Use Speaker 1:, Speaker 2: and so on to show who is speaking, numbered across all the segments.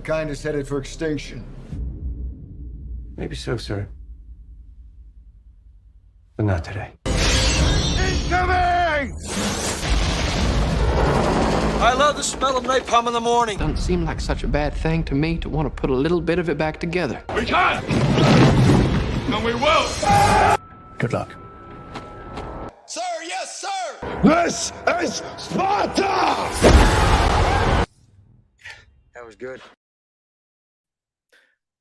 Speaker 1: Mankind is headed for extinction.
Speaker 2: Maybe so, sir. But not today.
Speaker 1: Incoming!
Speaker 3: I love the smell of napalm in the morning.
Speaker 4: Doesn't seem like such a bad thing to me to want to put a little bit of it back together.
Speaker 1: We can! And we will!
Speaker 5: Good luck.
Speaker 3: Sir, yes, sir!
Speaker 1: This is Sparta!
Speaker 3: That was good.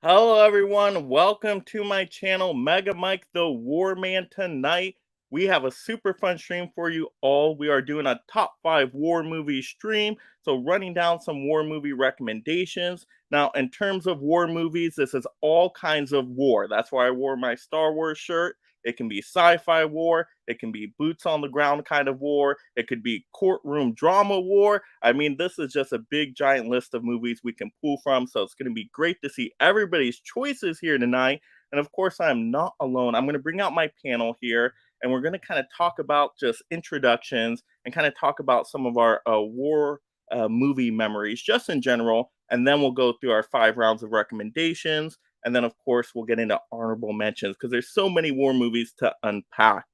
Speaker 6: Hello everyone, welcome to my channel, Mega Mike the War Man. Tonight we have a super fun stream for you all. We are doing a top 5 war movie stream, so running down some war movie recommendations. Now in terms of war movies, this is all kinds of war. That's why I wore my Star Wars shirt. It can be sci-fi war, it can be boots on the ground kind of war, it could be courtroom drama war. I mean, this is just a big giant list of movies we can pull from, so it's going to be great to see everybody's choices here tonight. And of course, I'm not alone. I'm going to bring out my panel here, and we're going to kind of talk about just introductions and kind of talk about some of our war movie memories just in general, and then we'll go through our 5 rounds of recommendations. And then, of course, we'll get into honorable mentions because there's so many war movies to unpack.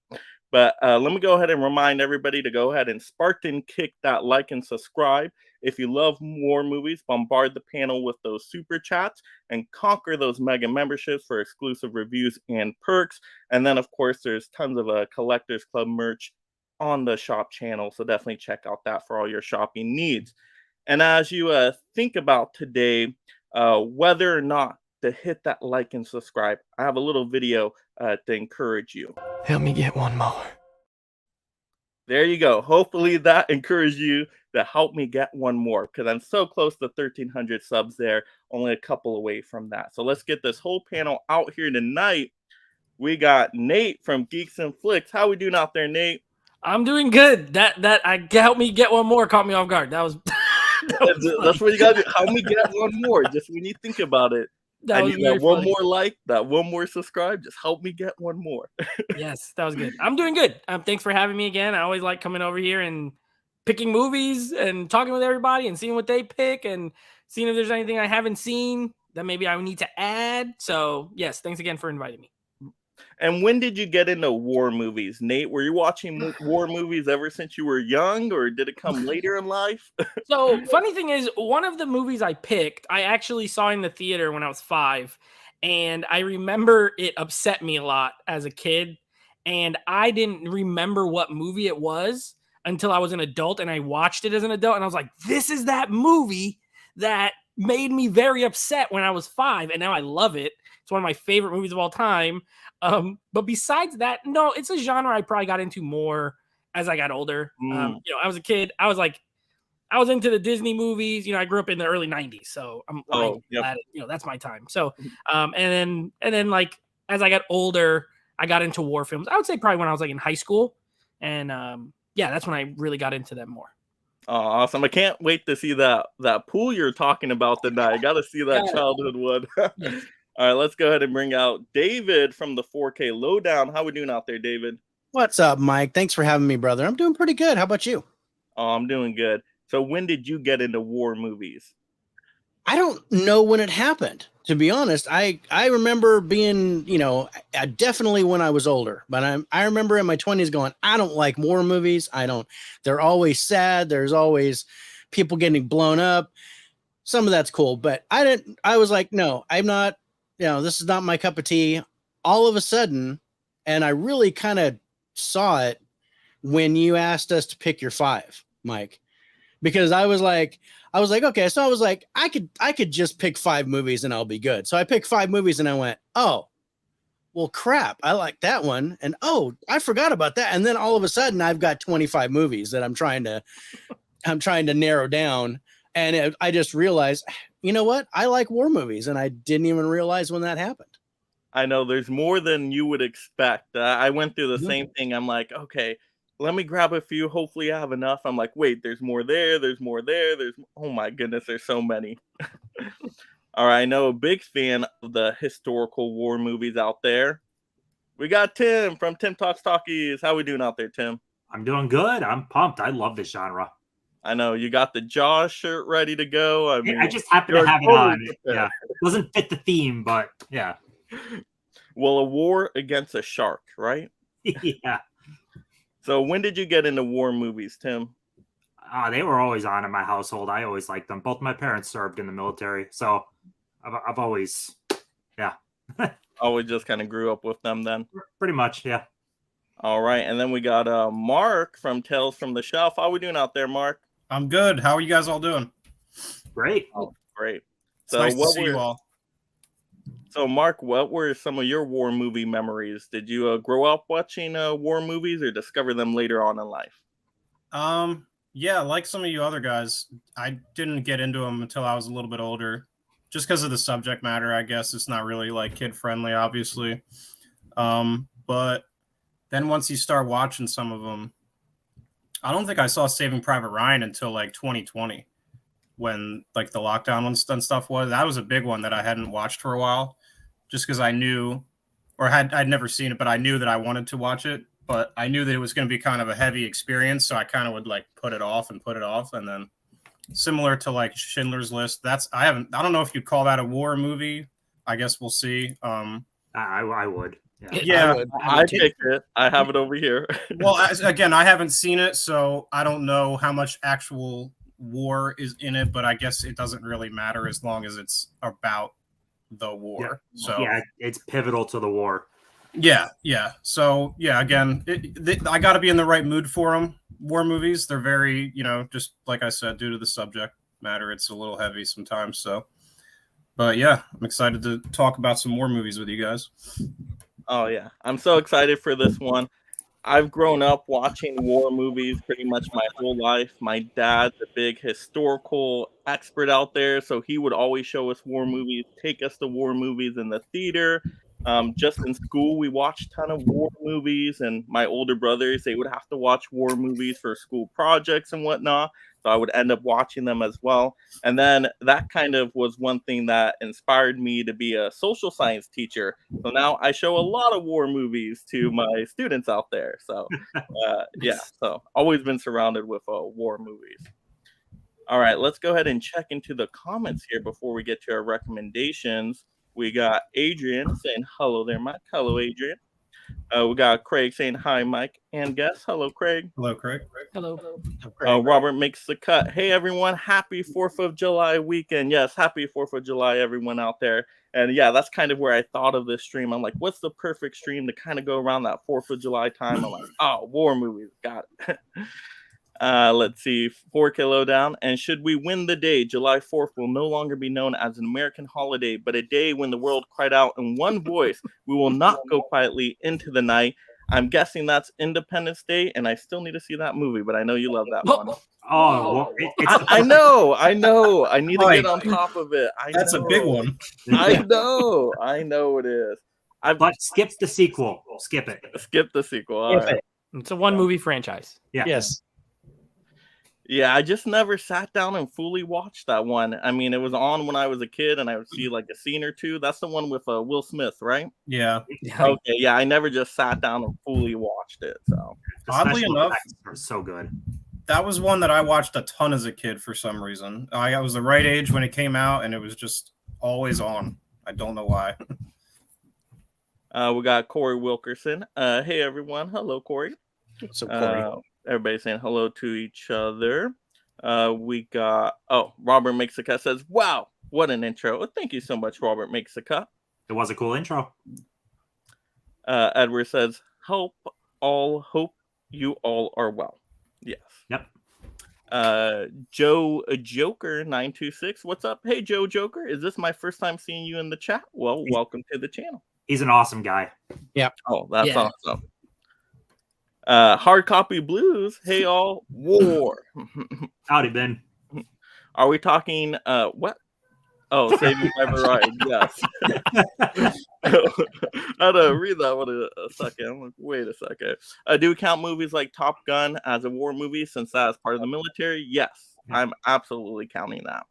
Speaker 6: But let me go ahead and remind everybody to go ahead and Spartan kick that like and subscribe. If you love war movies, bombard the panel with those super chats and conquer those mega memberships for exclusive reviews and perks. And then, of course, there's tons of Collectors Club merch on the shop channel. So definitely check out that for all your shopping needs. And as you think about today, whether or not to hit that like and subscribe, I have a little video to encourage you.
Speaker 4: Help me get one more.
Speaker 6: There you go. Hopefully that encouraged you to help me get one more, because I'm so close to 1,300 subs there, only a couple away from that. So let's get this whole panel out here tonight. We got Nate from Geeks and Flicks. How we doing out there, Nate?
Speaker 7: I'm doing good. That I help me get one more caught me off guard. That was
Speaker 6: that's what you gotta do. Help me get one more. Just when you think about it. I need that one more like, that one more subscribe. Just help me get one more.
Speaker 7: Yes, that was good. I'm doing good. Thanks for having me again. I always like coming over here and picking movies and talking with everybody and seeing what they pick and seeing if there's anything I haven't seen that maybe I need to add. So yes, thanks again for inviting me.
Speaker 6: And when did you get into war movies, Nate? Were you watching war movies ever since you were young, or did it come later in life?
Speaker 7: So funny thing is, one of the movies I picked, I actually saw in the theater when I was 5. And I remember it upset me a lot as a kid. And I didn't remember what movie it was until I was an adult and I watched it as an adult. And I was like, this is that movie that made me very upset when I was 5. And now I love it. It's one of my favorite movies of all time. But besides that, no, it's a genre I probably got into more as I got older. I was a kid. I was into the Disney movies. I grew up in the early 90s. So I'm glad, that's my time. So, and then like, as I got older, I got into war films. I would say probably when I was like in high school. And that's when I really got into them more.
Speaker 6: Oh, awesome. I can't wait to see that pool you're talking about tonight. I got to see that childhood one.
Speaker 7: Yes.
Speaker 6: All right, let's go ahead and bring out David from the 4K Lowdown. How we doing out there, David?
Speaker 5: What's up, Mike? Thanks for having me, brother. I'm doing pretty good. How about you?
Speaker 6: Oh, I'm doing good. So when did you get into war movies?
Speaker 5: I don't know when it happened, to be honest. I remember being, definitely when I was older, but I remember in my 20s going, I don't like war movies. They're always sad. There's always people getting blown up. Some of that's cool, but I was like, no, I'm not, this is not my cup of tea. All of a sudden, and I really kind of saw it when you asked us to pick your 5, Mike, because I was like, okay. So I was like, I could just pick 5 movies and I'll be good. So I picked 5 movies and I went, oh, well, crap. I like that one. And oh, I forgot about that. And then all of a sudden I've got 25 movies that I'm trying to narrow down. And I just realized, you know what? I like war movies, and I didn't even realize when that happened.
Speaker 6: I know there's more than you would expect. I went through the same thing. I'm like, okay, let me grab a few. Hopefully I have enough. I'm like, wait, there's more there. There's more there. Oh my goodness, there's so many. All right, I know a big fan of the historical war movies out there. We got Tim from Tim Talks Talkies. How we doing out there, Tim?
Speaker 8: I'm doing good. I'm pumped. I love this genre.
Speaker 6: I know you got the Jaws shirt ready to go. I mean,
Speaker 8: I just happened to
Speaker 6: you're
Speaker 8: have it
Speaker 6: totally
Speaker 8: on.
Speaker 6: prepared.
Speaker 8: Yeah, it doesn't fit the theme, but yeah,
Speaker 6: Well, a war against a shark, right?
Speaker 8: yeah.
Speaker 6: So when did you get into war movies, Tim?
Speaker 8: They were always on in my household. I always liked them. Both my parents served in the military, so I've always, yeah,
Speaker 6: Oh, we just kind of grew up with them then.
Speaker 8: pretty much, yeah.
Speaker 6: All right, and then we got Mark from Tales from the Shelf. How we doing out there, Mark?
Speaker 9: I'm good. How are you guys all doing?
Speaker 8: Great.
Speaker 6: Oh, great.
Speaker 9: It's nice to see you all.
Speaker 6: So, Mark, what were some of your war movie memories? Did you grow up watching war movies or discover them later on in life?
Speaker 9: Yeah, like some of you other guys, I didn't get into them until I was a little bit older, just because of the subject matter. I guess it's not really like kid friendly, obviously. But then once you start watching some of them, I don't think I saw Saving Private Ryan until like 2020, when like the lockdown and stuff was. That was a big one that I hadn't watched for a while, just because I knew, or I'd never seen it, but I knew that I wanted to watch it. But I knew that it was going to be kind of a heavy experience, so I kind of would like put it off, and then similar to like Schindler's List. I don't know if you'd call that a war movie. I guess we'll see.
Speaker 8: I would.
Speaker 9: Yeah,
Speaker 6: I picked it. I have it over here.
Speaker 9: Well, again, I haven't seen it, so I don't know how much actual war is in it, but I guess it doesn't really matter as long as it's about the war.
Speaker 8: Yeah.
Speaker 9: So
Speaker 8: Yeah, it's pivotal to the war.
Speaker 9: yeah. So yeah, again, I got to be in the right mood for them. War movies, they're very, just like I said, due to the subject matter, it's a little heavy sometimes. So, but yeah, I'm excited to talk about some war movies with you guys.
Speaker 6: Oh, yeah. I'm so excited for this one. I've grown up watching war movies pretty much my whole life. My dad's a big historical expert out there, so he would always show us war movies, take us to war movies in the theater. Just in school, we watched a ton of war movies, and my older brothers, they would have to watch war movies for school projects and whatnot. So I would end up watching them as well. And then that kind of was one thing that inspired me to be a social science teacher. So now I show a lot of war movies to my students out there. So yeah, so always been surrounded with war movies. All right, let's go ahead and check into the comments here before we get to our recommendations. We got Adrian saying hello there, Mike. Hello, Adrian. We got Craig saying hi, Mike, and guest. Hello, Craig.
Speaker 9: Hello, Craig.
Speaker 7: Hello.
Speaker 6: Robert makes the cut. Hey, everyone. Happy 4th of July weekend. Yes, happy 4th of July, everyone out there. And yeah, that's kind of where I thought of this stream. I'm like, what's the perfect stream to kind of go around that 4th of July time? I'm like, oh, war movies. Got it. Let's see, 4K down. And should we win the day, July 4th will no longer be known as an American holiday, but a day when the world cried out in one voice, we will not go quietly into the night. I'm guessing that's Independence Day, and I still need to see that movie, but I know you love that one.
Speaker 8: Oh, well,
Speaker 6: I know. I need to get on top of it.
Speaker 9: That's a big one.
Speaker 6: I know it is.
Speaker 8: But skip the sequel. Skip it.
Speaker 6: Skip the sequel. All right.
Speaker 7: It's a one movie franchise.
Speaker 8: Yeah.
Speaker 5: Yes.
Speaker 6: Yeah, I just never sat down and fully watched that one. I mean, it was on when I was a kid, and I would see like a scene or two. That's the one with Will Smith, right?
Speaker 9: Yeah.
Speaker 6: Okay, yeah, I never just sat down and fully watched it. So
Speaker 8: The
Speaker 9: Oddly
Speaker 8: special
Speaker 9: enough,
Speaker 8: effects are so good.
Speaker 9: that was one that I watched a ton as a kid for some reason. I was the right age when it came out, and it was just always on. I don't know why.
Speaker 6: we got Corey Wilkerson. Hey, everyone. Hello, Corey.
Speaker 5: So Corey.
Speaker 6: Everybody's saying hello to each other. We got, Robert Makes a Cut says, wow, what an intro. Well, thank you so much, Robert Makes a Cut.
Speaker 8: It was a cool intro.
Speaker 6: Edward says, hope you all are well. Yes.
Speaker 8: Yep.
Speaker 6: Joe Joker 926. What's up? Hey, Joe Joker. Is this my first time seeing you in the chat? Well, welcome to the channel.
Speaker 8: He's an awesome guy.
Speaker 6: Oh, that's
Speaker 7: Yeah.
Speaker 6: awesome. Hard Copy Blues. Hey, all. War.
Speaker 8: Howdy, Ben.
Speaker 6: Are we talking, what? Oh, Saving Private Ryan. Yes. I had to read that one a second. I'm like, wait a second. Do we count movies like Top Gun as a war movie since that is part of the military? Yes, I'm absolutely counting that.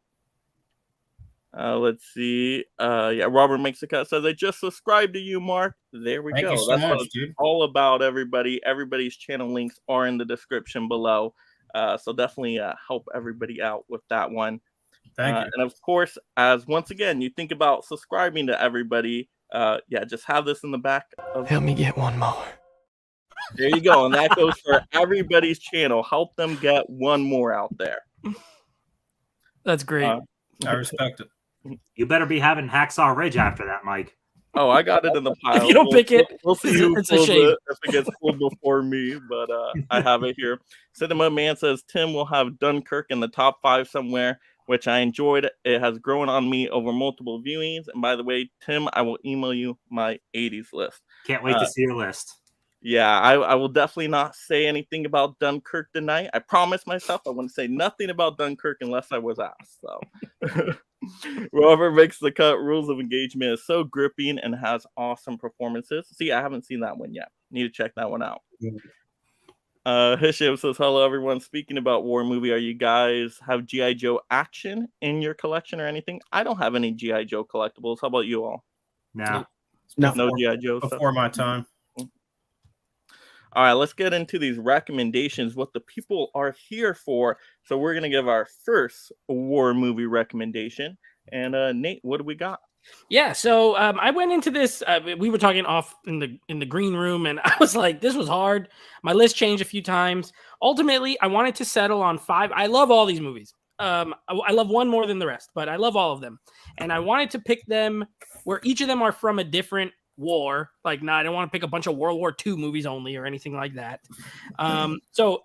Speaker 6: Let's see. Yeah, Robert Makes a Cut says, I just subscribed to you, Mark. There we
Speaker 9: Thank
Speaker 6: go.
Speaker 9: you so
Speaker 6: That's
Speaker 9: much,
Speaker 6: what it's
Speaker 9: dude.
Speaker 6: all about, everybody. Everybody's channel links are in the description below. So definitely help everybody out with that one.
Speaker 9: Thank you.
Speaker 6: And of course, as once again, you think about subscribing to everybody, just have this in the back of.
Speaker 4: Help me get one more.
Speaker 6: There you go. And that goes for everybody's channel. Help them get one more out there.
Speaker 7: That's great.
Speaker 9: I respect it.
Speaker 8: You better be having Hacksaw Ridge after that, Mike.
Speaker 6: Oh, I got it in the pile.
Speaker 7: If you don't pick it,
Speaker 6: we'll see who
Speaker 7: it's a
Speaker 6: pulls
Speaker 7: shame.
Speaker 6: it if it gets pulled before me, but I have it here. Cinema Man says Tim will have Dunkirk in the top 5 somewhere, which I enjoyed. It has grown on me over multiple viewings. And by the way, Tim, I will email you my 80s list.
Speaker 8: Can't wait to see your list.
Speaker 6: Yeah, I will definitely not say anything about Dunkirk tonight. I promised myself I wouldn't say nothing about Dunkirk unless I was asked. So, whoever makes the cut, Rules of Engagement is so gripping and has awesome performances. See, I haven't seen that one yet. Need to check that one out. Hisham says, hello, everyone. Speaking about war movie, are you guys have G.I. Joe action in your collection or anything? I don't have any G.I. Joe collectibles. How about you all?
Speaker 8: No.
Speaker 6: No G.I. Joe stuff?
Speaker 9: Before my time.
Speaker 6: All right, let's get into these recommendations, what the people are here for. So we're going to give our first war movie recommendation. And Nate, what do we got?
Speaker 7: Yeah, so I went into this. We were talking off in the green room, and I was like, "This was hard." My list changed a few times. Ultimately, I wanted to settle on 5. I love all these movies. I love one more than the rest, but I love all of them. And I wanted to pick them where each of them are from a different war. Like, I don't want to pick a bunch of World War II movies only or anything like that. So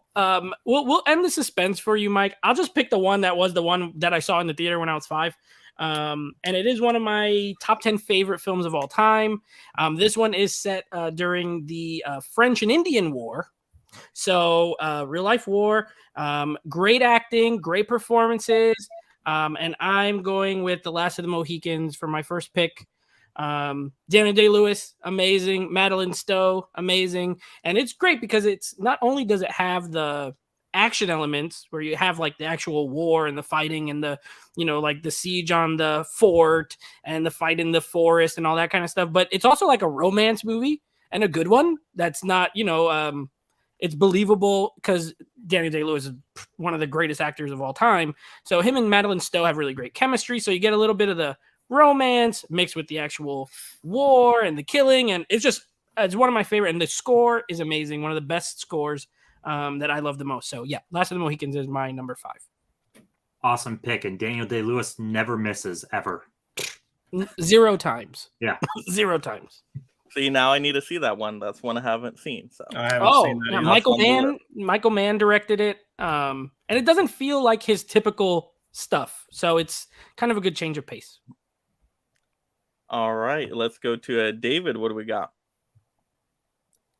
Speaker 7: we'll end the suspense for you, Mike. I'll just pick the one that I saw in the theater when I was 5. And it is one of my top 10 favorite films of all time. This one is set during the French and Indian War. So real life war, great acting, great performances. And I'm going with The Last of the Mohicans for my first pick. Daniel Day-Lewis, amazing. Madeline Stowe, amazing. And it's great because it's not only does it have the action elements where you have like the actual war and the fighting and the, like the siege on the fort and the fight in the forest and all that kind of stuff, but it's also like a romance movie and a good one. That's not, it's believable because Daniel Day-Lewis is one of the greatest actors of all time. So him and Madeline Stowe have really great chemistry. So you get a little bit of the romance mixed with the actual war and the killing, and it's one of my favorite, and the score is amazing, one of the best scores that I love the most. So yeah, Last of the Mohicans is my number 5.
Speaker 8: Awesome pick, and Daniel Day-Lewis never misses ever.
Speaker 7: 0 times.
Speaker 8: Yeah.
Speaker 7: 0 times.
Speaker 6: See, now I need to see that one. That's one I haven't seen. So
Speaker 9: I haven't seen that either.
Speaker 7: Michael Mann directed it, and it doesn't feel like his typical stuff, so it's kind of a good change of pace.
Speaker 6: All right, let's go to David. What do we got?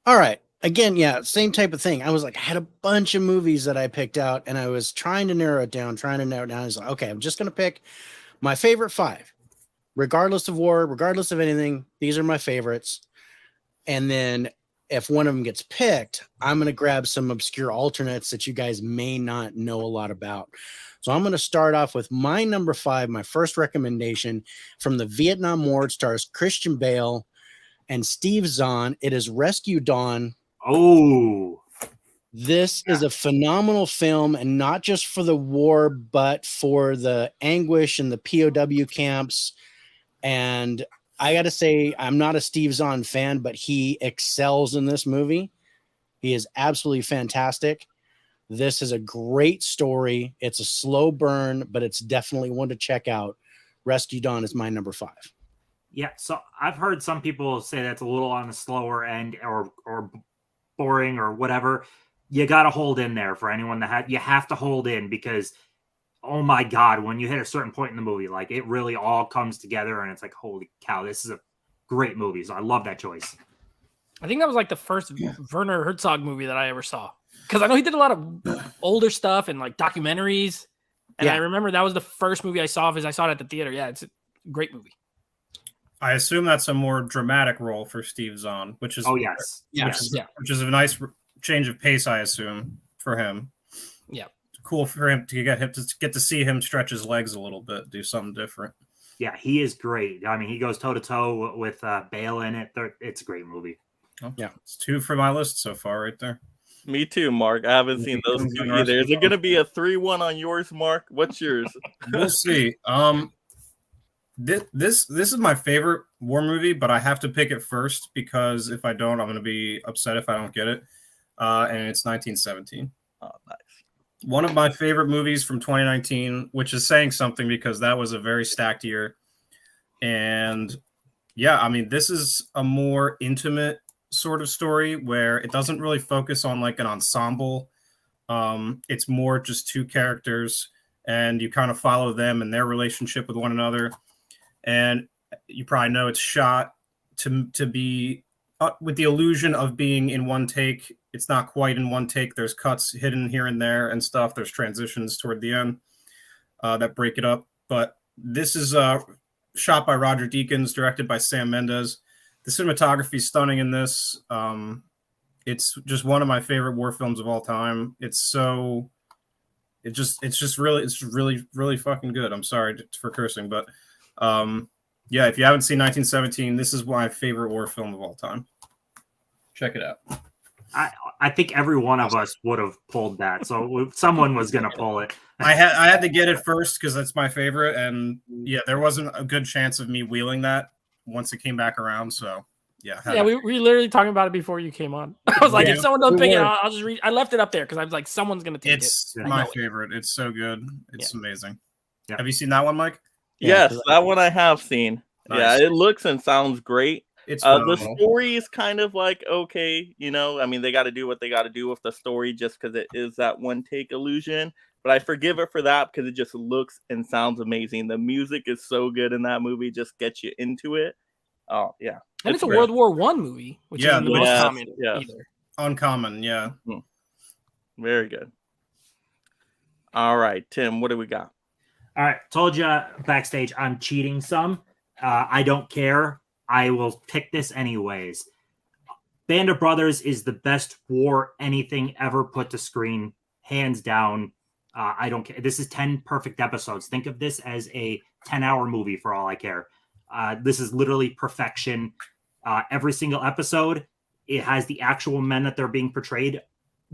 Speaker 5: All right. Again, yeah, same type of thing. I was like, I had a bunch of movies that I picked out, and I was trying to narrow it down. I was like, okay, I'm just going to pick my favorite 5. Regardless of war, regardless of anything, these are my favorites. And then if one of them gets picked, I'm going to grab some obscure alternates that you guys may not know a lot about. So I'm going to start off with my number 5, my first recommendation from the Vietnam War. It stars Christian Bale and Steve Zahn. It is Rescue Dawn.
Speaker 8: Oh,
Speaker 5: this is a phenomenal film, and not just for the war, but for the anguish and the POW camps. And I got to say, I'm not a Steve Zahn fan, but he excels in this movie. He is absolutely fantastic. This is a great story. It's a slow burn, but it's definitely one to check out. Rescue Dawn is my number 5.
Speaker 8: yeah. So I've heard some people say that's a little on the slower end or boring or whatever. You got to hold in there for anyone that you have to hold in, because oh my God, when you hit a certain point in the movie, like it really all comes together and it's like, holy cow, this is a great movie. So I love that choice.
Speaker 7: I think that was like the first Werner Herzog movie that I ever saw, because I know he did a lot of older stuff and like documentaries. And I remember that was the first movie I saw of his. I saw it at the theater. Yeah, it's a great movie.
Speaker 9: I assume that's a more dramatic role for Steve Zahn, which is which is a nice change of pace, I assume, for him.
Speaker 7: Yeah,
Speaker 9: cool for him to get to see him stretch his legs a little bit, do something different.
Speaker 8: Yeah, he is great. I mean, he goes toe to toe with Bale in it. It's a great movie.
Speaker 9: Oh, yeah, it's 2 for my list so far, right there.
Speaker 6: Me too, Mark. I haven't seen those
Speaker 9: Comes
Speaker 6: two
Speaker 9: in
Speaker 6: either. Is
Speaker 9: Rescue
Speaker 6: it going to be a 3-1 on yours, Mark? What's yours?
Speaker 9: We'll see. This is my favorite war movie, but I have to pick it first because if I don't, I'm going to be upset if I don't get it. And it's 1917.
Speaker 6: Oh, nice.
Speaker 9: One of my favorite movies from 2019, which is saying something because that was a very stacked year. And yeah, I mean, this is a more intimate sort of story where it doesn't really focus on like an ensemble. It's more just two characters, and you kind of follow them and their relationship with one another. And you probably know it's shot to be with the illusion of being in one take. It's not quite in one take. There's cuts hidden here and there and stuff. There's transitions toward the end that break it up. But this is shot by Roger Deakins, directed by Sam Mendes. The cinematography is stunning in this. It's just one of my favorite war films of all time. It's really fucking good. I'm sorry for cursing, but yeah, if you haven't seen 1917, this is my favorite war film of all time. Check it out.
Speaker 8: I think every one of us would have pulled that, so someone was going to pull it.
Speaker 9: I had to get it first because that's my favorite, and yeah, there wasn't a good chance of me wheeling that once it came back around. So yeah,
Speaker 7: Yeah, we were literally talking about it before you came on. I was like, if someone doesn't pick it, I'll just read. I left it up there because I was like, someone's gonna take it.
Speaker 9: It's my favorite. It's so good. It's amazing.
Speaker 8: Yeah.
Speaker 9: Have you seen that one, Mike?
Speaker 6: Yes, that one I have seen.
Speaker 9: Nice.
Speaker 6: Yeah, it looks and sounds great.
Speaker 9: It's
Speaker 6: the
Speaker 9: phenomenal.
Speaker 6: story is kind of like okay, you know. I mean, they got to do what they got to do with the story just because it is that one take illusion. But I forgive it for that because it just looks and sounds amazing. The music is so good in that movie, just gets you into it. Oh yeah,
Speaker 7: And it's a World War I movie, which
Speaker 9: Yeah,
Speaker 7: isn't the most
Speaker 6: yes,
Speaker 7: common
Speaker 6: yes.
Speaker 7: either.
Speaker 9: Uncommon, yeah.
Speaker 6: Very good. All right, Tim, what do we got?
Speaker 8: All right, told you backstage I'm cheating some. I don't care. I will pick this anyways. Band of Brothers is the best war anything ever put to screen, hands down. I don't care. This is 10 perfect episodes. Think of this as a 10-hour movie for all I care. This is literally perfection. Every single episode, it has the actual men that they're being portrayed.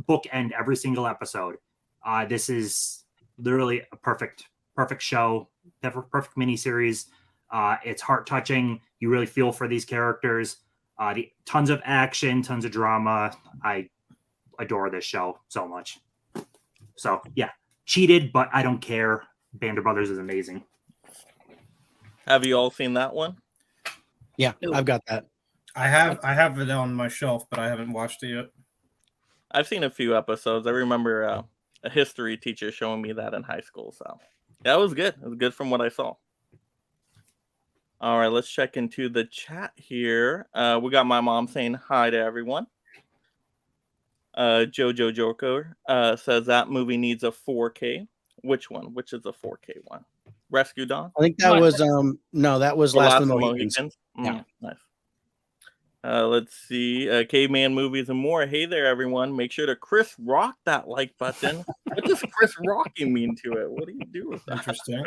Speaker 8: Bookend every single episode. This is literally a perfect show, perfect miniseries. It's heart-touching. You really feel for these characters. Tons of action, tons of drama. I adore this show so much. So yeah, cheated, but I don't care. Band of Brothers is amazing.
Speaker 6: Have you all seen that one?
Speaker 5: Yeah, I've got that.
Speaker 9: I have it on my shelf, but I haven't watched it yet.
Speaker 6: I've seen a few episodes. I remember a history teacher showing me that in high school. So yeah, it was good. It was good from what I saw. All right, let's check into the chat here. We got my mom saying hi to everyone. Jojo Joker says that movie needs a 4K. Which one? Which is a 4K one? Rescue Dawn?
Speaker 5: I think that was no, that was Last of the Mohicans.
Speaker 6: Yeah, nice. Let's see. Caveman Movies and More. Hey there, everyone. Make sure to Chris Rock that like button. What does Chris Rocking mean to it? What do you do with that?
Speaker 9: Interesting.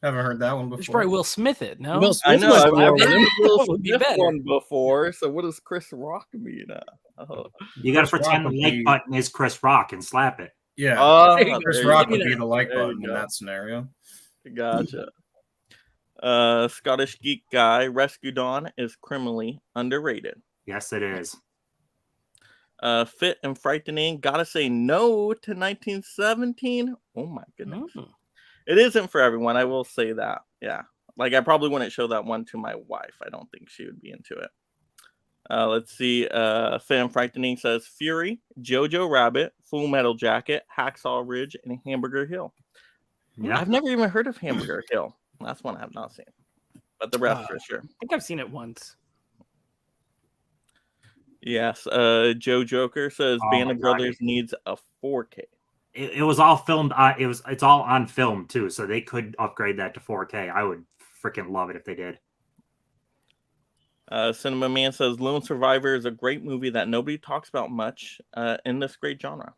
Speaker 9: Haven't heard that one before.
Speaker 7: It's probably Will Smith it, no?
Speaker 5: Will
Speaker 6: I
Speaker 5: Smith
Speaker 6: know.
Speaker 5: was
Speaker 6: I've never
Speaker 5: there.
Speaker 6: heard of Will
Speaker 7: Would be
Speaker 6: Smith
Speaker 7: better.
Speaker 6: one before. So what does Chris Rock mean?
Speaker 8: You got to
Speaker 9: Chris
Speaker 8: pretend
Speaker 9: Rock
Speaker 8: the
Speaker 9: would
Speaker 8: like
Speaker 9: be-
Speaker 8: button is Chris Rock and slap it.
Speaker 9: Yeah. Chris
Speaker 6: There you
Speaker 9: Rock
Speaker 6: go.
Speaker 9: would be the like
Speaker 6: There you
Speaker 9: button in
Speaker 6: go.
Speaker 9: that scenario.
Speaker 6: Gotcha. Scottish Geek Guy, Rescue Dawn is criminally underrated.
Speaker 8: Yes, it is.
Speaker 6: Fit and Frightening, gotta say no to 1917. Oh my goodness.
Speaker 7: Mm.
Speaker 6: It isn't for everyone, I will say that. Yeah. Like I probably wouldn't show that one to my wife. I don't think she would be into it. Let's see. Fit and Frightening says Fury, Jojo Rabbit, Full Metal Jacket, Hacksaw Ridge, and Hamburger Hill.
Speaker 8: Yeah.
Speaker 6: I've never even heard of Hamburger Hill. That's one I have not seen. But the rest for sure.
Speaker 7: I think I've seen it once.
Speaker 6: Yes. Joe Joker says
Speaker 8: Oh
Speaker 6: Band
Speaker 8: my
Speaker 6: of
Speaker 8: God.
Speaker 6: Brothers needs a 4K.
Speaker 8: It was all filmed. It's all on film too, so they could upgrade that to 4K. I would freaking love it if they did.
Speaker 6: Cinema Man says Lone Survivor is a great movie that nobody talks about much in this great genre.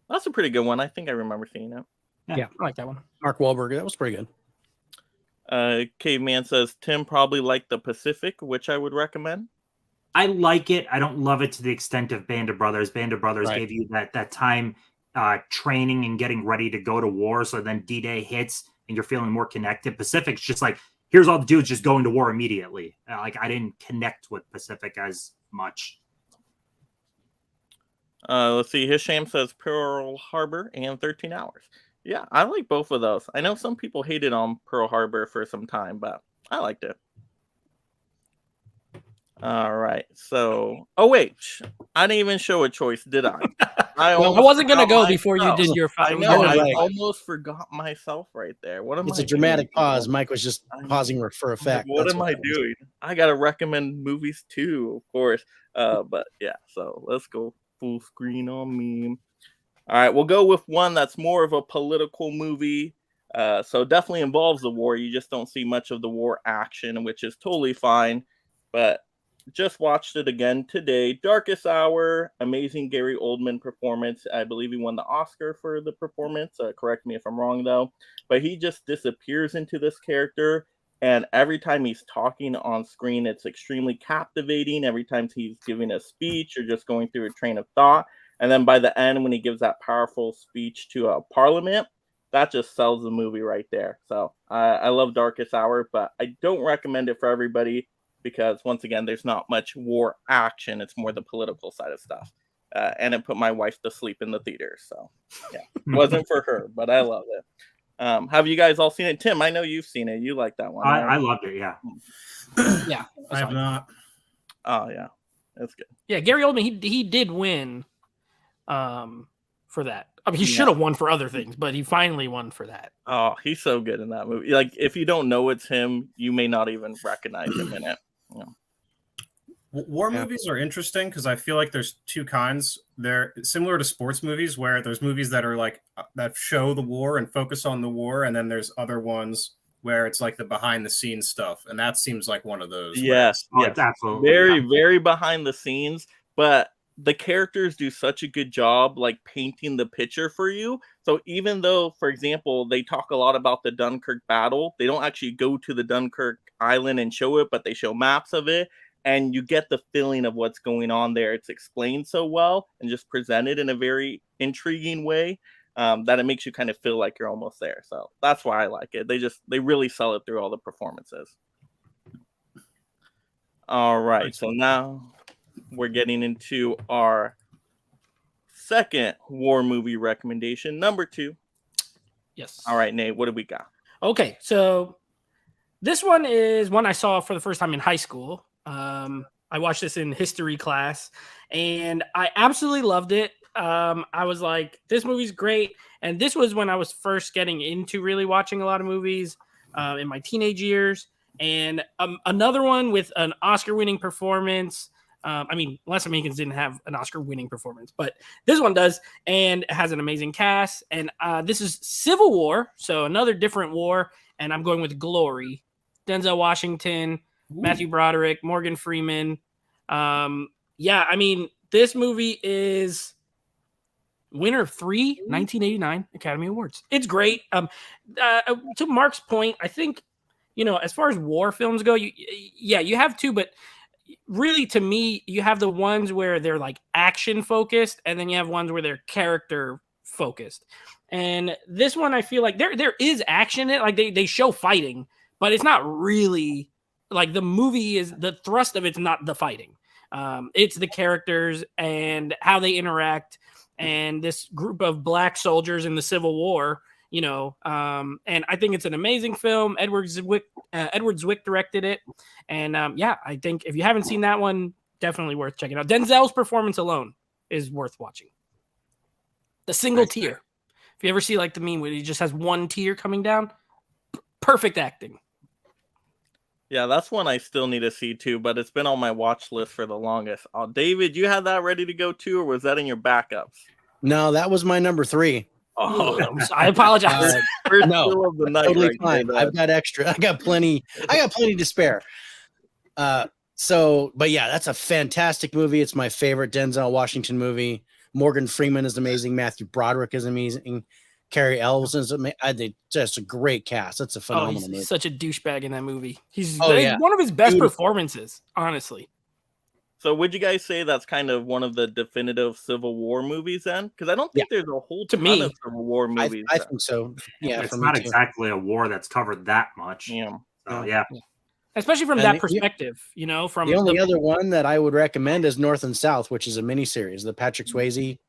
Speaker 6: That's a pretty good one. I think I remember seeing it.
Speaker 7: Yeah, I like that one.
Speaker 5: Mark Wahlberg, that was pretty good.
Speaker 6: Caveman says Tim probably liked The Pacific, which I would recommend.
Speaker 8: I like it. I don't love it to the extent of Band of Brothers. Band of Brothers
Speaker 5: Right.
Speaker 8: gave you that time training and getting ready to go to war. So then D-Day hits and you're feeling more connected. Pacific's just like, here's all the dudes just going to war immediately. Like I didn't connect with Pacific as much.
Speaker 6: Let's see. Hisham says Pearl Harbor and 13 Hours. Yeah, I like both of those. I know some people hated on Pearl Harbor for some time, but I liked it. All right. So, oh wait, I didn't even show a choice, did I?
Speaker 7: I
Speaker 6: almost
Speaker 7: wasn't gonna
Speaker 6: forgot
Speaker 7: go before you
Speaker 6: myself.
Speaker 7: did your
Speaker 6: I
Speaker 7: five.
Speaker 6: know.
Speaker 5: Yeah,
Speaker 6: I
Speaker 5: right.
Speaker 6: almost forgot myself right there. What am
Speaker 5: It's
Speaker 6: I
Speaker 5: a dramatic
Speaker 6: doing?
Speaker 5: pause. Mike was just pausing for effect.
Speaker 6: What
Speaker 5: That's
Speaker 6: am I
Speaker 5: that was.
Speaker 6: doing? I gotta recommend movies too, of course. But yeah, so let's go full screen on me. All right, we'll go with one that's more of a political movie. So definitely involves the war. You just don't see much of the war action, which is totally fine. But just watched it again today. Darkest Hour, amazing Gary Oldman performance. I believe he won the Oscar for the performance. Correct me if I'm wrong, though. But he just disappears into this character. And every time he's talking on screen, it's extremely captivating. Every time he's giving a speech or just going through a train of thought. And then by the end, when he gives that powerful speech to a parliament, that just sells the movie right there. So I love Darkest Hour, but I don't recommend it for everybody because, once again, there's not much war action. It's more the political side of stuff. And it put my wife to sleep in the theater. So, yeah, it wasn't for her, but I love it. Have you guys all seen it? Tim, I know you've seen it. You like that one.
Speaker 8: I
Speaker 6: Right?
Speaker 8: loved it. Yeah.
Speaker 7: Yeah,
Speaker 9: I have not.
Speaker 6: Oh, yeah. That's good.
Speaker 7: yeah. Gary Oldman, he did win, for that. I mean, he should have won for other things, but he finally won for that.
Speaker 6: Oh, he's so good in that movie. Like, if you don't know it's him, you may not even recognize him in it. Yeah.
Speaker 9: War movies are interesting because I feel like there's two kinds. They're similar to sports movies where there's movies that are like that show the war and focus on the war, and then there's other ones where it's like the behind the scenes stuff, and that seems like one of those.
Speaker 6: Yes,
Speaker 8: Oh,
Speaker 6: yes.
Speaker 8: it's absolutely.
Speaker 6: Very,
Speaker 8: yeah.
Speaker 6: very behind the scenes, but the characters do such a good job like painting the picture for you. So even though, for example, they talk a lot about the Dunkirk battle, they don't actually go to the Dunkirk island and show it, but they show maps of it. And you get the feeling of what's going on there. It's explained so well and just presented in a very intriguing way that it makes you kind of feel like you're almost there. So that's why I like it. They really sell it through all the performances. All right. So now we're getting into our second war movie recommendation, number 2.
Speaker 7: Yes.
Speaker 6: All right, Nate, what do we got?
Speaker 7: Okay, so this one is one I saw for the first time in high school. I watched this in history class, and I absolutely loved it. I was like, this movie's great. And this was when I was first getting into really watching a lot of movies in my teenage years. And another one with an Oscar-winning performance. I mean, Less Americans didn't have an Oscar-winning performance, but this one does, and it has an amazing cast. And this is Civil War, so another different war, and I'm going with Glory. Denzel Washington, Matthew Broderick, Morgan Freeman. Yeah, I mean, this movie is winner of 3 1989 Academy Awards. It's great. To Mark's point, I think, as far as war films go, you have to, but really, to me, you have the ones where they're like action focused, and then you have ones where they're character focused. And this one, I feel like there is action in it. Like they show fighting, but it's not really like the movie is the thrust of it's not the fighting. It's the characters and how they interact, and this group of black soldiers in the Civil War. And I think it's an amazing film. Edward Zwick directed it, and I think if you haven't seen that one, definitely worth checking out. Denzel's performance alone is worth watching. The single tear. If you ever see like the meme where he just has one tear coming down, perfect acting.
Speaker 6: Yeah, that's one I still need to see too, but it's been on my watch list for the longest. Oh, David, you had that ready to go too, or was that in your backups?
Speaker 5: No, that was my number 3.
Speaker 6: Oh,
Speaker 7: I apologize.
Speaker 6: first
Speaker 5: no,
Speaker 6: kill of the night
Speaker 5: Totally
Speaker 6: right
Speaker 5: fine.
Speaker 6: there,
Speaker 5: I've got extra. I got plenty to spare. But yeah, that's a fantastic movie. It's my favorite Denzel Washington movie. Morgan Freeman is amazing. Matthew Broderick is amazing. Carrie Elves is amazing. Just a great cast. It's a phenomenal movie.
Speaker 7: He's such a douchebag in that movie. He's
Speaker 5: Oh, yeah.
Speaker 7: one of his best
Speaker 5: Beautiful.
Speaker 7: performances, honestly.
Speaker 6: So would you guys say that's kind of one of the definitive Civil War movies then? Because I don't think there's a whole
Speaker 7: To
Speaker 6: ton
Speaker 7: me,
Speaker 6: of Civil War
Speaker 5: I
Speaker 6: movies.
Speaker 5: think so. Yeah,
Speaker 8: It's
Speaker 5: for me
Speaker 8: not
Speaker 5: too.
Speaker 8: exactly a war that's covered that much.
Speaker 6: Yeah.
Speaker 8: So, yeah.
Speaker 7: especially from
Speaker 5: And
Speaker 7: that
Speaker 5: the-
Speaker 7: perspective, from
Speaker 5: The only other one that I would recommend is North and South, which is a miniseries, the Patrick Swayze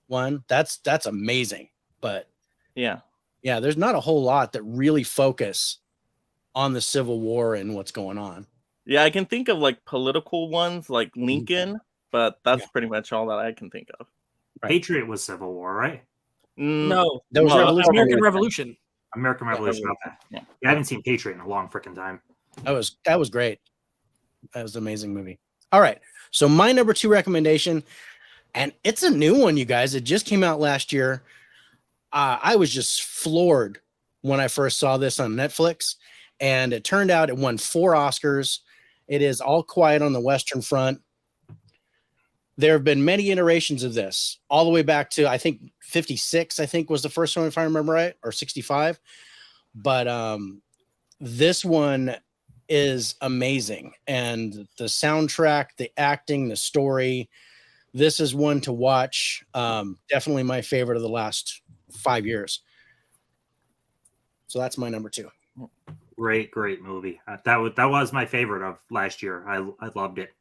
Speaker 5: one. That's amazing. But
Speaker 6: Yeah.
Speaker 5: yeah, there's not a whole lot that really focus on the Civil War and what's going on.
Speaker 6: Yeah, I can think of like political ones like Lincoln, but that's
Speaker 5: Yeah.
Speaker 6: pretty much all that I can think of.
Speaker 8: Patriot was Civil War, right?
Speaker 7: no,
Speaker 5: There was
Speaker 6: Well,
Speaker 5: Revolution.
Speaker 7: American Revolution.
Speaker 8: American Revolution. Okay.
Speaker 6: Yeah.
Speaker 8: I haven't seen Patriot in a long freaking time.
Speaker 5: That was great. That was an amazing movie. All right. So my number 2 recommendation, and it's a new one, you guys. It just came out last year. I was just floored when I first saw this on Netflix, and it turned out it won 4 Oscars. It is All Quiet on the Western Front. There have been many iterations of this, all the way back to I think 56. I think was the first one, if I remember right, or 65. But this one is amazing, and the soundtrack, the acting, the story. This is one to watch. Definitely my favorite of the last 5 years. So that's my number 2.
Speaker 8: Great movie. That was my favorite of last year. I loved it.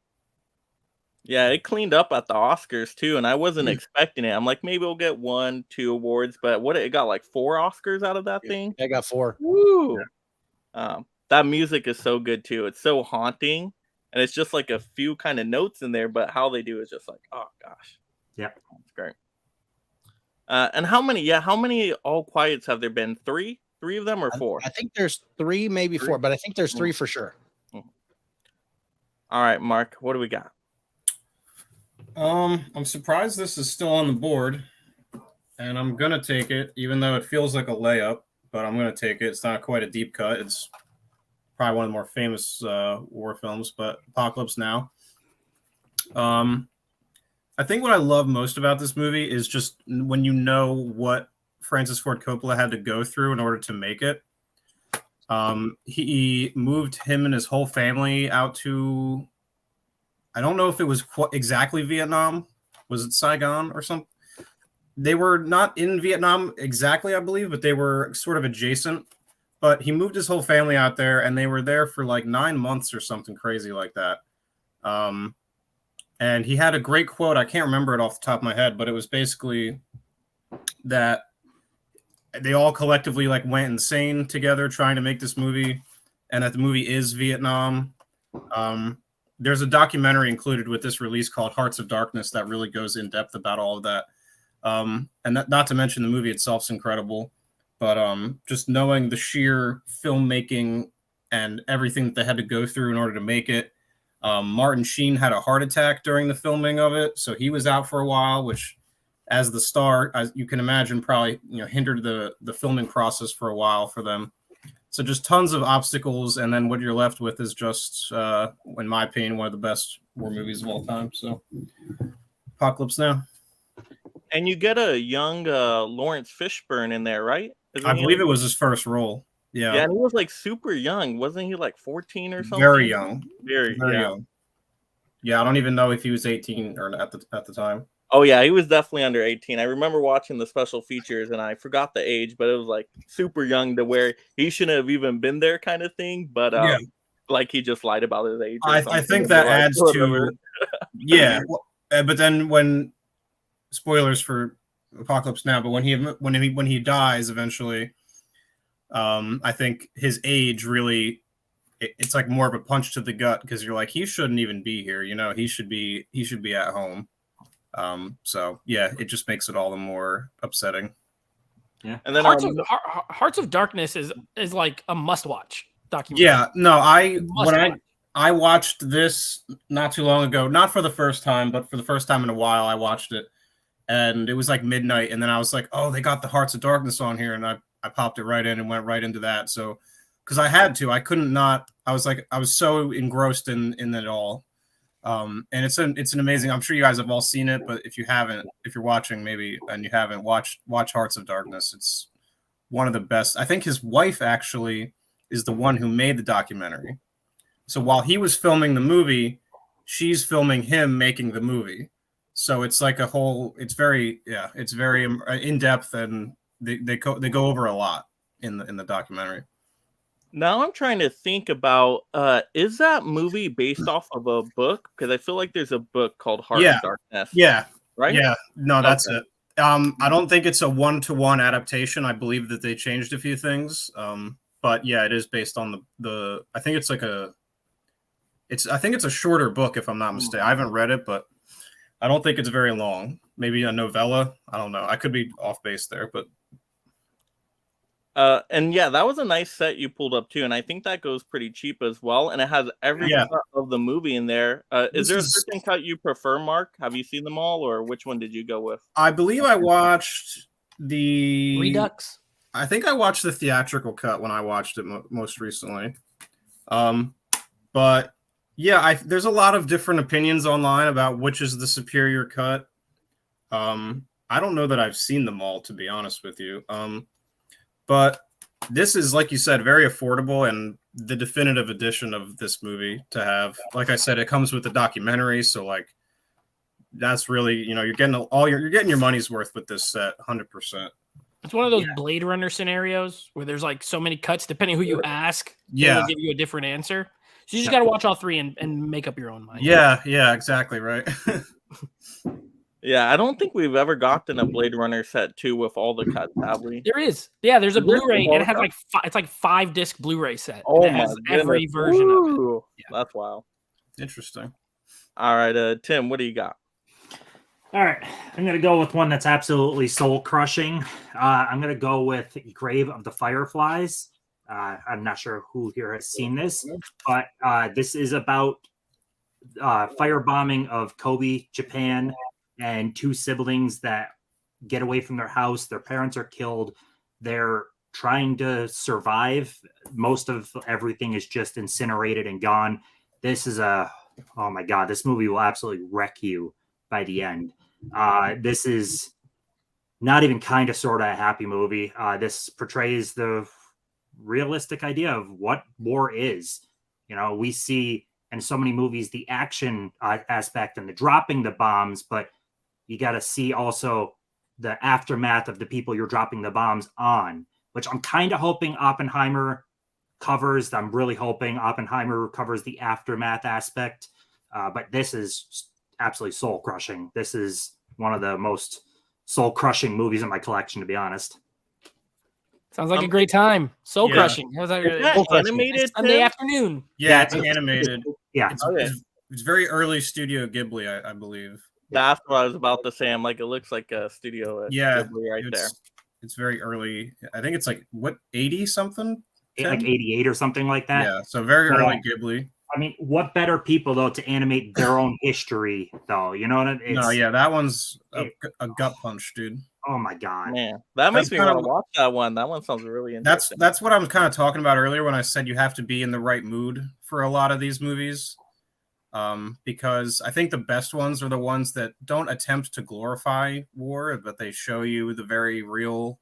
Speaker 6: Yeah, it cleaned up at the Oscars too, and I wasn't expecting it. I'm like, maybe we'll get 1, 2 awards, but it got like 4 Oscars out of that thing.
Speaker 5: I got 4.
Speaker 6: Woo! That music is so good too. It's so haunting, and it's just like a few kind of notes in there, but how they do is just like, oh gosh,
Speaker 8: Yeah,
Speaker 6: it's great. And how many All Quiets have there been? 3 of them or 4?
Speaker 5: I think there's 3, maybe 4, but I think there's 3 for sure.
Speaker 6: All right, Mark, what do we got?
Speaker 9: I'm surprised this is still on the board, and I'm gonna take it, even though it feels like a layup. But I'm gonna take it. It's not quite a deep cut. It's probably one of the more famous war films, but Apocalypse Now. I think what I love most about this movie is just when you know what Francis Ford Coppola had to go through in order to make it. He moved him and his whole family out to, I don't know if it was exactly Vietnam. Was it Saigon or something? They were not in Vietnam exactly, I believe, but they were sort of adjacent. But he moved his whole family out there, and they were there for like 9 months or something crazy like that. And he had a great quote. I can't remember it off the top of my head, but it was basically that they all collectively like went insane together trying to make this movie, and that the movie is Vietnam. There's a documentary included with this release called Hearts of Darkness that really goes in depth about all of that. And not to mention the movie itself is incredible, but just knowing the sheer filmmaking and everything that they had to go through in order to make it. Martin Sheen had a heart attack during the filming of it, so he was out for a while, which, as the star, as you can imagine, probably hindered the filming process for a while for them. So just tons of obstacles, and then what you're left with is just, in my opinion, one of the best war movies of all time. So, Apocalypse Now.
Speaker 6: And you get a young Lawrence Fishburne in there, right?
Speaker 9: I believe it was his first role. Yeah.
Speaker 6: Yeah, and he was like super young. Wasn't he like 14 or something?
Speaker 9: Very young.
Speaker 6: Very
Speaker 9: young. Yeah, I don't even know if he was 18 or at the time.
Speaker 6: Oh yeah, he was definitely under 18. I remember watching the special features, and I forgot the age, but it was like super young to where he shouldn't have even been there, kind of thing. But like he just lied about his age.
Speaker 9: I think that adds to yeah. But then when spoilers for Apocalypse Now, but when he dies eventually, I think his age really it's like more of a punch to the gut because you're like he shouldn't even be here. He should be at home. So yeah, it just makes it all the more upsetting.
Speaker 8: Yeah.
Speaker 6: And then
Speaker 7: Hearts of Darkness is like a must-watch documentary.
Speaker 9: Yeah, no, I watched this not too long ago, not for the first time, but for the first time in a while I watched it, and it was like midnight, and then I was like, oh, they got the Hearts of Darkness on here, and I popped it right in and went right into that. So because I had to, I couldn't not. I was so engrossed in it all. And it's an amazing. I'm sure you guys have all seen it, but if you haven't, if you're watching maybe and you haven't, watch Hearts of Darkness. It's one of the best. I think his wife actually is the one who made the documentary. So while he was filming the movie, she's filming him making the movie. So it's like it's very in depth, and they go over a lot in the documentary.
Speaker 6: Now I'm trying to think about is that movie based off of a book? Because I feel like there's a book called Heart of Darkness.
Speaker 9: Yeah.
Speaker 6: Right?
Speaker 9: Yeah. No, that's
Speaker 6: Okay.
Speaker 9: it. I don't think it's a 1-to-1 adaptation. I believe that they changed a few things. But yeah, it is based on the I think it's a shorter book, if I'm not mistaken. I haven't read it, but I don't think it's very long. Maybe a novella. I don't know. I could be off base there, but
Speaker 6: and yeah, that was a nice set you pulled up too, and I think that goes pretty cheap as well. And it has every cut of the movie in there. Is there a certain cut you prefer, Mark? Have you seen them all, or which one did you go with?
Speaker 9: I believe I watched the
Speaker 7: Redux.
Speaker 9: I think I watched the theatrical cut when I watched it most recently. But yeah, there's a lot of different opinions online about which is the superior cut. I don't know that I've seen them all, to be honest with you. But this is, like you said, very affordable and the definitive edition of this movie to have. Like I said, it comes with the documentary, so like that's really, you're getting you're getting your money's worth with this set, 100%.
Speaker 7: It's one of those Blade Runner scenarios where there's like so many cuts, depending who you ask,
Speaker 9: Yeah.
Speaker 7: they'll give you a different answer. So you just got to watch all three and make up your own mind.
Speaker 9: Yeah, exactly right.
Speaker 6: Yeah, I don't think we've ever gotten a Blade Runner set 2 with all the cuts, have we?
Speaker 7: There is. Yeah, there's a
Speaker 6: Is there?
Speaker 7: Blu-ray, and it has like it's like 5-disc Blu-ray set.
Speaker 6: Oh
Speaker 7: and it
Speaker 6: my
Speaker 7: has every
Speaker 6: goodness.
Speaker 7: version of it.
Speaker 6: Ooh, that's wild.
Speaker 9: Interesting.
Speaker 6: All right, Tim, what do you got?
Speaker 8: All right, I'm going to go with one that's absolutely soul-crushing. I'm going to go with Grave of the Fireflies. I'm not sure who here has seen this, but this is about firebombing of Kobe, Japan, and 2 siblings that get away from their house. Their parents are killed. They're trying to survive. Most of everything is just incinerated and gone. This is oh my God, this movie will absolutely wreck you by the end. This is not even kind of sort of a happy movie. This portrays the realistic idea of what war is. We see in so many movies the action aspect and the dropping the bombs, but you got to see also the aftermath of the people you're dropping the bombs on, which I'm kind of hoping Oppenheimer covers. I'm really hoping Oppenheimer covers the aftermath aspect. But this is absolutely soul crushing. This is one of the most soul crushing movies in my collection, to be honest.
Speaker 7: Sounds like a great time. Soul crushing. How's that?
Speaker 6: Is that animated,
Speaker 7: Sunday
Speaker 6: Tim?
Speaker 7: afternoon.
Speaker 9: Yeah, it's animated.
Speaker 8: Yeah.
Speaker 9: It's very early Studio Ghibli, I believe.
Speaker 6: That's what I was about to say. I'm like, it looks like a studio at Ghibli right there.
Speaker 9: It's very early. I think it's like, 80 something?
Speaker 8: Like 88 or something like that.
Speaker 9: Yeah, so very early Ghibli.
Speaker 8: I mean, what better people, though, to animate their own history, though? You know what I mean?
Speaker 9: No, yeah, that one's a gut punch, dude.
Speaker 8: Oh, my God.
Speaker 6: Man, that makes me
Speaker 9: kind
Speaker 6: want to watch that one. That one sounds really
Speaker 9: That's
Speaker 6: interesting.
Speaker 9: that's what I was kind of talking about earlier when I said you have to be in the right mood for a lot of these movies. Because I think the best ones are the ones that don't attempt to glorify war, but they show you the very real,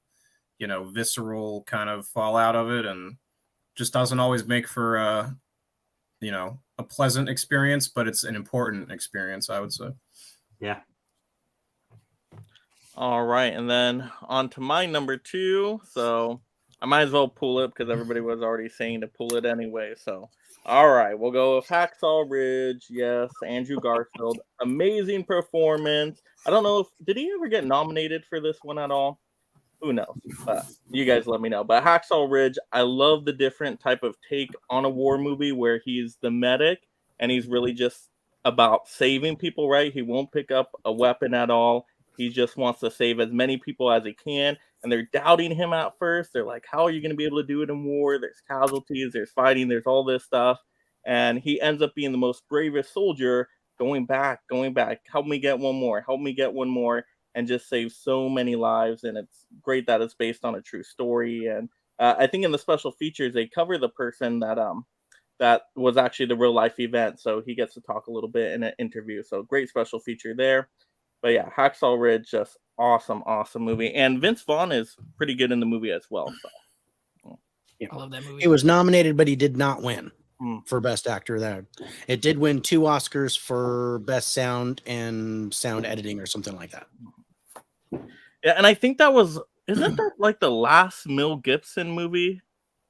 Speaker 9: visceral kind of fallout of it, and just doesn't always make for a pleasant experience, but it's an important experience, I would say.
Speaker 8: Yeah.
Speaker 6: All right, and then on to my number 2. So I might as well pull it because everybody was already saying to pull it anyway. So, all right, we'll go with Hacksaw Ridge. Yes, Andrew Garfield. Amazing performance. I don't know did he ever get nominated for this one at all? Who knows? You guys let me know. But Hacksaw Ridge, I love the different type of take on a war movie where he's the medic and he's really just about saving people, right? He won't pick up a weapon at all. He just wants to save as many people as he can. And they're doubting him at first. They're like, how are you going to be able to do it in war? There's casualties, there's fighting, there's all this stuff. And he ends up being the most bravest soldier, going back. Help me get one more. And just save so many lives. And it's great that it's based on a true story. And I think in the special features, they cover the person that was actually the real life event. So he gets to talk a little bit in an interview. So great special feature there. But yeah, Hacksaw Ridge, just awesome movie. And Vince Vaughn is pretty good in the movie as well. So.
Speaker 7: I love that movie.
Speaker 5: He was nominated, but he did not win. for Best Actor there. It did win 2 Oscars for Best Sound and Sound Editing or something like that.
Speaker 6: Yeah, and I think isn't that like the last Mel Gibson movie,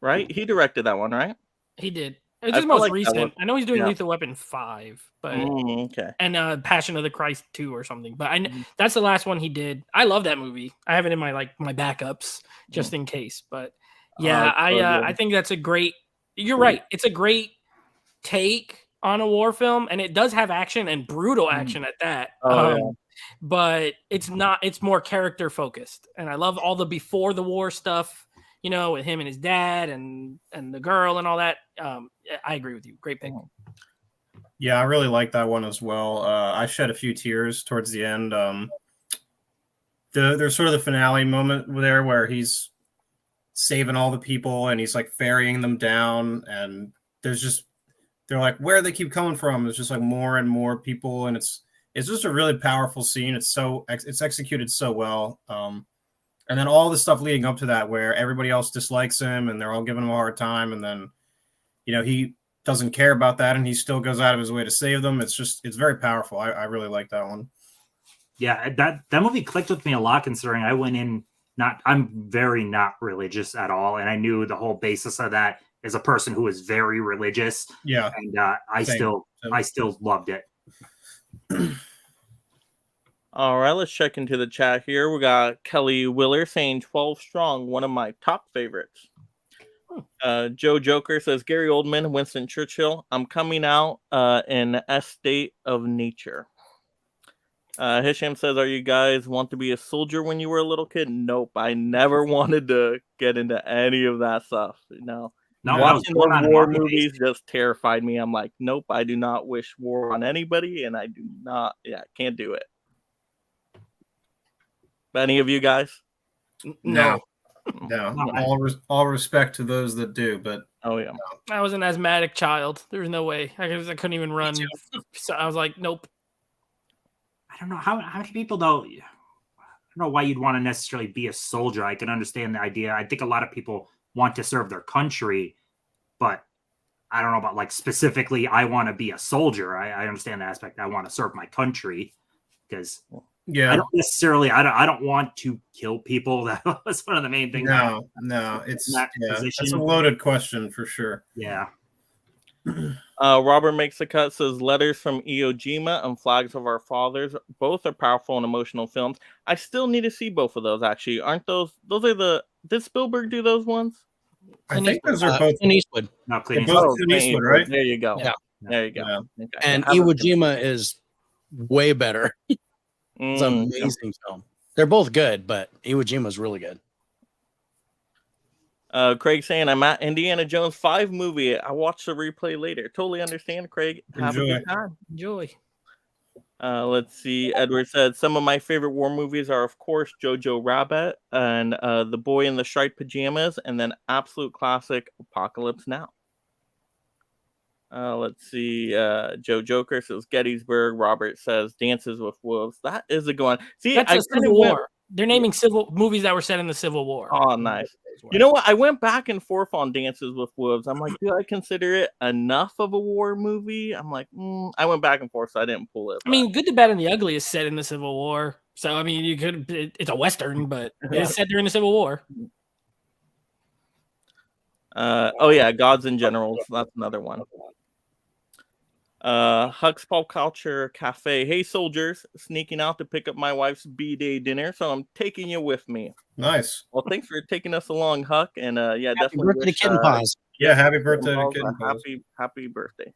Speaker 6: right? He directed that one, right?
Speaker 7: He did. It's
Speaker 6: I
Speaker 7: his
Speaker 6: feel
Speaker 7: most
Speaker 6: like that
Speaker 7: recent.
Speaker 6: was-
Speaker 7: I know he's doing
Speaker 6: yeah.
Speaker 7: Lethal Weapon 5, but
Speaker 6: Okay.
Speaker 7: and Passion of the Christ 2 or something. But
Speaker 6: Mm-hmm.
Speaker 7: that's the last one he did. I love that movie. I have it in my my backups just in case. But yeah, I think that's a great. You're right. It's a great take on a war film, and it does have action and brutal action at that. But it's not. It's more character focused, and I love all the before the war stuff. You know, with him and his dad and the girl and all that. I agree with you. Great pick.
Speaker 9: Yeah, I really like that one as well. I shed a few tears towards the end. There's sort of the finale moment there where he's saving all the people and he's like ferrying them down, and they're like, where do they keep coming from? It's just like more and more people, and it's just a really powerful scene. It's executed so well. And then all the stuff leading up to that, where everybody else dislikes him and they're all giving him a hard time, and then he doesn't care about that, and he still goes out of his way to save them. It's very powerful. I really like that one.
Speaker 8: Yeah, that movie clicked with me a lot, considering I went in I'm very not religious at all, and I knew the whole basis of that as a person who is very religious.
Speaker 9: Yeah,
Speaker 8: and I still loved it.
Speaker 6: All right, let's check into the chat here. We got Kelly Willer saying 12 Strong, one of my top favorites. Joe Joker says Gary Oldman, Winston Churchill. I'm coming out in a state of nature. Hisham says, are you guys want to be a soldier when you were a little kid? Nope, I never wanted to get into any of that stuff. No, watching those war movies just terrified me. I'm like, nope, I do not wish war on anybody, and I do not. Yeah, can't do it. Any of you guys?
Speaker 9: No. All respect to those that do, but
Speaker 6: yeah,
Speaker 7: I was an asthmatic child. There was no way. I couldn't even run. So I was like, nope.
Speaker 8: I don't know how many people though. I don't know why you'd want to necessarily be a soldier. I can understand the idea. I think a lot of people want to serve their country, but I don't know about like specifically. I want to be a soldier. I understand the aspect. I want to serve my country because.
Speaker 9: Yeah,
Speaker 8: I don't necessarily. I don't want to kill people. That was one of the main things.
Speaker 9: No, it's a loaded question for sure.
Speaker 8: Yeah.
Speaker 6: Robert makes the cut. Says Letters from Iwo Jima and Flags of Our Fathers. Both are powerful and emotional films. I still need to see both of those. Actually, aren't those are did Spielberg do those ones?
Speaker 9: I think those are both
Speaker 5: Clint Eastwood.
Speaker 8: No, Clint
Speaker 9: Eastwood, right?
Speaker 6: There you go.
Speaker 5: Yeah.
Speaker 6: There you go.
Speaker 9: Yeah.
Speaker 6: Okay.
Speaker 5: And Iwo Jima is way better. It's an amazing film. They're both good, but Iwo Jima is really good.
Speaker 6: Craig saying, I'm at Indiana Jones 5 movie. I watched the replay later. Totally understand, Craig. Have a good time.
Speaker 7: Enjoy.
Speaker 6: Let's see. Edward said, some of my favorite war movies are, of course, Jojo Rabbit and The Boy in the Striped Pajamas, and then absolute classic Apocalypse Now. Let's see. Joe Joker says Gettysburg. Robert says Dances with Wolves. That is a good one. See,
Speaker 7: that's a Civil War. They're naming movies that were set in the Civil War.
Speaker 6: Oh, nice. You know what? I went back and forth on Dances with Wolves. I'm like, do I consider it enough of a war movie? I'm like, I went back and forth, so I didn't pull it.
Speaker 7: I mean, Good, the Bad, and the Ugly is set in the Civil War. So, I mean, it's a Western, but it's set during the Civil War.
Speaker 6: Gods and Generals. That's another one. Huck's Pop Culture Cafe. Hey, soldiers, sneaking out to pick up my wife's B-Day dinner, so I'm taking you with me.
Speaker 9: Nice.
Speaker 6: Well, thanks for taking us along, Huck, and definitely
Speaker 5: happy birthday, Kitten Paws.
Speaker 9: Yeah, happy birthday to Kitten Paws.
Speaker 6: Happy birthday.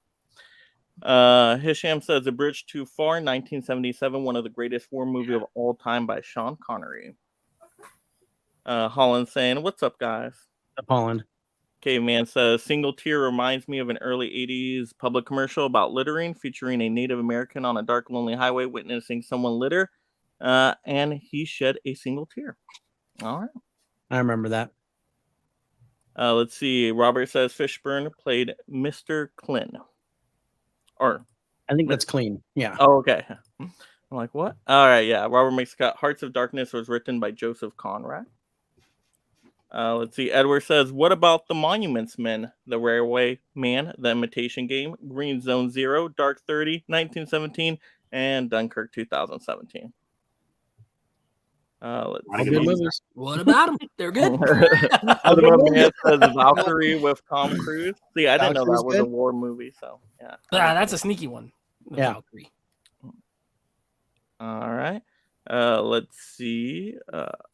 Speaker 6: Hisham says A Bridge Too Far, 1977, one of the greatest war movies of all time by Sean Connery. Holland saying, what's up, guys?
Speaker 5: Up, Holland.
Speaker 6: Caveman says, Single Tear reminds me of an early 80s public commercial about littering, featuring a Native American on a dark, lonely highway witnessing someone litter, and he shed a single tear. All right.
Speaker 5: I remember that.
Speaker 6: Let's see. Robert says Fishburne played Mr. Klin. Or
Speaker 5: I think that's clean. Yeah.
Speaker 6: Oh, okay. I'm like, what? All right, yeah. Robert makes a cut. Hearts of Darkness was written by Joseph Conrad. Let's see. Edward says, "What about the Monuments Men, The Railway Man, The Imitation Game, Green Zone Zero, Dark 30, 1917, and Dunkirk 2017?" Let's
Speaker 5: All
Speaker 6: see.
Speaker 5: good movies.
Speaker 7: What about them? They're good.
Speaker 6: Other man says Valkyrie with Tom Cruise. See, I didn't know that
Speaker 5: Valkyrie's
Speaker 6: was a
Speaker 5: good?
Speaker 6: war movie. So yeah.
Speaker 7: That's a sneaky one. The
Speaker 5: Yeah.
Speaker 7: Valkyrie.
Speaker 6: All right. Let's see.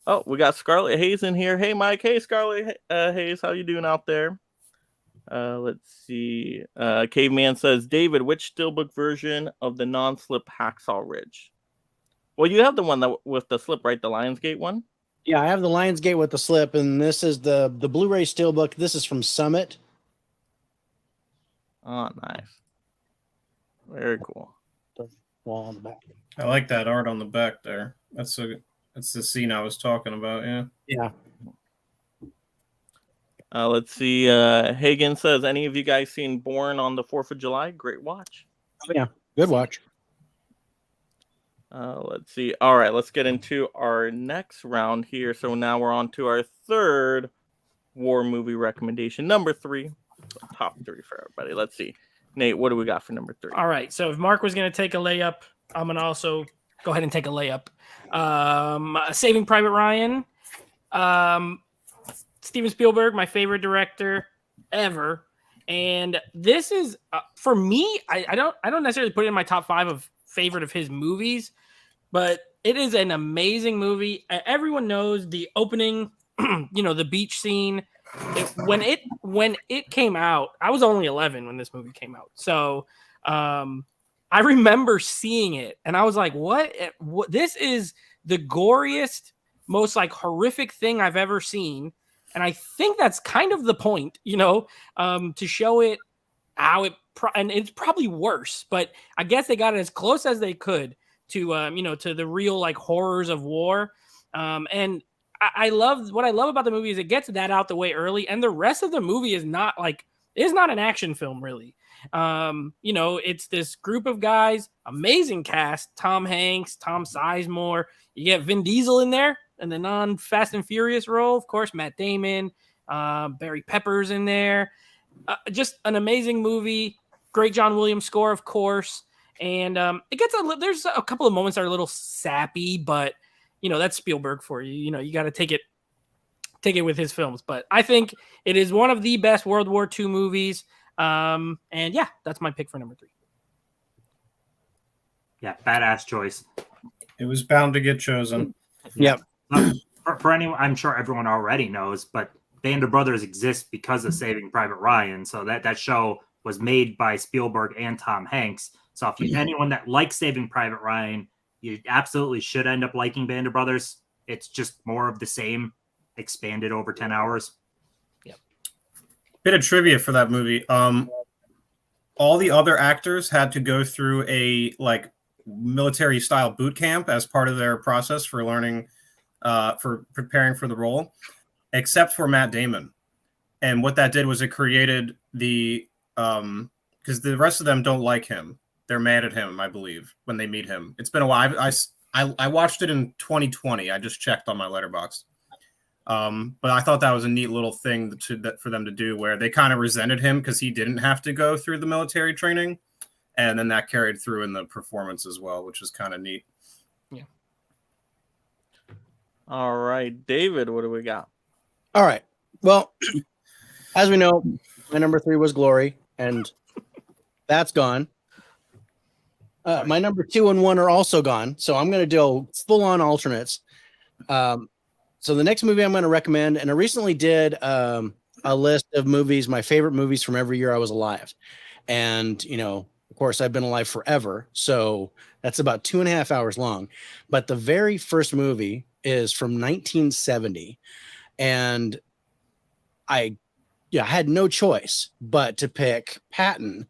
Speaker 6: Oh, we got Scarlett Hayes in here. Hey, Mike. Hey, Scarlett Hayes. How you doing out there? Let's see. Caveman says, David, which Steelbook version of the non-slip Hacksaw Ridge? Well, you have the one that with the slip, right? The Lionsgate one?
Speaker 5: Yeah, I have the Lionsgate with the slip, and this is the Blu-ray Steelbook. This is from Summit.
Speaker 6: Oh, nice. Very cool.
Speaker 5: The wall on the back.
Speaker 9: I like that art on the back there. That's the scene I was talking about. Yeah.
Speaker 5: Yeah.
Speaker 6: Let's see. Hagen says, any of you guys seen Born on the 4th of July? Great watch.
Speaker 5: Oh, yeah. Good watch.
Speaker 6: Let's see. All right, let's get into our next round here. So now we're on to our third war movie recommendation, number 3. Top 3 for everybody. Let's see. Nate, what do we got for number 3?
Speaker 7: All right. So if Mark was going to take a layup, I'm going to also go ahead and take a layup. Saving Private Ryan. Steven Spielberg, my favorite director ever. And this is, for me, I don't necessarily put it in my top 5 of favorite of his movies, but it is an amazing movie. Everyone knows the opening, the beach scene. When it came out, I was only 11 when this movie came out. So I remember seeing it and I was like, what? This is the goriest, most like horrific thing I've ever seen. And I think that's kind of the point, to show it how and it's probably worse, but I guess they got it as close as they could to, to the real like horrors of war. And I love what I love about the movie is it gets that out the way early, and the rest of the movie is not an action film really. It's this group of guys, amazing cast, Tom Hanks, Tom Sizemore, you get Vin Diesel in there and the non-Fast and Furious role, of course, Matt Damon, Barry Pepper's in there. Just an amazing movie. Great John Williams score, of course. And it gets there's a couple of moments that are a little sappy, but that's Spielberg for you. You got to take it with his films. But I think it is one of the best World War II movies. And yeah, that's my pick for number 3.
Speaker 8: Yeah, badass choice.
Speaker 9: It was bound to get chosen.
Speaker 5: Yep.
Speaker 8: For anyone, I'm sure everyone already knows, but Band of Brothers exists because of Saving Private Ryan. So that show was made by Spielberg and Tom Hanks. So if anyone that likes Saving Private Ryan, you absolutely should end up liking Band of Brothers. It's just more of the same, expanded over 10 hours.
Speaker 7: Yep.
Speaker 9: Bit of trivia for that movie. All the other actors had to go through a military style boot camp as part of their process for learning, for preparing for the role, except for Matt Damon. And what that did was it created the because the rest of them don't like him. They're mad at him, I believe, when they meet him. It's been a while. I watched it in 2020. I just checked on my Letterboxd. But I thought that was a neat little thing for them to do, where they kind of resented him because he didn't have to go through the military training, and then that carried through in the performance as well, which is kind of neat.
Speaker 7: Yeah.
Speaker 6: All right, David, what do we got?
Speaker 5: All right. Well, as we know, my number 3 was Glory, and that's gone. My number 2 and 1 are also gone, so I'm going to do full-on alternates. So the next movie I'm going to recommend, and I recently did a list of movies, my favorite movies from every year I was alive. And, of course, I've been alive forever, so that's about 2.5 hours long. But the very first movie is from 1970, and I had no choice but to pick Patton.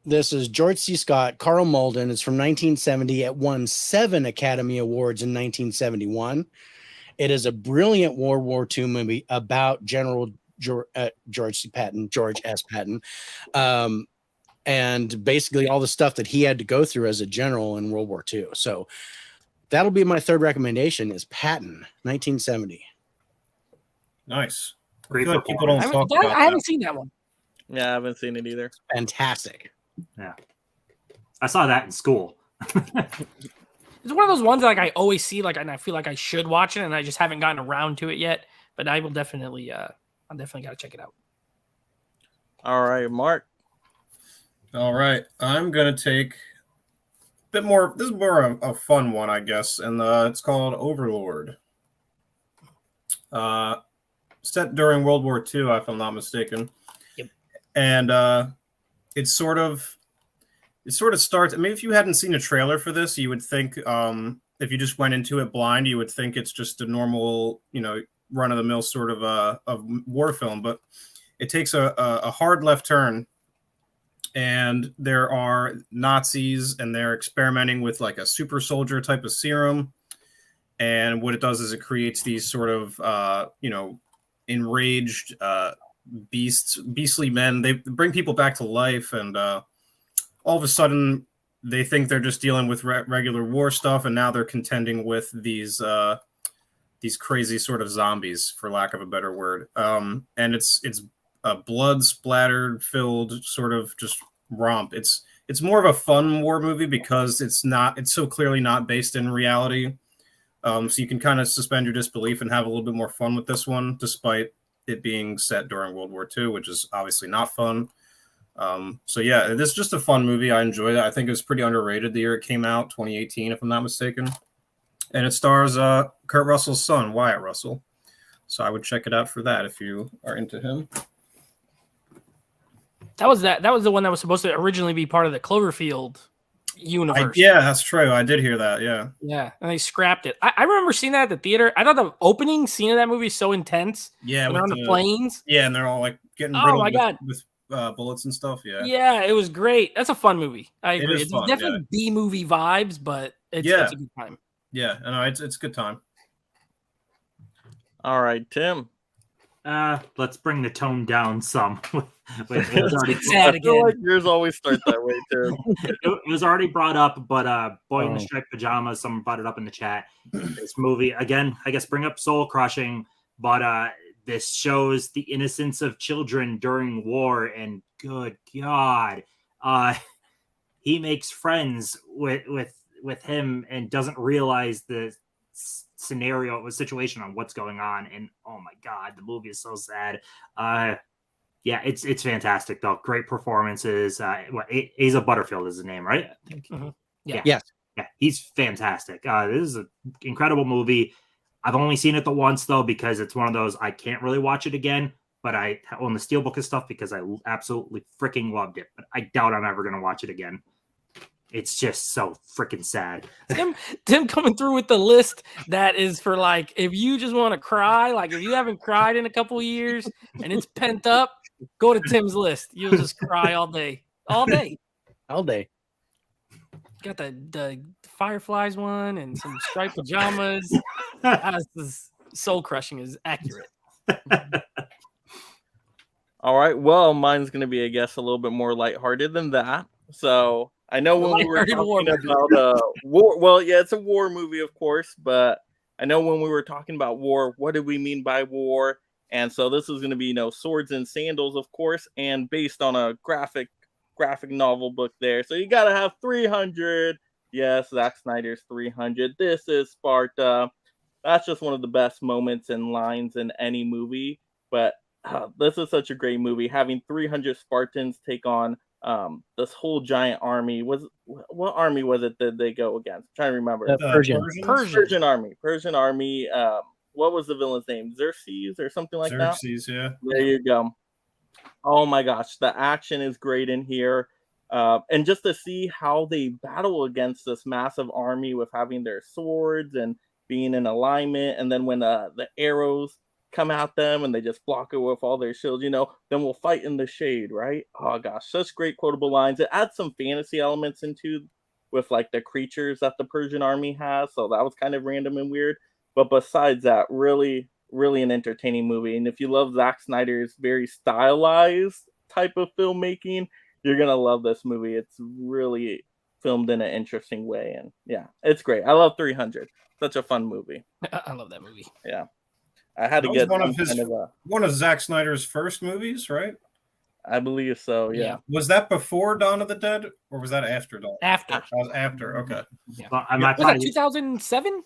Speaker 5: This is George C. Scott, Carl Malden. It's from 1970. It won 7 Academy Awards in 1971. It is a brilliant World War II movie about General George S. Patton, and basically all the stuff that he had to go through as a general in World War II. So that'll be my third recommendation is Patton, 1970.
Speaker 9: Nice. I
Speaker 8: Great
Speaker 9: feel like people don't
Speaker 8: performance.
Speaker 9: talk about
Speaker 7: I
Speaker 9: that.
Speaker 7: haven't seen that one.
Speaker 6: Yeah, I haven't seen it either.
Speaker 5: Fantastic.
Speaker 8: Yeah. I saw that in school.
Speaker 7: It's one of those ones that, like, I always see, like, and I feel like I should watch it, and I just haven't gotten around to it yet. But I will definitely, I'll definitely got to check it out.
Speaker 6: All right, Mark.
Speaker 9: All right, I'm gonna take a bit more. This is more of a fun one, I guess, and it's called Overlord. Set during World War II, if I'm not mistaken.
Speaker 7: Yep.
Speaker 9: And it sort of starts. I mean, if you hadn't seen a trailer for this, you would think if you just went into it blind, you would think it's just a normal, run of the mill sort of a war film. But it takes a hard left turn, and there are Nazis, and they're experimenting with like a super soldier type of serum. And what it does is it creates these sort of enraged beastly men. They bring people back to life, and all of a sudden they think they're just dealing with regular war stuff, and now they're contending with these crazy sort of zombies, for lack of a better word. And it's a blood splattered filled sort of just romp. It's more of a fun war movie because it's so clearly not based in reality. So you can kind of suspend your disbelief and have a little bit more fun with this one, despite it being set during World War II, which is obviously not fun. So yeah, this is just a fun movie. I enjoyed it. I think it was pretty underrated the year it came out, 2018, if I'm not mistaken. And it stars Kurt Russell's son, Wyatt Russell. So I would check it out for that if you are into him.
Speaker 7: That was the one that was supposed to originally be part of the Cloverfield universe.
Speaker 9: Yeah, that's true. I did hear that. Yeah.
Speaker 7: Yeah, and they scrapped it. I remember seeing that at the theater. I thought the opening scene of that movie is so intense.
Speaker 9: Yeah,
Speaker 7: when they're on the planes.
Speaker 9: Yeah, and they're all like getting
Speaker 7: Oh my god,
Speaker 9: with bullets and stuff. Yeah.
Speaker 7: Yeah, it was great. That's a fun movie. I agree. It's
Speaker 9: fun,
Speaker 7: definitely B movie vibes, but it's a good time.
Speaker 9: Yeah, I know it's a good time.
Speaker 6: All right, Tim.
Speaker 8: Let's bring the tone down some.
Speaker 7: Sad
Speaker 6: I feel like yours always start that way, Tim.
Speaker 8: It was already brought up, but Boy in the Striped Pajamas, someone brought it up in the chat. This movie, again, I guess bring up Soul Crushing, but this shows the innocence of children during war, and good God, he makes friends with him and doesn't realize the situation on what's going on, and oh my god, the movie is so sad. Yeah, it's fantastic though. Great performances. Asa Butterfield is his name, right? I think.
Speaker 7: Mm-hmm.
Speaker 5: Yes.
Speaker 8: Yeah, he's fantastic. This is an incredible movie. I've only seen it the once though, because it's one of those I can't really watch it again. But I own the Steelbook and stuff because I absolutely freaking loved it. But I doubt I'm ever gonna watch it again. It's just so freaking sad.
Speaker 7: Tim coming through with the list that is for, like, if you just want to cry, like if you haven't cried in a couple of years and it's pent up, go to Tim's list. You'll just cry all day. All day. Got the Fireflies one and some striped pajamas. This Soul Crushing is accurate.
Speaker 6: All right. Well, mine's going to be, I guess, a little bit more lighthearted than that. So I know when we were talking about war, well, yeah, it's a war movie, of course, but I know when we were talking about war, what did we mean by war? And so this is going to be, Swords and Sandals, of course, and based on a graphic novel book there. So you got to have 300. Yes, Zack Snyder's 300. This is Sparta. That's just one of the best moments and lines in any movie. But this is such a great movie. Having 300 Spartans take on this whole giant army. What army was it that they go against? I'm trying to remember. Persian army. What was the villain's name? Xerxes or something like that?
Speaker 9: Xerxes, yeah.
Speaker 6: There you go. Oh my gosh, the action is great in here. And just to see how they battle against this massive army with having their swords and being in alignment, and then when the arrows come at them and they just block it with all their shields, then we'll fight in the shade, right? Oh gosh, such great quotable lines. It adds some fantasy elements into with like the creatures that the Persian army has, so that was kind of random and weird. But besides that, really, really an entertaining movie. And if you love Zack Snyder's very stylized type of filmmaking, you're gonna love this movie. It's really filmed in an interesting way, and yeah, it's great. I love 300. Such a fun movie.
Speaker 7: I love that movie.
Speaker 6: Yeah. I had to
Speaker 9: That was
Speaker 6: get
Speaker 9: one
Speaker 6: some
Speaker 9: of his
Speaker 6: kind of a,
Speaker 9: one of Zack Snyder's first movies, right?
Speaker 6: I believe so. Yeah.
Speaker 9: Was that before Dawn of the Dead, or was that after Dawn?
Speaker 7: After.
Speaker 9: That was after. Okay,
Speaker 8: Well, I might
Speaker 7: Was that
Speaker 8: probably
Speaker 7: 2007?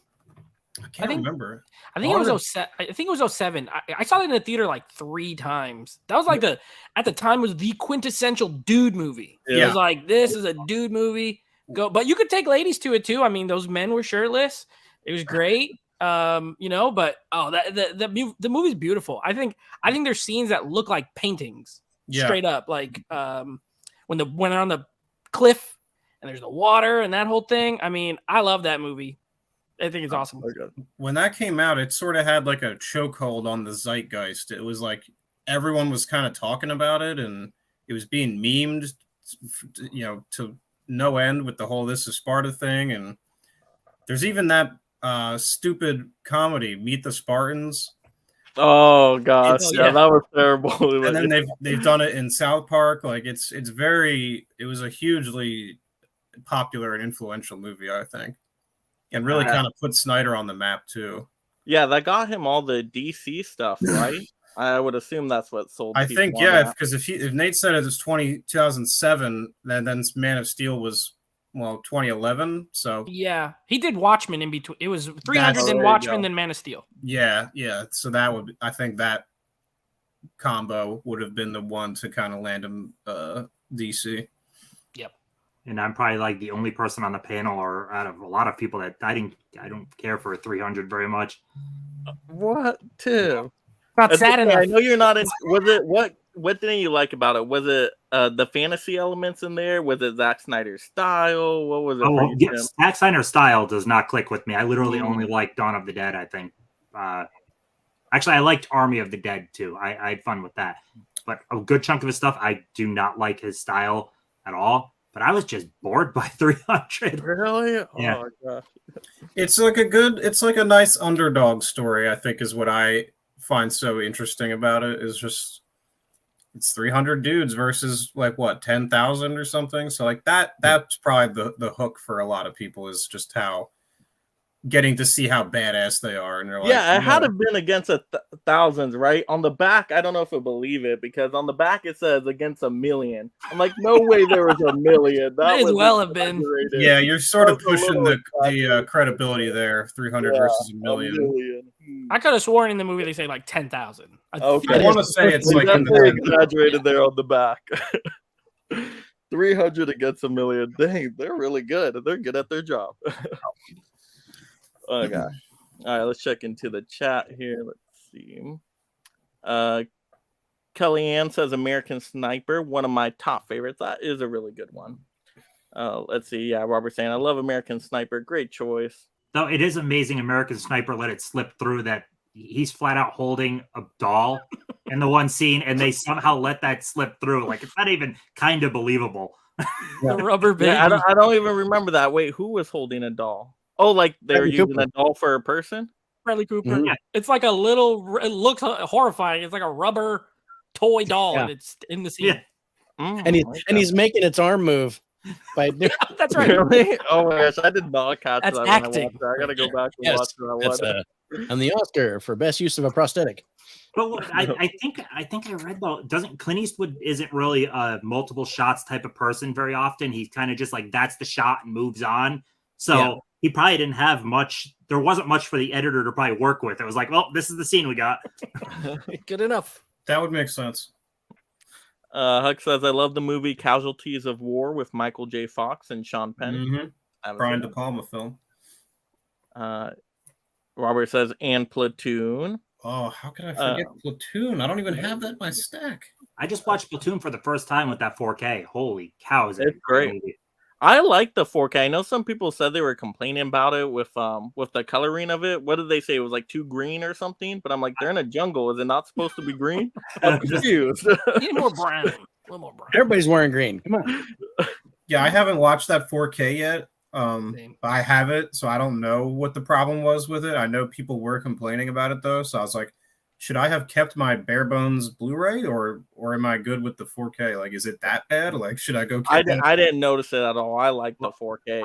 Speaker 9: I can't
Speaker 7: think-
Speaker 9: remember.
Speaker 7: I think it was 07. I think it was 07. I saw it in the theater like 3 times. That was like at the time was the quintessential dude movie. It
Speaker 9: Yeah.
Speaker 7: was like, this is a dude movie. But you could take ladies to it too. I mean, those men were shirtless. It was great. You know, but the movie's beautiful. I think there's scenes that look like paintings.
Speaker 9: Yeah.
Speaker 7: Straight up. Like when they're on the cliff and there's the water and that whole thing. I mean, I love that movie. I think it's awesome.
Speaker 9: When that came out, it sort of had like a chokehold on the zeitgeist. It was like everyone was kind of talking about it, and it was being memed, you know, to no end with the whole "This is Sparta" thing. And there's even that stupid comedy, Meet the Spartans.
Speaker 6: Oh gosh,
Speaker 7: It's-
Speaker 6: yeah,
Speaker 7: yeah.
Speaker 6: that was terrible.
Speaker 9: And then they've done it in South Park. Like it was a hugely popular and influential movie, I think, and really kind of put Snyder on the map too.
Speaker 6: Yeah, that got him all the DC stuff, right? I would assume that's what sold.
Speaker 9: I
Speaker 6: people
Speaker 9: think,
Speaker 6: on
Speaker 9: yeah,
Speaker 6: that.
Speaker 9: because if Nate said it was 2007, then Man of Steel was 2011. So
Speaker 7: Yeah, he did Watchmen in between. It was 300,
Speaker 9: That's-
Speaker 7: then
Speaker 6: there you
Speaker 7: Watchmen,
Speaker 6: go.
Speaker 7: then Man of Steel.
Speaker 9: yeah. So I think that combo would have been the one to kind of land him DC.
Speaker 8: and I'm probably like the only person on the panel, or out of a lot of people, that I don't care for 300 very much.
Speaker 6: What too?
Speaker 7: Not sad
Speaker 6: I
Speaker 7: enough.
Speaker 6: know you're not in. Was it what didn't you like about it? Was it the fantasy elements in there? Was it Zack Snyder's style? What was it? for you, Tim?
Speaker 8: Zack Snyder's style does not click with me. I literally only like Dawn of the Dead, I think. Actually, I liked Army of the Dead too. I had fun with that. But a good chunk of his stuff, I do not like his style at all. But I was just bored by 300.
Speaker 6: Really?
Speaker 8: Yeah.
Speaker 6: Oh gosh.
Speaker 9: It's like a nice underdog story, I think, is what I find so interesting about it. Is just it's 300 dudes versus like what 10,000 or something. So like that's probably the hook for a lot of people, is just how getting to see how badass they are. And they're like,
Speaker 6: Yeah, it
Speaker 9: you
Speaker 6: had
Speaker 9: know,
Speaker 6: to have been against thousands, right? On the back, I don't know if I believe it, because on the back it says against 1 million. I'm like, no way there was 1 million. That
Speaker 7: May as
Speaker 6: was
Speaker 7: well have been.
Speaker 6: exaggerated.
Speaker 9: yeah, you're sort of
Speaker 6: That was a
Speaker 9: pushing
Speaker 6: little
Speaker 9: the credibility there. 300 versus 1 million.
Speaker 7: I could have sworn in the movie they say like 10,000.
Speaker 6: Okay.
Speaker 9: I want to say it's
Speaker 6: They
Speaker 9: like in
Speaker 6: definitely
Speaker 9: the
Speaker 6: exaggerated there on the back. 300 against 1 million. Dang, they're really good. They're good at their job. Oh gosh. All right, let's check into the chat here. Let's see. Kellyanne says American Sniper, one of my top favorites. That is a really good one. Let's see. Yeah, Robert saying I love American Sniper. Great choice.
Speaker 8: Though it is amazing American Sniper let it slip through that he's flat out holding a doll in the one scene, and they somehow let that slip through. Like, it's not even kind of believable.
Speaker 7: The rubber baby.
Speaker 6: Yeah, I don't even remember that. Wait, who was holding a doll? Oh, like they were
Speaker 5: Bradley
Speaker 6: using
Speaker 5: Cooper.
Speaker 6: a doll for a person?
Speaker 7: Bradley Cooper.
Speaker 5: Mhm.
Speaker 7: Yeah. It's like a little. It looks horrifying. It's like a rubber toy doll,
Speaker 5: Yeah.
Speaker 7: and it's in the scene.
Speaker 8: Yeah.
Speaker 5: And he's making its arm move by doing
Speaker 7: That's right.
Speaker 6: Really? Oh my gosh, I did not catch
Speaker 7: That's
Speaker 6: that.
Speaker 7: acting.
Speaker 6: When I watched that. I gotta go back and
Speaker 5: Yes,
Speaker 6: watch that
Speaker 5: that's
Speaker 6: one.
Speaker 5: and the Oscar for best use of a prosthetic.
Speaker 8: But look, I think I read though, doesn't Clint Eastwood isn't really a multiple shots type of person very often. He's kind of just like, that's the shot and moves on. So
Speaker 5: Yeah.
Speaker 8: he probably didn't have much. There wasn't much for the editor to probably work with. It was like, well, this is the scene we got.
Speaker 7: Good enough.
Speaker 9: That would make sense.
Speaker 6: Huck says I love the movie Casualties of War with Michael J. Fox and Sean Penn.
Speaker 9: Mhm.
Speaker 6: I haven't
Speaker 9: Brian
Speaker 6: seen
Speaker 9: De Palma film.
Speaker 6: it. Robert says and Platoon.
Speaker 9: Oh, how could I forget Platoon? I don't even have that in my stack.
Speaker 8: I just watched Platoon for the first time with that 4K. Holy cow! Is it
Speaker 6: It's great.
Speaker 8: movie.
Speaker 6: I like the 4K. I know some people said they were complaining about it with the coloring of it. What did they say? It was like too green or something. But I'm like, they're in a jungle. Is it not supposed to be green? I'm confused.
Speaker 7: Need more brown. A little more brown.
Speaker 5: Everybody's wearing green. Come on.
Speaker 9: Yeah, I haven't watched that 4K yet.
Speaker 7: Same.
Speaker 9: But I have it, so I don't know what the problem was with it. I know people were complaining about it though, so I was like, should I have kept my bare bones Blu-ray or am I good with the 4K? Like, is it that bad? Like, should I go?
Speaker 6: I didn't notice it at all. I like the 4K.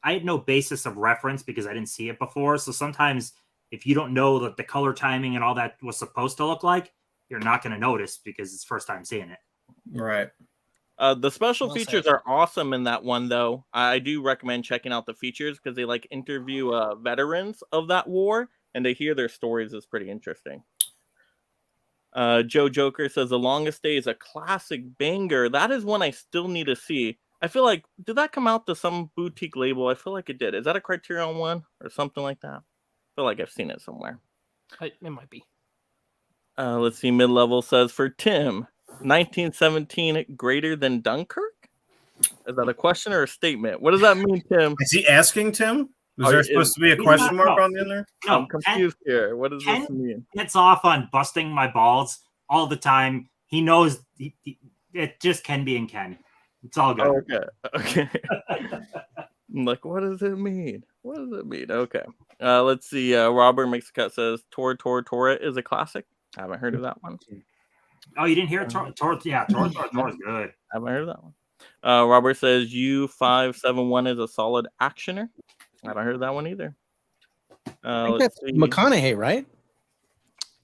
Speaker 8: I had no basis of reference because I didn't see it before. So sometimes if you don't know that the color timing and all that was supposed to look like, you're not going to notice because it's first time seeing it.
Speaker 9: Right.
Speaker 6: The special
Speaker 7: Well
Speaker 6: features
Speaker 7: said.
Speaker 6: are awesome in that one, though. I do recommend checking out the features because they like interview veterans of that war, and to hear their stories is pretty interesting. Joe Joker says The Longest Day is a classic banger. That is one I still need to see. I feel like, did that come out to some boutique label? I feel like it did. Is that a Criterion one or something like that? I feel like I've seen it somewhere.
Speaker 7: It might be.
Speaker 6: Let's see. Mid-level says for Tim, 1917 greater than Dunkirk? Is that a question or a statement? What does that mean, Tim?
Speaker 9: Is he asking Tim? Was
Speaker 6: Are
Speaker 9: there
Speaker 6: you-
Speaker 9: supposed to be a
Speaker 8: He's
Speaker 9: question
Speaker 8: not-
Speaker 9: mark
Speaker 8: no.
Speaker 9: on the end there?
Speaker 8: No,
Speaker 6: I'm confused here. What does this
Speaker 8: Ken-
Speaker 6: mean?
Speaker 8: Gets off on busting my balls all the time. He knows it just Ken being Ken. It's all good.
Speaker 6: Okay. I'm like, what does it mean? What does it mean? Okay. Let's see. Robert makes a cut says Tora is a classic. I haven't heard of that one.
Speaker 8: Oh, you didn't hear it? Tor is good.
Speaker 6: I haven't heard of that one. Robert says U571 is a solid actioner. I haven't heard of that one either.
Speaker 5: I think
Speaker 6: Let's
Speaker 5: that's
Speaker 6: see.
Speaker 5: McConaughey, right?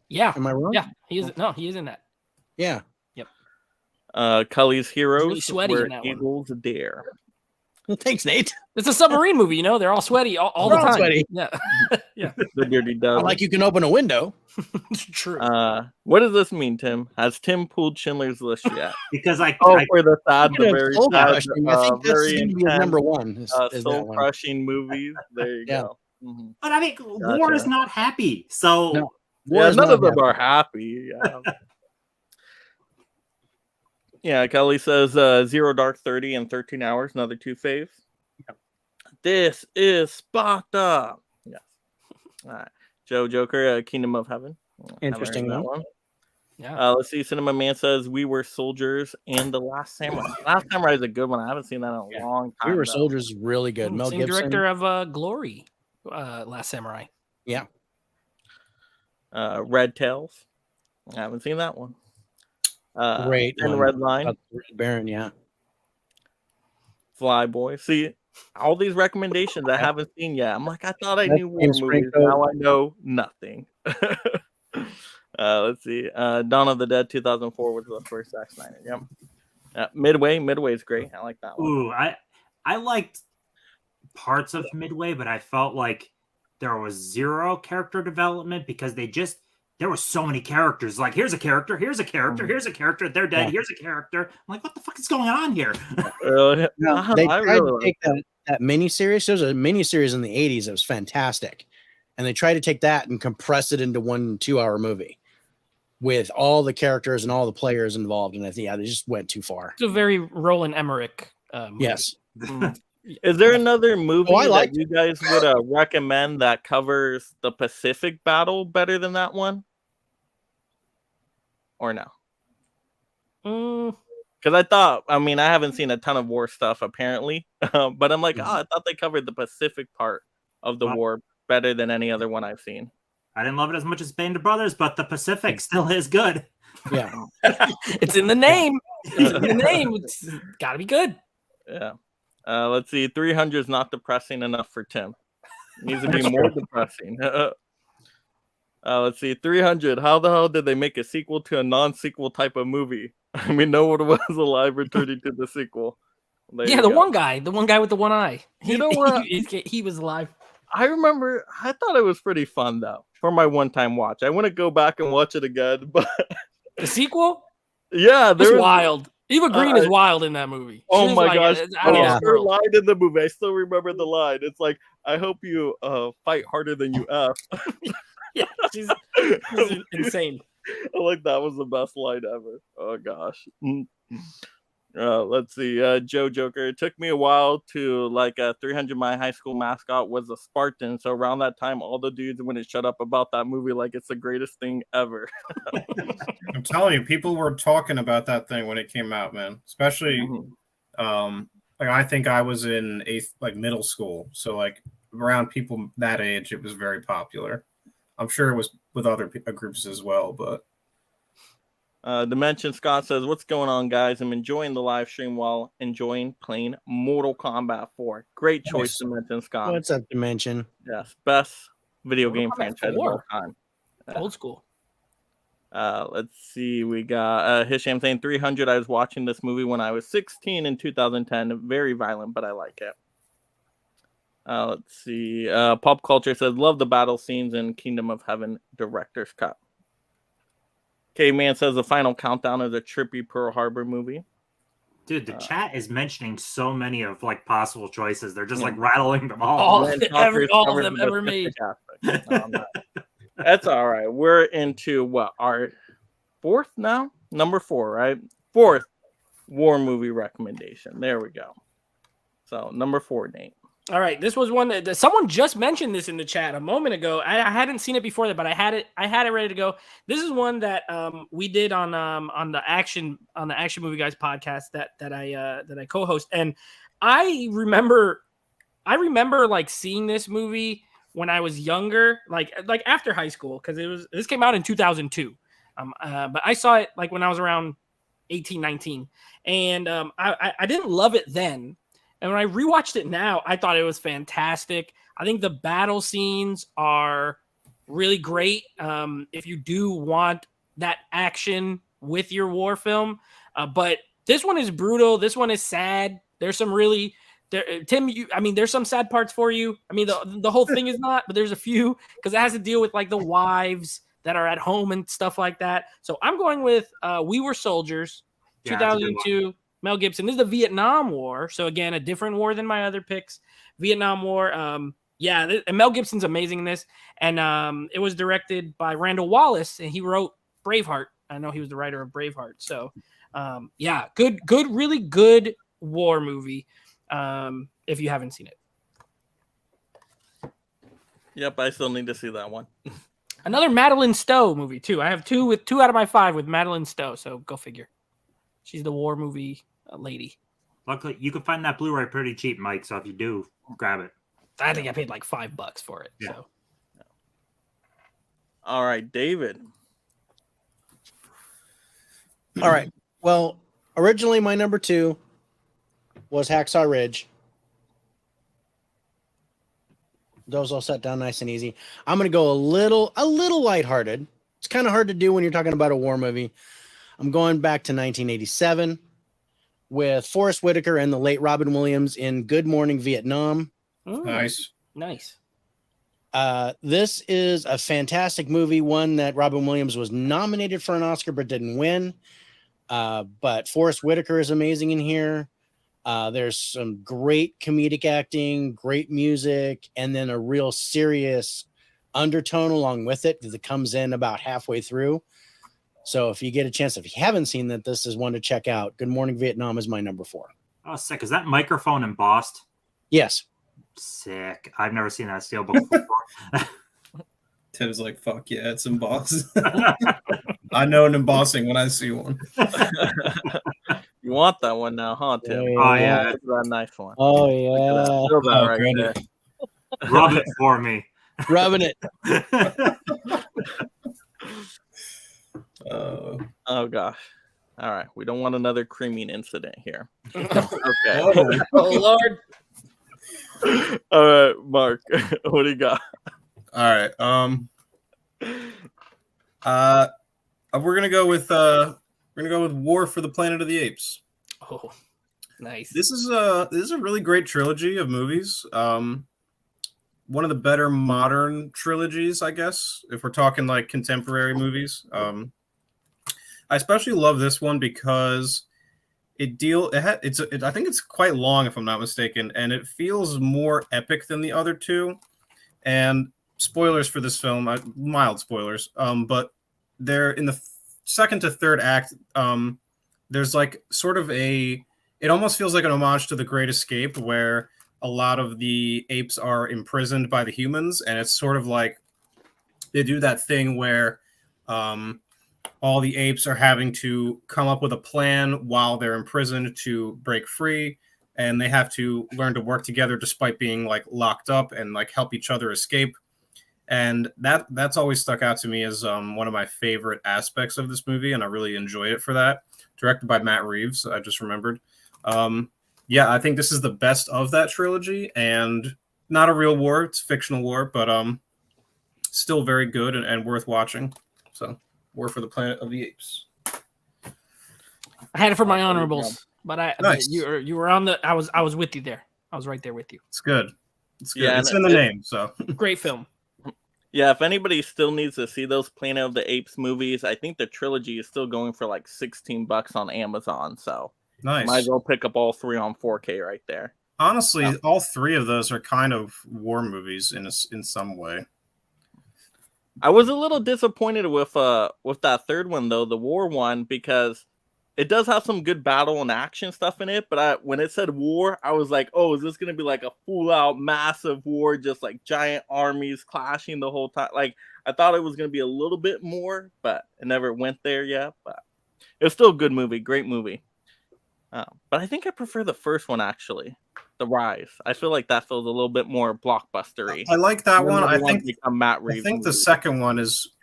Speaker 7: Yeah.
Speaker 5: Am I wrong?
Speaker 7: Yeah. He is in that.
Speaker 5: Yeah.
Speaker 6: Cully's Heroes,
Speaker 7: really sweaty
Speaker 6: where
Speaker 7: in that one.
Speaker 6: Eagles dare.
Speaker 5: Well, thanks, Nate.
Speaker 7: It's a submarine movie, They're all sweaty all the
Speaker 5: They're all
Speaker 7: time.
Speaker 5: sweaty.
Speaker 7: Yeah. Yeah.
Speaker 6: The Dirty Dozen.
Speaker 5: Like you can open a window.
Speaker 7: It's true.
Speaker 6: What does this mean, Tim? Has Tim pulled Schindler's List yet?
Speaker 8: Because I
Speaker 6: For the sad, the very
Speaker 5: Soul
Speaker 6: sad,
Speaker 5: Crushing. I think that's
Speaker 6: very
Speaker 5: going to be his
Speaker 6: intense,
Speaker 5: number one. Is that
Speaker 6: soul
Speaker 5: one.
Speaker 6: crushing movies. There you
Speaker 5: Yeah.
Speaker 6: go. Mhm.
Speaker 8: but I mean, War is not happy. So
Speaker 5: No.
Speaker 6: Yeah,
Speaker 5: War's
Speaker 6: none
Speaker 5: not
Speaker 6: of them
Speaker 5: happy.
Speaker 6: are happy. Yeah. Yeah, Kelly says 0 Dark 30 and 13 Hours, another two faves. This is Sparta. Yes. All right. Joe Joker, Kingdom of Heaven. Haven't
Speaker 5: Interesting,
Speaker 6: heard that
Speaker 5: though.
Speaker 6: one.
Speaker 7: Yeah.
Speaker 6: Let's see. Cinema Man says We Were Soldiers and The Last Samurai. Last Samurai is a good one. I haven't seen that in a long time.
Speaker 5: We Were
Speaker 6: though.
Speaker 5: Soldiers is really good. Mel
Speaker 7: Same
Speaker 5: Gibson.
Speaker 7: director of Glory, Last Samurai.
Speaker 6: Red Tails. I haven't seen that one.
Speaker 5: Great
Speaker 6: And
Speaker 5: one.
Speaker 6: Red Line.
Speaker 5: Baron, yeah.
Speaker 6: Flyboy. See, all these recommendations I haven't seen yet. I'm like, I thought I
Speaker 5: That's
Speaker 6: knew war
Speaker 5: James
Speaker 6: movies.
Speaker 5: Franco.
Speaker 6: Now I know nothing. Let's see. Dawn of the Dead 2004 was the first Zack Snyder. Yep. Midway. Midway's great. I like that one.
Speaker 8: ooh, I liked parts of Midway, but I felt like there was zero character development because there were so many characters. Like, here's a character, here's a character, here's a character, they're dead,
Speaker 5: Yeah.
Speaker 8: here's a character. I'm like, what the fuck is going on here?
Speaker 6: Really?
Speaker 5: No, they
Speaker 6: I
Speaker 5: tried
Speaker 6: really
Speaker 5: to
Speaker 6: like
Speaker 5: take that miniseries. There was a miniseries in the 80s that was fantastic. And they tried to take that and compress it into 1 2-hour movie with all the characters and all the players involved. And I think, they just went too far.
Speaker 7: It's a very Roland Emmerich movie.
Speaker 5: Yes.
Speaker 6: Is there another movie
Speaker 5: I
Speaker 6: that
Speaker 5: liked
Speaker 6: you guys would recommend that covers the Pacific battle better than that one? Or no? Because I haven't seen a ton of war stuff apparently, but I'm like, I thought they covered the Pacific part of the war better than any other one I've seen.
Speaker 8: I didn't love it as much as Band of Brothers, but the Pacific still is good.
Speaker 5: Yeah.
Speaker 7: It's in the name. It's in the name. It's got to be good.
Speaker 6: Yeah. Let's see. 300 is not depressing enough for Tim. It needs to be more depressing. Let's see. 300. How the hell did they make a sequel to a non-sequel type of movie? I mean, no one was alive returning to the sequel. There
Speaker 7: Yeah,
Speaker 6: you
Speaker 7: the
Speaker 6: go.
Speaker 7: one guy with the one eye.
Speaker 6: You know what?
Speaker 7: He was alive.
Speaker 6: I remember. I thought it was pretty fun though for my one-time watch. I want to go back and watch it again, but
Speaker 7: The sequel
Speaker 6: yeah,
Speaker 7: was
Speaker 6: there was
Speaker 7: wild. Eva Green is wild in that movie.
Speaker 6: Oh
Speaker 7: She's
Speaker 6: my
Speaker 7: like,
Speaker 6: gosh!
Speaker 7: it's out of this
Speaker 6: Her
Speaker 7: world.
Speaker 6: line in the movie, I still remember the line. It's like, "I hope you fight harder than you f."
Speaker 7: Yeah, she's insane.
Speaker 6: I like that was the best line ever. Oh gosh. Let's see. Joe Joker. It took me a while to like 300. My high school mascot was a Spartan, so around that time, all the dudes wouldn't shut up about that movie like it's the greatest thing ever.
Speaker 9: I'm telling you, people were talking about that thing when it came out, man. Especially, like I think I was in middle school, so like around people that age, it was very popular. I'm sure it was with other groups as well, but.
Speaker 6: Dimension Scott says, "What's going on, guys? I'm enjoying the live stream while enjoying playing Mortal Kombat 4. Great choice,
Speaker 5: Nice.
Speaker 6: Dimension Scott.
Speaker 5: What's up, Dimension?
Speaker 6: Yes, best video game
Speaker 7: Mortal Kombat
Speaker 6: franchise of all
Speaker 7: 4.
Speaker 6: time.
Speaker 7: Old school.
Speaker 6: Let's see. We got Hisham saying 300. I was watching this movie when I was 16 in 2010. Very violent, but I like it. Let's see. Pop Culture says, love the battle scenes in Kingdom of Heaven director's cut. Caveman says the final countdown is a trippy Pearl Harbor movie.
Speaker 8: Dude, the chat is mentioning so many of like possible choices. They're just like rattling them all.
Speaker 7: All of them ever made.
Speaker 6: That's all right. We're into what, our fourth now? Number 4, right? Fourth war movie recommendation. There we go. So number 4, Nate.
Speaker 7: All right, this was one that someone just mentioned this in the chat a moment ago. I hadn't seen it before that, but I had it ready to go. This is one that we did on the Action Movie Guys podcast that I co-host, and I remember like seeing this movie when I was younger, like after high school, because this came out in 2002. But I saw it like when I was around 18, 19, and I didn't love it then. And when I rewatched it now, I thought it was fantastic. I think the battle scenes are really great. If you do want that action with your war film, but this one is brutal. This one is sad. There's some really Tim. There's some sad parts for you. I mean, the whole thing is not, but there's a few because it has to deal with like the wives that are at home and stuff like that. So I'm going with We Were Soldiers, 2002. Mel Gibson. This is the Vietnam War. So again, a different war than my other picks. Vietnam War. And Mel Gibson's amazing in this. And it was directed by Randall Wallace, and he wrote Braveheart. I know he was the writer of Braveheart. So good, really good war movie. If you haven't seen it.
Speaker 6: Yep, I still need to see that one.
Speaker 7: Another Madeline Stowe movie too. I have 2 out of my 5 with Madeline Stowe. So go figure. She's the war movie lady.
Speaker 8: Luckily, you can find that Blu-ray pretty cheap, Mike. So if you do, grab it.
Speaker 7: I think I paid like $5 for it.
Speaker 8: Yeah.
Speaker 7: So.
Speaker 6: All right, David.
Speaker 5: All right. Well, originally my number 2 was Hacksaw Ridge. Those all set down nice and easy. I'm going to go a little lighthearted. It's kind of hard to do when you're talking about a war movie. I'm going back to 1987 with Forrest Whitaker and the late Robin Williams in Good Morning Vietnam.
Speaker 7: Ooh,
Speaker 9: Nice.
Speaker 5: This is a fantastic movie, one that Robin Williams was nominated for an Oscar but didn't win. But Forrest Whitaker is amazing in here. There's some great comedic acting, great music, and then a real serious undertone along with it because it comes in about halfway through. So if you get a chance, if you haven't seen that, this is one to check out. Good Morning Vietnam is my number 4.
Speaker 8: Oh, sick. Is that microphone embossed?
Speaker 5: Yes.
Speaker 8: Sick. I've never seen that steelbook before.
Speaker 9: Tim's like, fuck yeah, it's embossed. I know an embossing when I see one.
Speaker 6: You want that one now, huh, Tim?
Speaker 8: Oh, yeah.
Speaker 6: That's a nice one.
Speaker 5: Oh, yeah.
Speaker 6: Feel that right there.
Speaker 8: Rub it for me.
Speaker 5: Rubbing it.
Speaker 6: Oh gosh. All right. We don't want another creaming incident here. Okay.
Speaker 7: Oh Lord.
Speaker 6: All right, Mark. What do you got?
Speaker 9: All right. We're gonna go with War for the Planet of the Apes.
Speaker 7: Oh, nice.
Speaker 9: This is a really great trilogy of movies. One of the better modern trilogies, I guess, if we're talking like contemporary movies. I especially love this one because I think it's quite long, if I'm not mistaken, and it feels more epic than the other two. And spoilers for this film, mild spoilers, but they're in the second to third act. There's like sort of it almost feels like an homage to The Great Escape, where a lot of the apes are imprisoned by the humans, and it's sort of like they do that thing where all the apes are having to come up with a plan while they're imprisoned to break free, and they have to learn to work together despite being like locked up and like help each other escape. And that's always stuck out to me as one of my favorite aspects of this movie, and I really enjoyed it for that. Directed by Matt Reeves, I just remembered. Yeah, I think this is the best of that trilogy, and not a real war; it's a fictional war. But still very good and worth watching. So, War for the Planet of the Apes.
Speaker 7: I had it for my honorables, but
Speaker 9: Nice.
Speaker 7: you were on the. I was with you there. I was right there with you.
Speaker 9: It's good. It's good.
Speaker 6: Yeah,
Speaker 9: it's
Speaker 6: and
Speaker 9: in the name, so
Speaker 7: Great film.
Speaker 6: Yeah, if anybody still needs to see those Planet of the Apes movies, I think the trilogy is still going for like $16 on Amazon. So
Speaker 9: nice.
Speaker 6: might as well pick up all 3 on 4K right there.
Speaker 9: Honestly, all 3 of those are kind of war movies in some way.
Speaker 6: I was a little disappointed with that third one though, the war one, because it does have some good battle and action stuff in it. But when it said war, I was like, oh, is this gonna be like a full out massive war, just like giant armies clashing the whole time? Like I thought it was gonna be a little bit more, but it never went there yet. But it was still a good movie, great movie. But I think I prefer the first one actually, The Rise. I feel like that feels a little bit more blockbustery.
Speaker 9: I like that one. I think
Speaker 6: Matt Reeves.
Speaker 9: I think the second one is.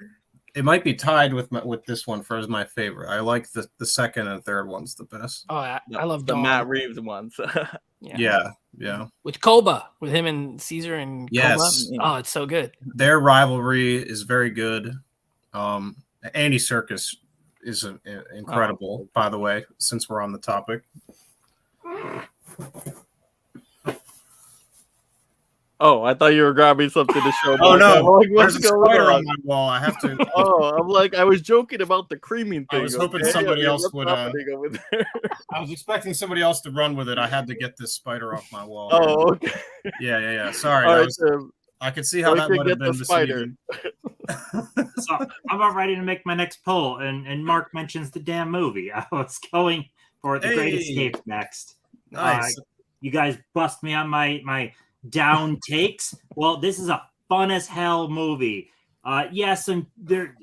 Speaker 9: It might be tied with this one for as my favorite. I like the second and third ones the best.
Speaker 7: Oh, I love
Speaker 6: the
Speaker 7: Dawn.
Speaker 6: Matt Reeves ones.
Speaker 9: Yeah.
Speaker 7: With Koba, with him and Caesar and
Speaker 9: Yes.
Speaker 7: Koba. Oh, it's so good.
Speaker 9: Their rivalry is very good. Andy Serkis is incredible, by the way, since we're on the topic.
Speaker 6: Oh, I thought you were grabbing something to show.
Speaker 9: Oh no,
Speaker 6: I'm like, what's
Speaker 9: there's a
Speaker 6: going
Speaker 9: spider
Speaker 6: on?
Speaker 9: on my wall. I have to.
Speaker 6: Oh, I'm like, I was joking about the creaming thing.
Speaker 9: I was hoping
Speaker 6: okay?
Speaker 9: somebody else
Speaker 6: What's
Speaker 9: would.
Speaker 6: happening over there?
Speaker 9: I was expecting somebody else to run with it. I had to get this spider off my wall.
Speaker 6: Oh, okay.
Speaker 9: Yeah. Sorry.
Speaker 6: All right,
Speaker 9: I could see how that would have been
Speaker 6: spider.
Speaker 8: So I'm about ready to make my next poll, and Mark mentions the damn movie. I was going for The Great Escape next.
Speaker 9: Nice.
Speaker 8: You guys bust me on my down takes. Well, this is a fun as hell movie. Yes, and there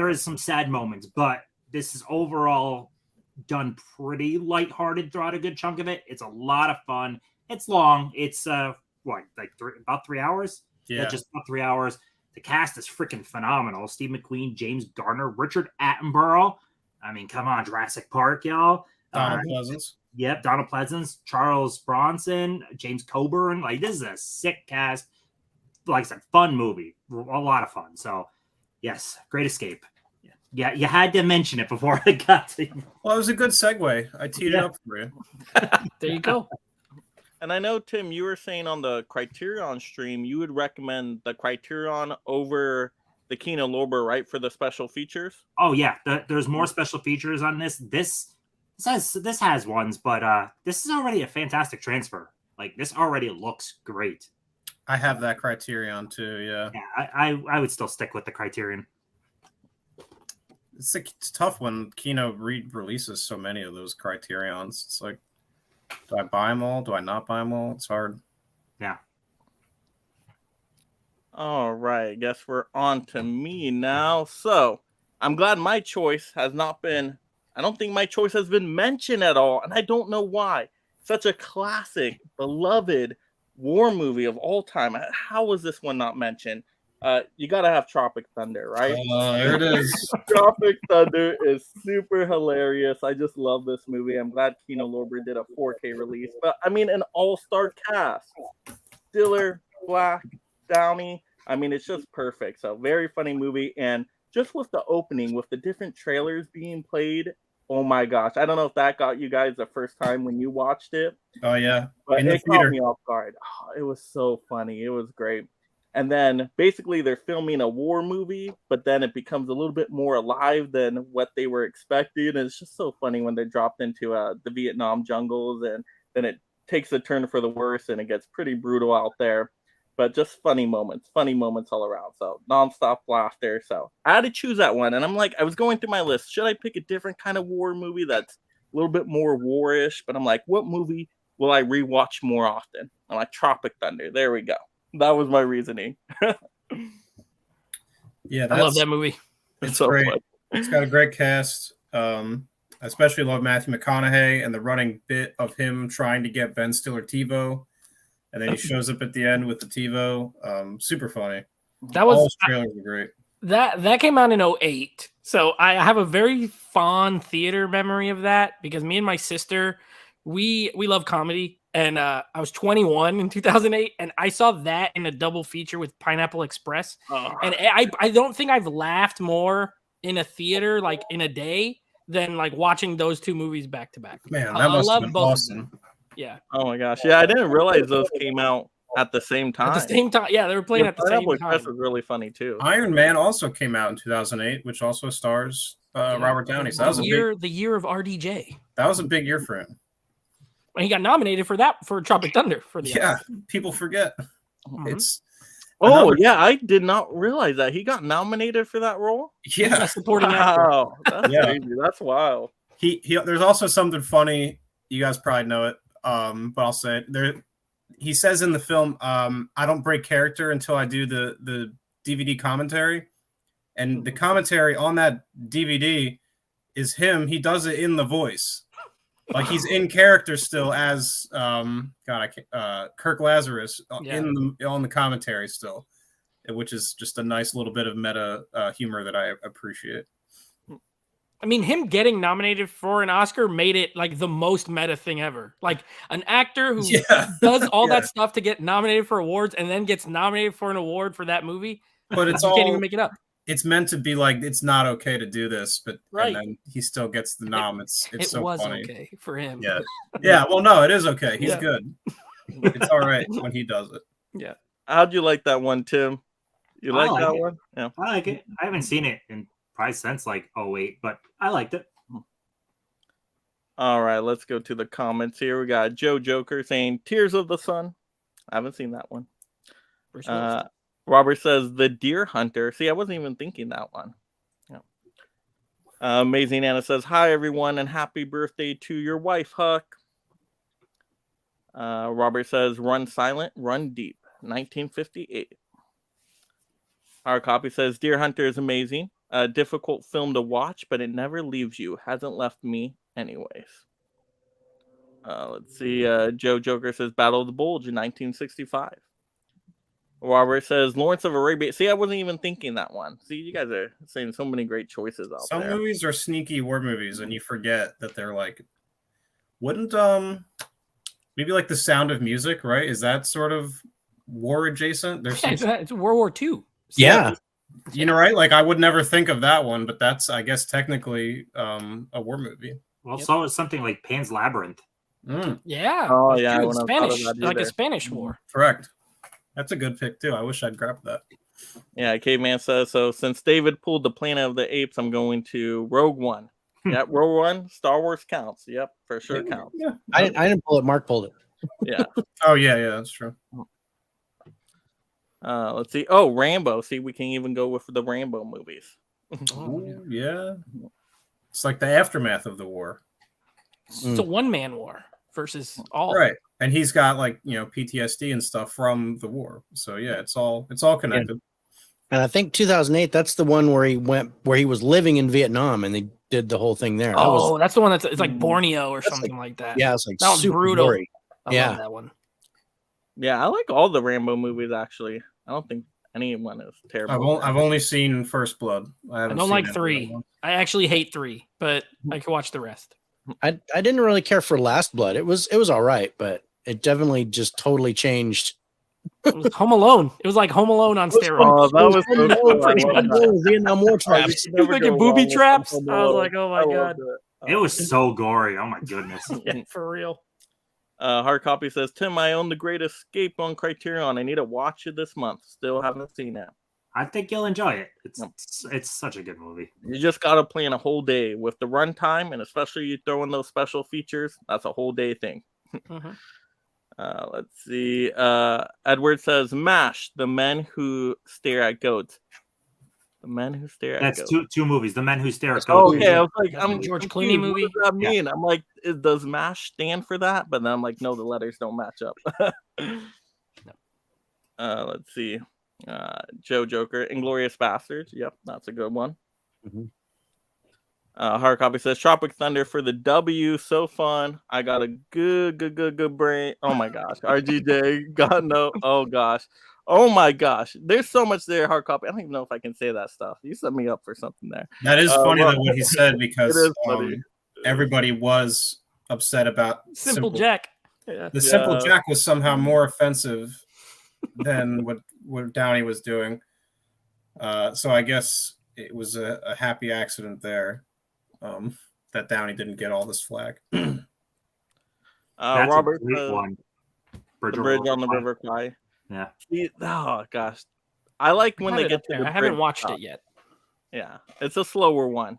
Speaker 8: is some sad moments, but this is overall done pretty lighthearted throughout a good chunk of it. It's a lot of fun. It's long. It's about 3 hours.
Speaker 9: Yeah,
Speaker 8: just about 3 hours. The cast is freaking phenomenal. Steve McQueen, James Garner, Richard Attenborough. I mean, come on, Jurassic Park, y'all.
Speaker 9: Donald Pleasance.
Speaker 8: Yep, Donald Pleasance, Charles Bronson, James Coburn. Like, this is a sick cast. Like I said, fun movie. A lot of fun. So, yes, Great Escape. Yeah, you had to mention it before I got to you.
Speaker 9: Well, it was a good segue. I teed it up for you.
Speaker 7: There you go.
Speaker 6: And I know, Tim, you were saying on the Criterion stream, you would recommend the Criterion over the Kino Lorber, right, for the special features?
Speaker 8: Oh, yeah. There's more special features on this. This has ones, but this is already a fantastic transfer. Like, this already looks great.
Speaker 9: I have that Criterion too. Yeah.
Speaker 8: I would still stick with the Criterion.
Speaker 9: It's tough when Kino releases so many of those Criterions. It's like, do I buy them all? Do I not buy them all? It's hard.
Speaker 8: Yeah.
Speaker 6: All right. Guess we're on to me now. So I'm glad my choice has not been. I don't think my choice has been mentioned at all, and I don't know why. Such a classic, beloved war movie of all time. How was this one not mentioned? You got to have Tropic Thunder, right?
Speaker 9: There it is.
Speaker 6: Tropic Thunder is super hilarious. I just love this movie. I'm glad Kino Lorber did a 4K release. But, I mean, an all-star cast. Stiller, Black, Downey. I mean, it's just perfect. So, very funny movie. And just with the opening, with the different trailers being played, oh my gosh. I don't know if that got you guys the first time when you watched it.
Speaker 9: Oh, yeah.
Speaker 6: But
Speaker 9: in the
Speaker 6: it caught me off guard. Oh, it was so funny. It was great. And then basically they're filming a war movie, but then it becomes a little bit more alive than what they were expecting. And it's just so funny when they're dropped into the Vietnam jungles, and then it takes a turn for the worse and it gets pretty brutal out there. But just funny moments all around. So nonstop laughter. So I had to choose that one. And I'm like, I was going through my list. Should I pick a different kind of war movie that's a little bit more war-ish? But I'm like, what movie will I rewatch more often? I'm like, Tropic Thunder. There we go. That was my reasoning.
Speaker 9: Yeah,
Speaker 7: I love that movie.
Speaker 6: It's so
Speaker 9: great.
Speaker 6: fun.
Speaker 9: It's got a great cast. Especially love Matthew McConaughey and the running bit of him trying to get Ben Stiller TiVo, and then he shows up at the end with the TiVo. Super funny.
Speaker 7: That was
Speaker 9: all those trailers are great.
Speaker 7: That came out in 2008. So I have a very fond theater memory of that because me and my sister, we love comedy. and I was 21 in 2008, and I saw that in a double feature with Pineapple Express. And I don't think I've laughed more in a theater like in a day than like watching those two movies back to back.
Speaker 9: Man,
Speaker 7: I
Speaker 9: that must have
Speaker 7: love
Speaker 9: been
Speaker 7: both of
Speaker 9: awesome.
Speaker 7: them. Yeah,
Speaker 6: Oh my gosh. Yeah, I didn't realize those came out at the same time.
Speaker 7: at the same time. Yeah, they were playing at the same
Speaker 6: Pineapple Express
Speaker 7: time.
Speaker 6: was really funny too.
Speaker 9: Iron Man also came out in 2008, which also stars Robert Downey. So that was
Speaker 7: The year of RDJ.
Speaker 9: that was a big year for him.
Speaker 7: And he got nominated for that for Tropic Thunder for the
Speaker 9: Yeah, people forget.
Speaker 7: Mhm.
Speaker 9: It's
Speaker 6: Oh
Speaker 9: another-
Speaker 6: yeah, I did not realize that he got nominated for that role.
Speaker 9: yeah.
Speaker 7: supporting actor.
Speaker 6: Wow, that's
Speaker 9: Yeah.
Speaker 6: crazy. That's wild.
Speaker 9: He there's also something funny. You guys probably know it. But I'll say it. There he says in the film, I don't break character until I do the DVD commentary. And the commentary on that DVD is him. He does it in the voice. Like he's in character still as Kirk Lazarus on the commentary still, which is just a nice little bit of meta humor that I appreciate.
Speaker 7: I mean, him getting nominated for an Oscar made it like the most meta thing ever. Like an actor who does all that stuff to get nominated for awards and then gets nominated for an award for that movie.
Speaker 9: But it's
Speaker 7: you
Speaker 9: all
Speaker 7: can't even make it up.
Speaker 9: It's meant to be like it's not okay to do this, but
Speaker 7: Right.
Speaker 9: and then he still gets the nom. It's
Speaker 7: It
Speaker 9: so
Speaker 7: was
Speaker 9: funny.
Speaker 7: okay for him.
Speaker 9: Yeah, yeah. Well, no, it is okay. He's
Speaker 7: Yeah.
Speaker 9: good. It's all right when he does it.
Speaker 7: Yeah.
Speaker 6: How'd you like that one, Tim? You
Speaker 8: I
Speaker 6: like
Speaker 8: like
Speaker 6: that
Speaker 8: it.
Speaker 6: one? Yeah.
Speaker 8: I like it. I haven't seen it in probably since like 08, but I liked it.
Speaker 6: All right, let's go to the comments here. We got Joe Joker saying Tears of the Sun. I haven't seen that one. Robert says The Deer Hunter. See, I wasn't even thinking that one. Yeah. Amazing Anna says, hi, everyone, and happy birthday to your wife, Huck. Robert says, Run Silent, Run Deep, 1958. Our copy says, Deer Hunter is amazing. A difficult film to watch, but it never leaves you. Hasn't left me anyways. Let's see. Joe Joker says, Battle of the Bulge in 1965. Robert says Lawrence of Arabia. See, I wasn't even thinking that one. See, you guys are saying so many great choices out
Speaker 9: Some
Speaker 6: there.
Speaker 9: movies are sneaky war movies, and you forget that they're like. Wouldn't maybe like The Sound of Music, right? Is that sort of war adjacent? There's some,
Speaker 7: It's World War II.
Speaker 5: Yeah.
Speaker 9: you know, right? Like I would never think of that one, but that's I guess technically a war movie.
Speaker 8: Well, so is something like Pan's Labyrinth.
Speaker 7: Yeah.
Speaker 6: Oh,
Speaker 7: that's
Speaker 6: yeah, I
Speaker 7: true.
Speaker 6: wouldn't have thought of
Speaker 7: Spanish,
Speaker 6: that
Speaker 7: like a
Speaker 6: either.
Speaker 7: Spanish war.
Speaker 9: Correct. That's a good pick too. I wish I'd grabbed that.
Speaker 6: Yeah, Caveman says, so since David pulled the Planet of the Apes, I'm going to Rogue One. Yep, Rogue One, Star Wars counts. Yep, for sure counts.
Speaker 9: Yeah.
Speaker 5: I didn't pull it. Mark pulled it.
Speaker 6: Yeah.
Speaker 9: Oh yeah, that's true.
Speaker 6: Let's see. Oh, Rambo. See, we can even go with the Rambo movies.
Speaker 9: Ooh, yeah. It's like the aftermath of the war.
Speaker 7: It's a one-man war versus all.
Speaker 9: Right. And he's got like, you know, PTSD and stuff from the war. So yeah, it's all connected.
Speaker 5: And I think 2008, that's the one where he was living in Vietnam and they did the whole thing there. That
Speaker 7: Oh,
Speaker 5: was,
Speaker 7: that's the one it's like Borneo or something like that.
Speaker 5: yeah, it's like
Speaker 7: That was
Speaker 5: super
Speaker 7: brutal.
Speaker 5: gory.
Speaker 7: I
Speaker 5: Yeah.
Speaker 7: love that one.
Speaker 6: Yeah, I like all the Rambo movies, actually. I don't think anyone is terrible.
Speaker 9: I've only seen First Blood.
Speaker 7: I
Speaker 9: haven't
Speaker 7: don't
Speaker 9: seen
Speaker 7: like
Speaker 9: any of
Speaker 7: 3.
Speaker 9: them.
Speaker 7: I actually hate 3, but I can watch the rest.
Speaker 5: I didn't really care for Last Blood. It was all right, but it definitely just totally changed.
Speaker 7: It was Home Alone. It was like Home Alone on steroids.
Speaker 6: Oh, that was so cool. I love that.
Speaker 5: Vietnam War traps.
Speaker 7: He was making booby traps. I was like, oh my god.
Speaker 8: It was so gory. Oh my goodness.
Speaker 7: Yeah, for real.
Speaker 6: Hard copy says, Tim, I own The Great Escape on Criterion. I need to watch it this month. Still haven't seen it.
Speaker 8: I think you'll enjoy it. It's such a good movie.
Speaker 6: You just got to plan a whole day with the runtime, and especially you throw in those special features. That's a whole day thing.
Speaker 7: Mhm.
Speaker 6: Let's see. Edward says, MASH, The Men Who Stare at Goats. The Men Who Stare at
Speaker 8: That's
Speaker 6: Goats.
Speaker 8: two movies. The Men Who Stare at
Speaker 6: Oh,
Speaker 8: Goats.
Speaker 6: okay. I was like,
Speaker 7: That's
Speaker 6: I'm
Speaker 7: a George
Speaker 6: confused.
Speaker 7: Clooney movie?
Speaker 6: What does that mean? I'm like, does MASH stand for that? But then I'm like, no, the letters don't match up. Let's see. Joe Joker, Inglorious Bastards. Yep, that's a good one.
Speaker 5: Mhm.
Speaker 6: Hard copy says Tropic Thunder for the W. So fun. I got a good brain. Oh my gosh. RGJ. God no. Oh gosh. Oh my gosh. There's so much there. Hard copy. I don't even know if I can say that stuff. You set me up for something there.
Speaker 9: That is funny
Speaker 6: well,
Speaker 9: that what he said because
Speaker 6: it is funny.
Speaker 9: everybody was upset about
Speaker 7: Simple Jack. Yeah.
Speaker 9: The Simple
Speaker 6: Yeah.
Speaker 9: Jack was somehow more offensive than what Downey was doing. So I guess it was a happy accident there, that Downey didn't get all this flack.
Speaker 8: That's
Speaker 6: Robert,
Speaker 8: a great one.
Speaker 6: the Bridge on the River Kwai.
Speaker 8: Yeah.
Speaker 6: Oh gosh, I like when they
Speaker 7: Had it
Speaker 6: get
Speaker 7: up
Speaker 6: to
Speaker 7: there.
Speaker 6: the
Speaker 7: I haven't
Speaker 6: bridge
Speaker 7: watched
Speaker 6: top.
Speaker 7: it yet.
Speaker 6: Yeah, it's a slower one.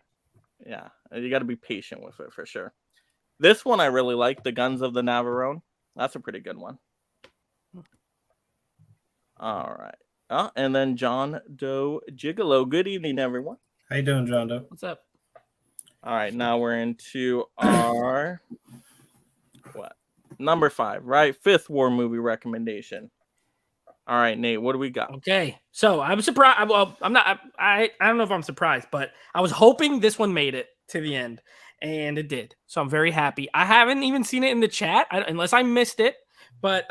Speaker 6: Yeah, you got to be patient with it for sure. This one I really like, The Guns of the Navarone. That's a pretty good one. All right. Oh, and then John Doe Gigolo. Good evening, everyone.
Speaker 9: How you doing, John Doe?
Speaker 7: What's up?
Speaker 6: All right, now we're into our number 5, right? 5th war movie recommendation. All right, Nate, what do we got?
Speaker 7: Okay, so I'm surprised. Well, I'm not. I don't know if I'm surprised, but I was hoping this one made it to the end, and it did. So I'm very happy. I haven't even seen it in the chat unless I missed it. But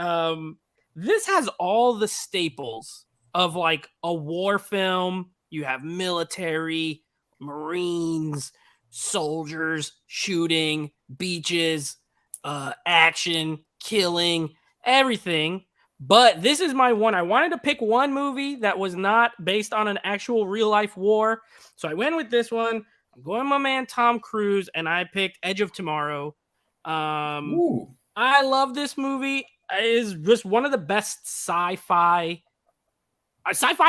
Speaker 7: this has all the staples of like a war film. You have military, Marines, soldiers, shooting, beaches, action, killing, everything. But this is my one. I wanted to pick one movie that was not based on an actual real life war. So I went with this one. I'm going with my man Tom Cruise, and I picked Edge of Tomorrow.
Speaker 9: Ooh.
Speaker 7: I love this movie. It is just one of the best sci-fi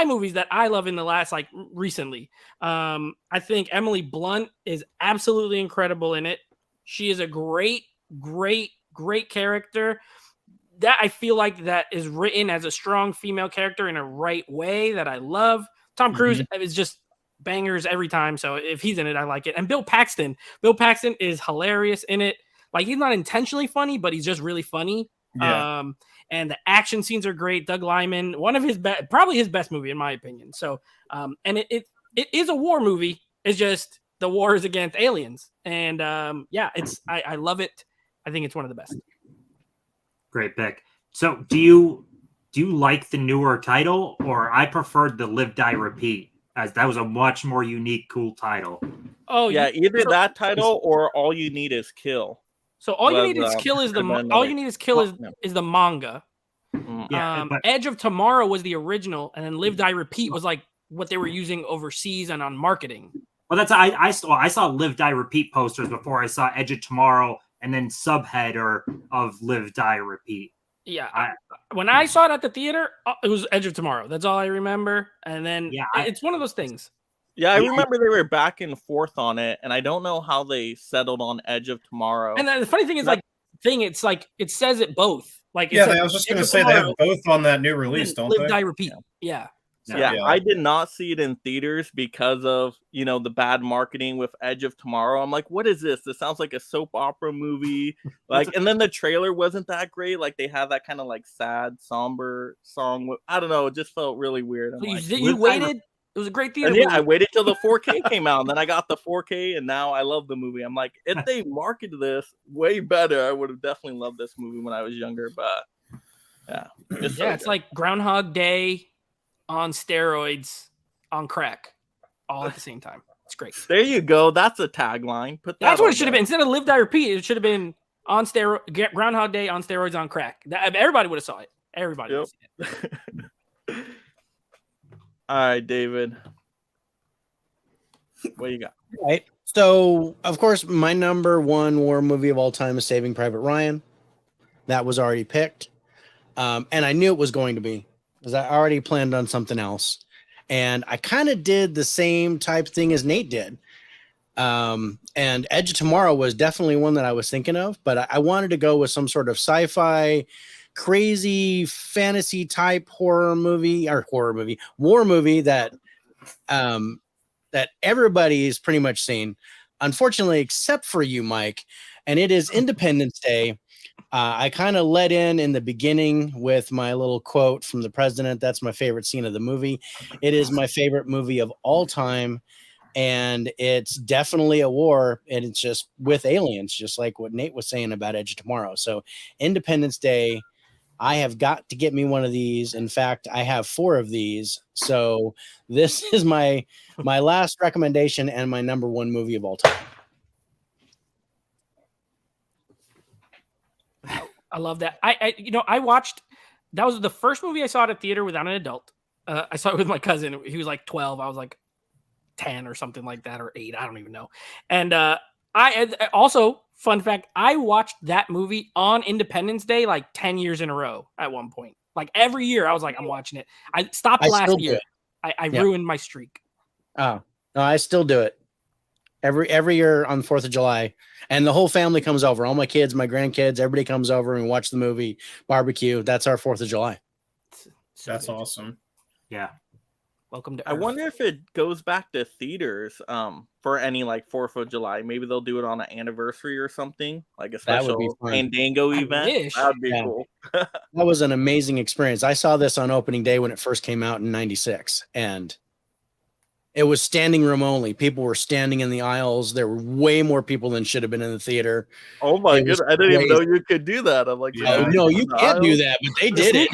Speaker 7: movies that I love in the last recently. I think Emily Blunt is absolutely incredible in it. She is a great character. That I feel like that is written as a strong female character in a right way that I love. Tom Cruise is just bangers every time. So if he's in it, I like it. And Bill Paxton is hilarious in it. Like, he's not intentionally funny, but he's just really funny.
Speaker 9: Yeah.
Speaker 7: And the action scenes are great. Doug Liman, one of his probably his best movie in my opinion. So, and it is a war movie. It's just the war is against aliens. And I love it. I think it's one of the best.
Speaker 8: Great pick. So do you like the newer title, or I preferred the Live Die Repeat, as that was a much more unique, cool title?
Speaker 7: Oh
Speaker 6: Yeah, either that title or All You Need Is Kill.
Speaker 7: So all you need is kill is the is the manga.
Speaker 8: Yeah, but
Speaker 7: Edge of Tomorrow was the original, and then Live Die Repeat was like what they were using overseas and on marketing.
Speaker 8: well, that's I saw Live Die Repeat posters before I saw Edge of Tomorrow, and then subheader of Live Die Repeat.
Speaker 7: Yeah, when I saw it at the theater, it was Edge of Tomorrow. That's all I remember. And then it's one of those things.
Speaker 6: Yeah, I remember they were back and forth on it, and I don't know how they settled on Edge of Tomorrow.
Speaker 7: And then the funny thing is, it's like it says it both. Like,
Speaker 9: I was just going to say they have both on that new release, don't
Speaker 7: Live,
Speaker 9: they?
Speaker 7: Die, Repeat. Yeah. So,
Speaker 6: I did not see it in theaters because of, the bad marketing with Edge of Tomorrow. I'm like, what is this? This sounds like a soap opera movie. And then the trailer wasn't that great. Like, they have that kind of like sad, somber song. I don't know. It just felt really weird.
Speaker 7: You waited. It was a great theater.
Speaker 6: Yeah, I waited till the 4K came out, and then I got the 4K, and now I love the movie. I'm like, if they marketed this way better, I would have definitely loved this movie when I was younger. But it's
Speaker 7: like Groundhog Day on steroids on crack, all at the same time. It's great.
Speaker 6: There you go. That's a tagline.
Speaker 7: That's what it should have been. Instead of Live Die Repeat, it should have been on Groundhog Day on steroids on crack. Everybody would have saw it. Everybody would have seen it.
Speaker 6: All right, David. What you got?
Speaker 5: Right. So, of course, my number one war movie of all time is Saving Private Ryan. That was already picked. And I knew it was going to be, because I already planned on something else. And I kind of did the same type thing as Nate did. And Edge of Tomorrow was definitely one that I was thinking of, but I wanted to go with some sort of sci-fi, crazy fantasy type war movie that that everybody's pretty much seen, unfortunately, except for you, Mike. And it is Independence Day. I kind of let in the beginning with my little quote from the president. That's my favorite scene of the movie. It is my favorite movie of all time. And it's definitely a war, and it's just with aliens, just like what Nate was saying about Edge of Tomorrow. So Independence Day, I have got to get me one of these. In fact, I have 4 of these. So this is my last recommendation and my number one movie of all time.
Speaker 7: I love that. I watched. That was the first movie I saw at a theater without an adult. I saw it with my cousin. He was like 12. I was like 10 or something like that, or 8. I don't even know. And I also, fun fact, I watched that movie on Independence Day like 10 years in a row at one point. Like every year, I was like, I'm watching it. I stopped last year. I ruined my streak.
Speaker 5: Oh, no, I still do it every year on the 4th of July, and the whole family comes over. All my kids, my grandkids, everybody comes over and watch the movie, barbecue. That's our 4th of July.
Speaker 9: That's awesome.
Speaker 8: Yeah.
Speaker 7: Welcome to
Speaker 6: I
Speaker 7: Earth.
Speaker 6: wonder if it goes back to theaters for any like 4th of July. Maybe they'll do it on an anniversary or something, like a
Speaker 5: That would be
Speaker 6: special
Speaker 5: fun.
Speaker 6: Fandango
Speaker 7: I
Speaker 6: event.
Speaker 7: wish.
Speaker 6: That'd be
Speaker 5: Yeah.
Speaker 6: cool.
Speaker 5: That was an amazing experience. I saw this on opening day when it first came out in '96, and it was standing room only. People were standing in the aisles. There were way more people than should have been in the theater.
Speaker 6: Oh my
Speaker 5: It was
Speaker 6: goodness. I didn't even know
Speaker 5: crazy.
Speaker 6: you could do that. I'm like,
Speaker 9: Yeah.
Speaker 5: No, you can't do that, but they
Speaker 7: The
Speaker 5: did it.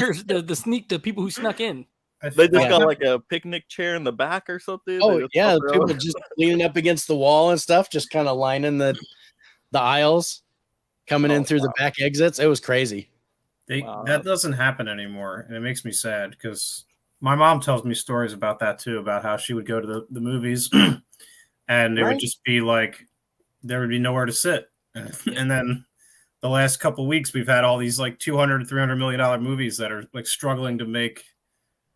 Speaker 7: sneakers, the people who snuck in.
Speaker 6: They just
Speaker 5: Yeah.
Speaker 6: got like a picnic chair in the back or something. They
Speaker 5: Oh
Speaker 6: just
Speaker 5: yeah,
Speaker 6: pop it
Speaker 5: people
Speaker 6: on.
Speaker 5: just leaning up against the wall and stuff, just kind of lining the aisles, coming in through the back exits. It was crazy.
Speaker 6: Wow.
Speaker 9: That doesn't happen anymore, and it makes me sad because my mom tells me stories about that too, about how she would go to the movies and it
Speaker 5: Right.
Speaker 9: would just be like there would be nowhere to sit. And then the last couple of weeks we've had all these like $200 $300 million movies that are like struggling to make.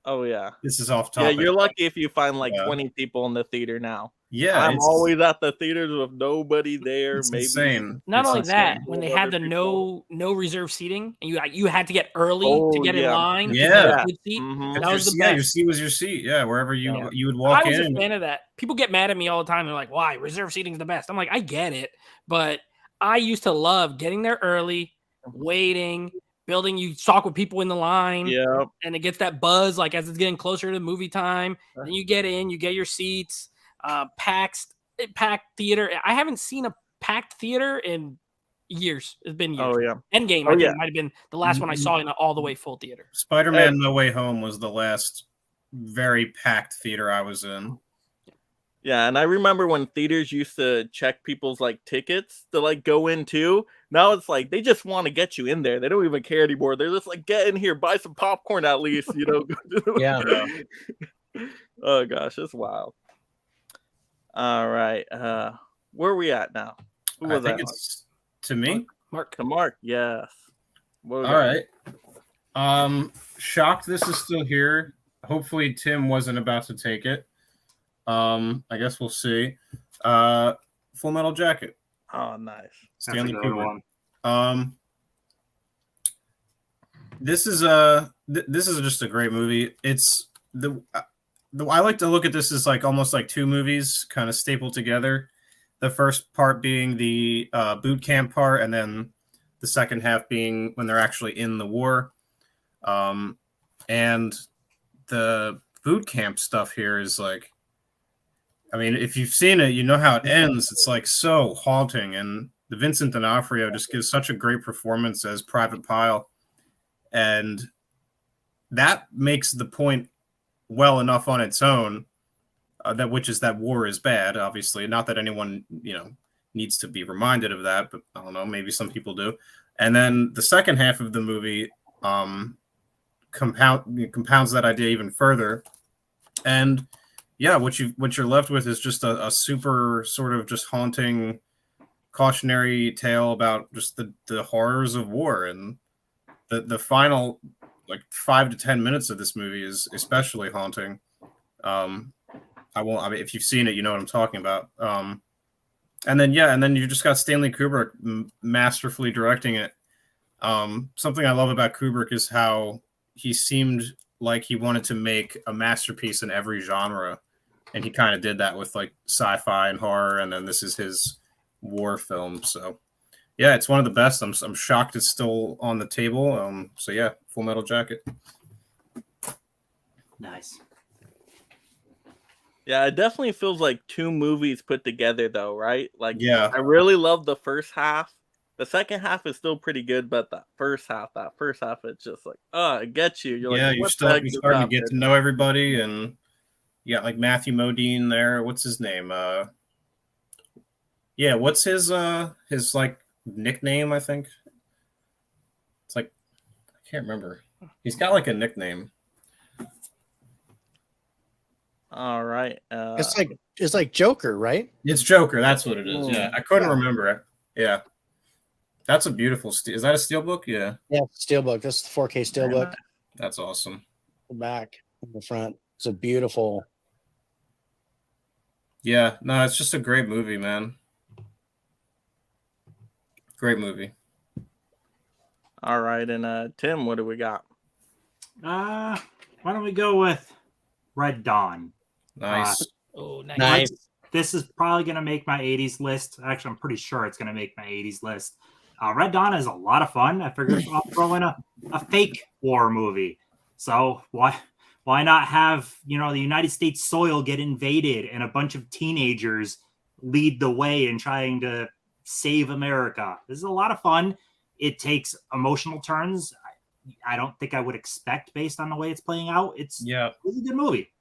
Speaker 6: Oh yeah.
Speaker 9: This is off
Speaker 6: Yeah,
Speaker 9: topic.
Speaker 6: you're lucky if you find like
Speaker 9: Yeah.
Speaker 6: 20 people in the theater now.
Speaker 9: Yeah,
Speaker 6: I'm
Speaker 9: it's
Speaker 6: always at the theaters with nobody there.
Speaker 9: it's
Speaker 6: Maybe
Speaker 9: insane.
Speaker 7: Not
Speaker 9: It's
Speaker 7: only
Speaker 9: insane.
Speaker 7: that, when they had the
Speaker 6: Other
Speaker 7: no reserve seating, and you had to get early
Speaker 6: Oh,
Speaker 7: to get in
Speaker 6: yeah.
Speaker 7: line. to
Speaker 9: Yeah.
Speaker 7: get a good seat.
Speaker 6: Mhm.
Speaker 9: If
Speaker 7: That
Speaker 9: your
Speaker 7: was the
Speaker 9: seat- yeah, your
Speaker 7: best.
Speaker 9: seat was your seat. Yeah, wherever you
Speaker 7: Yeah.
Speaker 9: you would walk
Speaker 7: I was
Speaker 9: in.
Speaker 7: a fan of that. People get mad at me all the time. They're like, "Why reserve seating's the best?" I'm like, I get it, but I used to love getting there early, waiting, building. You talk with people in the line,
Speaker 6: Yeah.
Speaker 7: and it gets that buzz like as it's getting closer to movie time. Then you get in, you get your seats, packed theater. I haven't seen a packed theater in years. It's been years.
Speaker 6: Oh yeah.
Speaker 7: Endgame,
Speaker 6: Oh,
Speaker 7: I think,
Speaker 6: yeah.
Speaker 7: might have been the last one I saw in an all the way full theater.
Speaker 9: Spider-Man No Way Home was the last very packed theater I was in.
Speaker 6: Yeah, and I remember when theaters used to check people's like tickets to like go in too. Now it's like they just want to get you in there. They don't even care anymore. They're just like, get in here, buy some popcorn at least, you know.
Speaker 5: Yeah.
Speaker 6: Oh gosh, it's wild. All right. Where are we at now? Who
Speaker 9: I
Speaker 6: was
Speaker 9: think
Speaker 6: that?
Speaker 9: it's to me.
Speaker 7: Mark.
Speaker 6: To Mark, yes. What we
Speaker 9: All
Speaker 6: got?
Speaker 9: right. Shocked this is still here. Hopefully Tim wasn't about to take it. I guess we'll see. Full Metal Jacket.
Speaker 6: Oh, nice.
Speaker 8: That's a
Speaker 9: Stanley
Speaker 8: good
Speaker 9: Kubrick.
Speaker 8: one.
Speaker 9: This is just a great movie. It's I like to look at this as like almost like two movies kind of stapled together. The first part being the boot camp part, and then the second half being when they're actually in the war. And the boot camp stuff here is like, I mean, if you've seen it, you know how it ends. It's like so haunting, and the Vincent D'Onofrio just gives such a great performance as Private Pyle, and that makes the point well enough on its own. That war is bad, obviously. Not that anyone needs to be reminded of that, but I don't know, maybe some people do. And then the second half of the movie compounds that idea even further, and yeah, what you're left with is just a super sort of just haunting cautionary tale about just the horrors of war. And the final like 5 to 10 minutes of this movie is especially haunting. I mean, if you've seen it, you know what I'm talking about. And then you just got Stanley Kubrick masterfully directing it. Something I love about Kubrick is how he seemed like he wanted to make a masterpiece in every genre, and he kind of did that with like sci-fi and horror, and then this is his war film. So yeah, it's one of the best. I'm shocked it's still on the table. So yeah, Full Metal Jacket.
Speaker 8: Nice.
Speaker 6: Yeah, it definitely feels like two movies put together, though, right? Like,
Speaker 9: Yeah.
Speaker 6: I really love the first half. The second half is still pretty good, but that first half, it's just like, it gets you. You're
Speaker 9: Yeah,
Speaker 6: like,
Speaker 9: you're
Speaker 6: what the
Speaker 9: starting
Speaker 6: heck just
Speaker 9: to get
Speaker 6: happened?
Speaker 9: to know everybody, and you got like Matthew Modine there. What's his name? Yeah, what's his like nickname? I think can't remember. He's got like a nickname.
Speaker 6: All right.
Speaker 5: It's like Joker, right?
Speaker 9: It's Joker. That's what it is. Yeah, I couldn't remember it. Yeah, that's a beautiful. Is that a steelbook? Yeah.
Speaker 5: Yeah, steelbook. That's the 4K steelbook.
Speaker 9: That's awesome.
Speaker 5: The back and the front. It's a beautiful.
Speaker 9: Yeah, no, it's just a great movie, man. Great movie.
Speaker 6: All right, and Tim, what do we got?
Speaker 8: Why don't we go with Red Dawn?
Speaker 9: Nice.
Speaker 7: Oh, nice.
Speaker 5: Nice.
Speaker 8: This is probably going to make my 80s list. Actually, I'm pretty sure it's going to make my 80s list. Red Dawn is a lot of fun. I figured I'll throw in a fake war movie. So why not have, the United States soil get invaded and a bunch of teenagers lead the way in trying to save America? This is a lot of fun. It takes emotional turns I don't think I would expect based on the way it's playing out. It's a really good movie.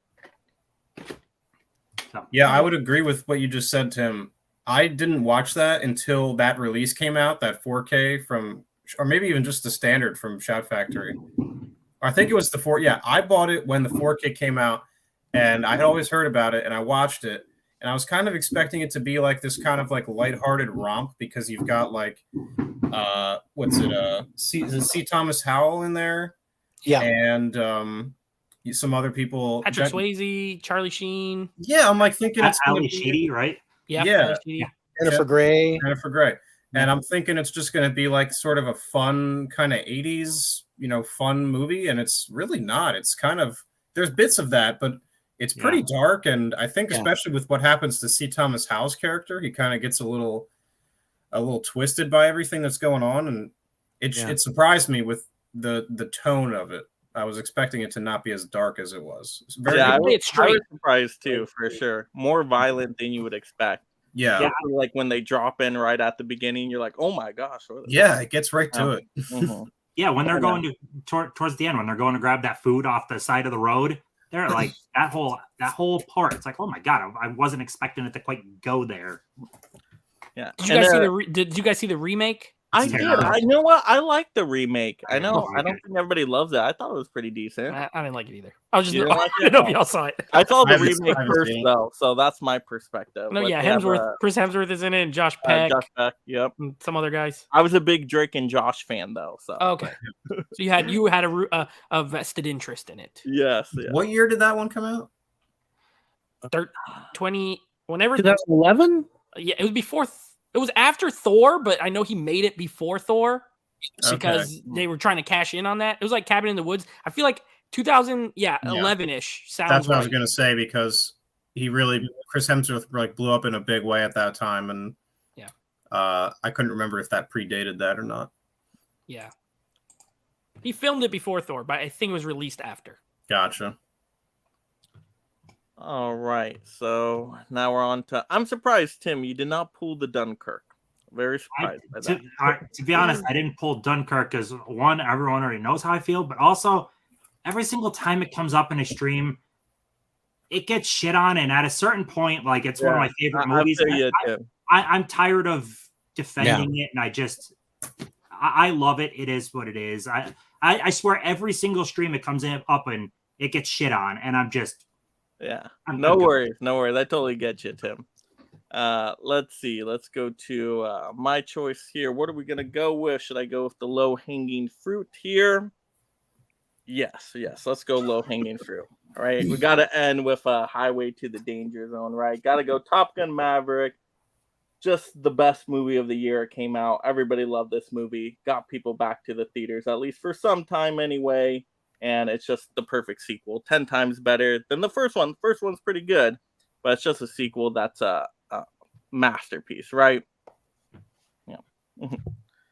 Speaker 8: So.
Speaker 9: Yeah, I would agree with what you just said, Tim. I didn't watch that until that release came out, that 4K from, or maybe even just the standard from Shout Factory. I think it was the 4. Yeah, I bought it when the 4K came out, and I had always heard about it, and I watched it, and I was kind of expecting it to be like this kind of like lighthearted romp because you've got like, C. Thomas Howell in there, and some other people,
Speaker 7: Patrick Swayze, Charlie Sheen.
Speaker 9: Yeah, I'm like thinking it's
Speaker 8: Ali Sheedy, right?
Speaker 7: Yeah.
Speaker 5: Jennifer Grey.
Speaker 9: And I'm thinking it's just going to be like sort of a fun kind of 80s, fun movie. And it's really not. It's kind of, there's bits of that, but it's pretty dark. And I think especially with what happens to C. Thomas Howell's character, he kind of gets a little twisted by everything that's going on. And it surprised me with the tone of it. I was expecting it to not be as dark as it was.
Speaker 6: I was surprised too, for sure. More violent than you would expect.
Speaker 9: Yeah.
Speaker 6: Like when they drop in right at the beginning, you're like, oh my gosh.
Speaker 9: Yeah, it gets right to it.
Speaker 6: Mm-hmm.
Speaker 8: Yeah, when they're going towards the end, when they're going to grab that food off the side of the road, they're like that whole part. It's like, oh my God, I wasn't expecting it to quite go there.
Speaker 6: Yeah.
Speaker 7: Did you guys see the remake?
Speaker 6: I did. I know what I like the remake. I don't think everybody loves it. I thought it was pretty decent.
Speaker 7: I didn't like it either. I was just I don't know if y'all saw it.
Speaker 6: I saw the remake first though, so that's my perspective.
Speaker 7: No, Chris Hemsworth is in it, and Josh Peck.
Speaker 6: Yep.
Speaker 7: And some other guys.
Speaker 6: I was a big Drake and Josh fan though, so
Speaker 7: okay. So you had a vested interest in it.
Speaker 6: Yes.
Speaker 9: What year did that one come out?
Speaker 5: 2011?
Speaker 7: Yeah, it was before. It was after Thor, but I know he made it before Thor because they were trying to cash in on that. It was like Cabin in the Woods. I feel like 11-ish sounds.
Speaker 9: That's what I was gonna say because Chris Hemsworth like blew up in a big way at that time, and I couldn't remember if that predated that or not.
Speaker 7: Yeah, he filmed it before Thor, but I think it was released after.
Speaker 9: Gotcha.
Speaker 6: All right, so now we're on to. I'm surprised, Tim, you did not pull the Dunkirk. Very surprised by that.
Speaker 8: To be honest, I didn't pull Dunkirk because one, everyone already knows how I feel, but also every single time it comes up in a stream, it gets shit on, and at a certain point, like it's one of my favorite movies. I'm tired of defending it, and I love it. It is what it is. I swear every single stream it comes up and it gets shit on, and I'm just.
Speaker 6: Yeah, no worries. I totally get you, Tim. Let's see. Let's go to my choice here. What are we gonna go with? Should I go with the low-hanging fruit here? Yes. Let's go low-hanging fruit. All right, we got to end with Highway to the Danger Zone. Right, got to go Top Gun Maverick. Just the best movie of the year. It came out. Everybody loved this movie. Got people back to the theaters at least for some time anyway. And it's just the perfect sequel, 10 times better than the first one. The first one's pretty good, but it's just a sequel that's a masterpiece, right? Yeah.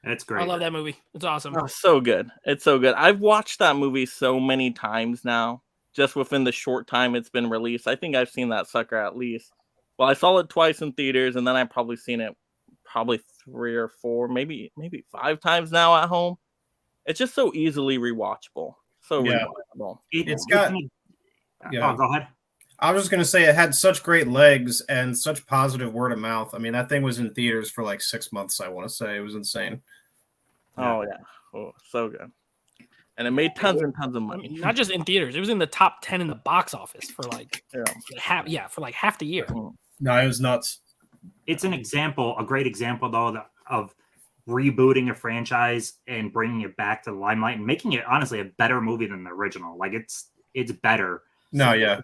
Speaker 8: It's great.
Speaker 7: I love that movie. It's awesome.
Speaker 6: Oh, so good. It's so good. I've watched that movie so many times now, just within the short time it's been released. I think I've seen that sucker at least. Well, I saw it twice in theaters, and then I've probably seen it 3 or 4, maybe 5 times now at home. It's just so easily rewatchable. So rewatchable.
Speaker 9: It's got.
Speaker 8: Oh, go ahead.
Speaker 9: I was just gonna say it had such great legs and such positive word of mouth. I mean, that thing was in theaters for like 6 months. I want to say it was insane.
Speaker 6: Oh yeah, so good. and it made tons and tons of
Speaker 7: I
Speaker 6: money.
Speaker 7: mean, not just in theaters; it was in the top 10 in the box office for like
Speaker 6: Yeah.
Speaker 7: for like half the year.
Speaker 9: No, it was nuts.
Speaker 8: It's an example, a great example though, of rebooting a franchise and bringing it back to the limelight and making it honestly a better movie than the original. Like it's better.
Speaker 9: No, yeah.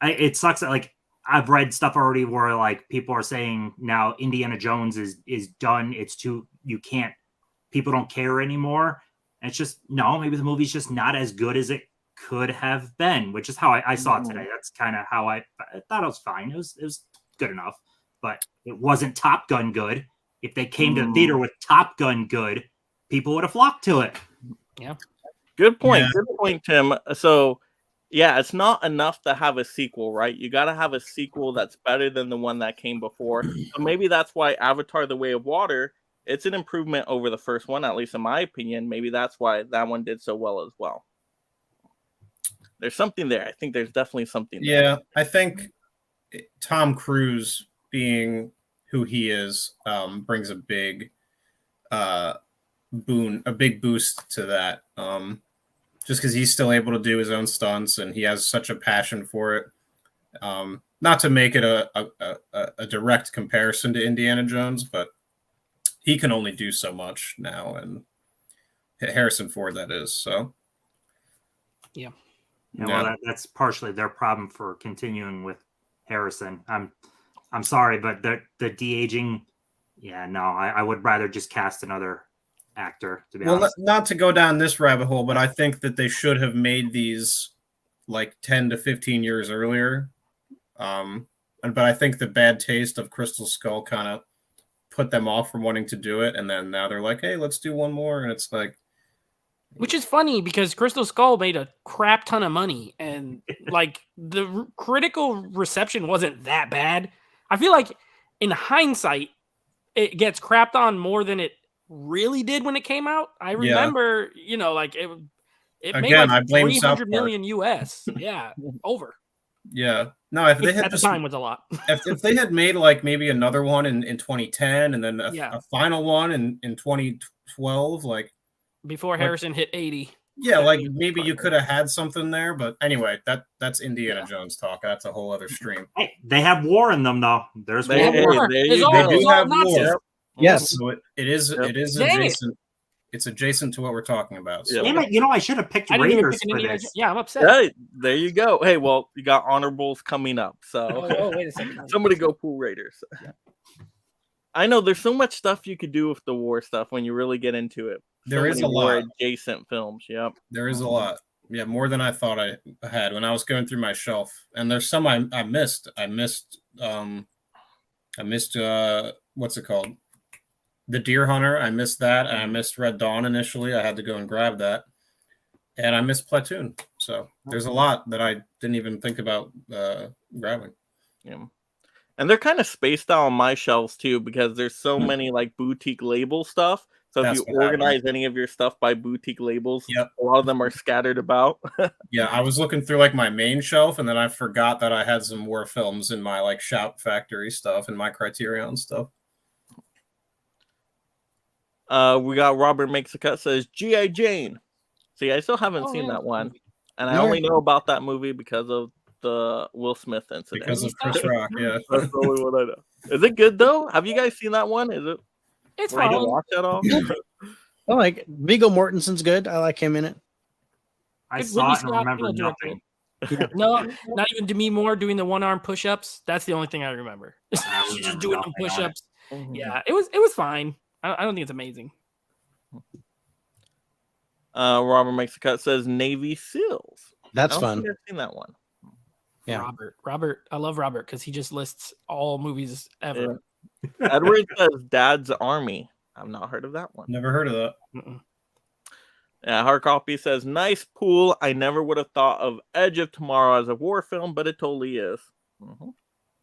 Speaker 8: It sucks that like I've read stuff already where like people are saying now Indiana Jones is done. It's too, people don't care anymore. And it's just, no, maybe the movie's just not as good as it could have been, which is how I saw it today. That's kind of how I thought it was fine. It was good enough, but it wasn't Top Gun good. If they came to the theater with Top Gun good, people would have flocked to it.
Speaker 7: Yeah.
Speaker 6: Good point. Good point, Tim. So, yeah, it's not enough to have a sequel, right? You got to have a sequel that's better than the one that came before. So maybe that's why Avatar: The Way of Water, it's an improvement over the first one, at least in my opinion. Maybe that's why that one did so well as well. There's something there. I think there's definitely something there.
Speaker 9: Yeah, I think Tom Cruise being who he is brings a big big boost to that. Just because he's still able to do his own stunts and he has such a passion for it. Not to make it a direct comparison to Indiana Jones, but he can only do so much now, and Harrison Ford, that is. So,
Speaker 8: yeah. Well, that's partially their problem for continuing with Harrison. I'm sorry, but the de-aging, yeah, no, I would rather just cast another actor, to be honest.
Speaker 9: Not to go down this rabbit hole, but I think that they should have made these like 10 to 15 years earlier. But I think the bad taste of Crystal Skull kind of put them off from wanting to do it, and then now they're like, hey, let's do one more, and it's like,
Speaker 7: which is funny because Crystal Skull made a crap ton of money, and like the critical reception wasn't that bad. I feel like in hindsight, it gets crapped on more than it really did when it came out. I remember, like it
Speaker 9: again,
Speaker 7: made like
Speaker 9: I blame
Speaker 7: 300 million US. Yeah, over.
Speaker 9: Yeah. No, if they had
Speaker 7: at the time was a lot.
Speaker 9: if they had made like maybe another one in 2010 and then a final one in 2012, like
Speaker 7: before Harrison hit 80.
Speaker 9: Yeah, like maybe you could have had something there, but anyway, that's Indiana Jones talk. That's a whole other stream.
Speaker 8: Hey, they have war in them though. There's war.
Speaker 9: They do have war.
Speaker 5: Yes,
Speaker 9: so it is adjacent. It's adjacent to what we're talking about. So.
Speaker 8: Damn it, I should have picked Raiders for this.
Speaker 7: Yeah, I'm upset.
Speaker 6: Hey, there you go. Hey, well, you got honorables coming up. So
Speaker 7: wait a second.
Speaker 6: Somebody go pull Raiders. Yeah. I know there's so much stuff you could do with the war stuff when you really get into it.
Speaker 9: There is a lot.
Speaker 6: Adjacent films. Yep.
Speaker 9: There is a lot. Yeah, more than I thought I had when I was going through my shelf. And there's some I missed. I missed what's it called? The Deer Hunter. I missed that. And I missed Red Dawn initially. I had to go and grab that. And I missed Platoon. So there's a lot that I didn't even think about grabbing.
Speaker 6: Yeah. And they're kind of spaced out on my shelves too, because there's so many like boutique label stuff. So if you organize any of your stuff by boutique labels, a lot of them are scattered about.
Speaker 9: Yeah, I was looking through like my main shelf, and then I forgot that I had some war films in my like Shout Factory stuff and my Criterion stuff.
Speaker 6: We got Robert Makes a Cut says G.I. Jane. See, I still haven't seen that one, and I only know about that movie because of the Will Smith incident.
Speaker 9: Because of Chris Rock, yeah.
Speaker 6: That's the only one I know. Is it good though? Have you guys seen that one? Is it?
Speaker 7: It's
Speaker 6: fine.
Speaker 7: fine.
Speaker 6: Watch it all.
Speaker 5: I like Viggo Mortensen's good. I like him in it.
Speaker 8: I saw it and remember nothing.
Speaker 7: No, not even Demi Moore doing the one-arm push-ups. That's the only thing I remember. She's just doing them push-ups. Yeah, it was fine. I don't think it's amazing.
Speaker 6: Robert Makes a Cut says Navy SEALs.
Speaker 5: That's
Speaker 6: I don't
Speaker 5: fun.
Speaker 6: think I've seen that one.
Speaker 5: Yeah,
Speaker 7: Robert. I love Robert because he just lists all movies ever.
Speaker 6: Yeah. Edward says Dad's Army. I've not heard of that one.
Speaker 9: Never heard of that.
Speaker 6: Yeah, Hard Copy says nice pool. I never would have thought of Edge of Tomorrow as a war film, but it totally is.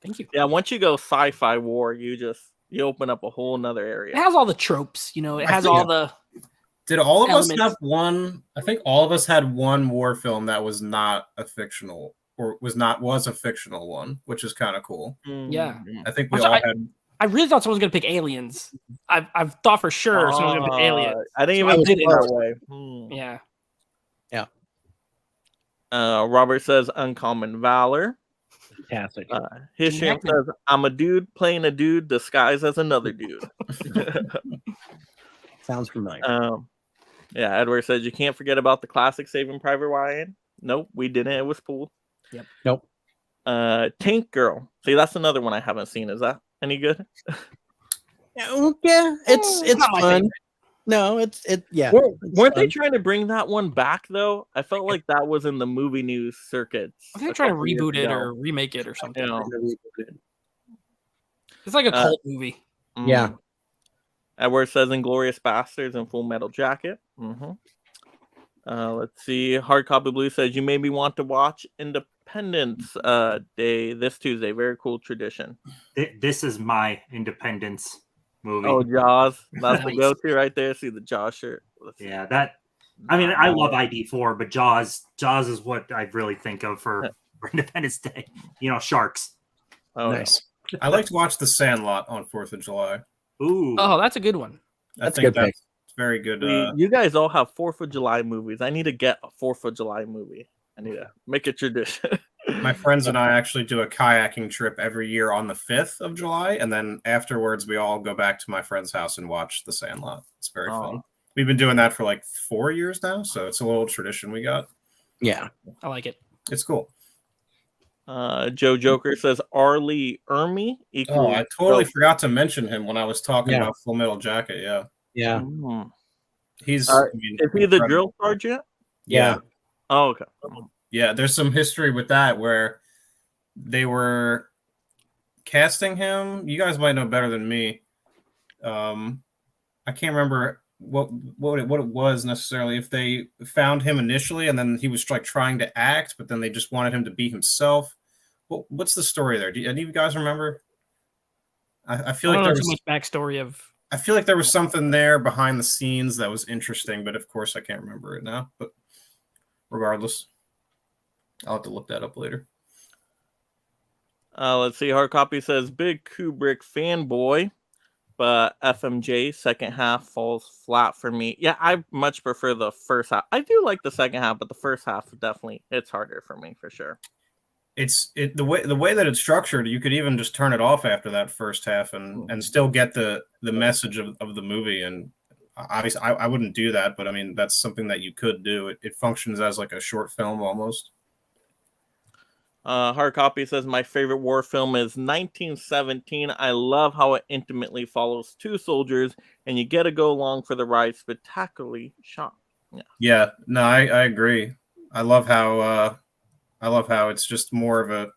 Speaker 7: Thank you.
Speaker 6: Yeah, once you go sci-fi war, you open up a whole nother area.
Speaker 7: It has all the tropes, it has all the.
Speaker 9: Did all of
Speaker 7: elements.
Speaker 9: us have one? I think all of us had one war film that was not a fictional, or was a fictional one, which is kind of cool.
Speaker 7: Yeah,
Speaker 9: I think we all had.
Speaker 7: I really thought someone was going to pick Aliens. I've thought for sure someone was going to pick Aliens.
Speaker 6: I didn't even think that way.
Speaker 7: Yeah.
Speaker 6: Robert says Uncommon Valor.
Speaker 5: Fantastic.
Speaker 6: Hisham says I'm a dude playing a dude disguised as another dude.
Speaker 5: Sounds familiar.
Speaker 6: Yeah, Edward says you can't forget about the classic Saving Private Ryan. Nope, we didn't. It was cool.
Speaker 7: Yep.
Speaker 5: Nope.
Speaker 6: Tank Girl. See, that's another one I haven't seen. Is that any good?
Speaker 5: Yeah, it's
Speaker 7: not my
Speaker 5: fun.
Speaker 7: favorite.
Speaker 5: No, yeah.
Speaker 6: Weren't they
Speaker 5: fun.
Speaker 6: trying to bring that one back though? I felt like that was in the movie news circuits.
Speaker 7: I think they're
Speaker 6: a
Speaker 7: trying to
Speaker 6: couple years
Speaker 7: reboot it
Speaker 6: ago.
Speaker 7: or remake it or something.
Speaker 6: You know.
Speaker 7: It's like a cult movie.
Speaker 5: Yeah.
Speaker 6: Edward says Inglorious Bastards and Full Metal Jacket. Let's see. Hard Copy Blue says you made me want to watch Independence Day this Tuesday. Very cool tradition.
Speaker 8: This is my Independence movie.
Speaker 6: Oh, Jaws. That's the
Speaker 7: Nice.
Speaker 6: go-to right there. See the Jaws shirt. Let's see.
Speaker 8: Yeah, that. I mean, I love ID4, but Jaws is what I really think of for Independence Day. You know, sharks.
Speaker 6: Oh,
Speaker 5: Nice.
Speaker 9: I like to watch The Sandlot on 4th of July.
Speaker 8: Ooh.
Speaker 7: Oh, that's a good one.
Speaker 5: That's a
Speaker 9: think
Speaker 5: good pick.
Speaker 9: that's very good.
Speaker 6: You guys all have 4th of July movies. I need to get a 4th of July movie. I need to make a tradition.
Speaker 9: My friends and I actually do a kayaking trip every year on the 5th of July, and then afterwards we all go back to my friend's house and watch The Sandlot. It's very fun. We've been doing that for like 4 years now, so it's a little tradition we got.
Speaker 5: Yeah.
Speaker 7: I like it.
Speaker 9: It's cool.
Speaker 6: Joe Joker says Arlie Ermy.
Speaker 9: Oh, I totally forgot to mention him when I was talking
Speaker 5: Yeah.
Speaker 9: about Full Metal Jacket. Yeah,
Speaker 5: Yeah.
Speaker 9: he's.
Speaker 6: Is he the
Speaker 9: incredible.
Speaker 6: drill sergeant?
Speaker 5: Yeah.
Speaker 6: Oh, okay.
Speaker 9: Yeah, there's some history with that where they were casting him. You guys might know better than me. I can't remember what it was necessarily. If they found him initially and then he was like trying to act, but then they just wanted him to be himself. What's the story there? Do any of you guys remember? I feel
Speaker 7: I
Speaker 9: like
Speaker 7: don't know
Speaker 9: there
Speaker 7: too
Speaker 9: was.
Speaker 7: much backstory of.
Speaker 9: I feel like there was something there behind the scenes that was interesting, but of course I can't remember it now. But regardless, I'll have to look that up later.
Speaker 6: Let's see. Hard Copy says big Kubrick fanboy, but FMJ second half falls flat for me. Yeah, I much prefer the first half. I do like the second half, but the first half definitely it's harder for me for sure.
Speaker 9: The way that it's structured, you could even just turn it off after that first half and still get the message of the movie. And obviously, I wouldn't do that, but I mean that's something that you could do. It functions as like a short film almost.
Speaker 6: Hard Copy says my favorite war film is 1917. I love how it intimately follows two soldiers, and you get to go along for the ride. Spectacularly shot.
Speaker 9: Yeah, no, I agree. I love how it's just more of a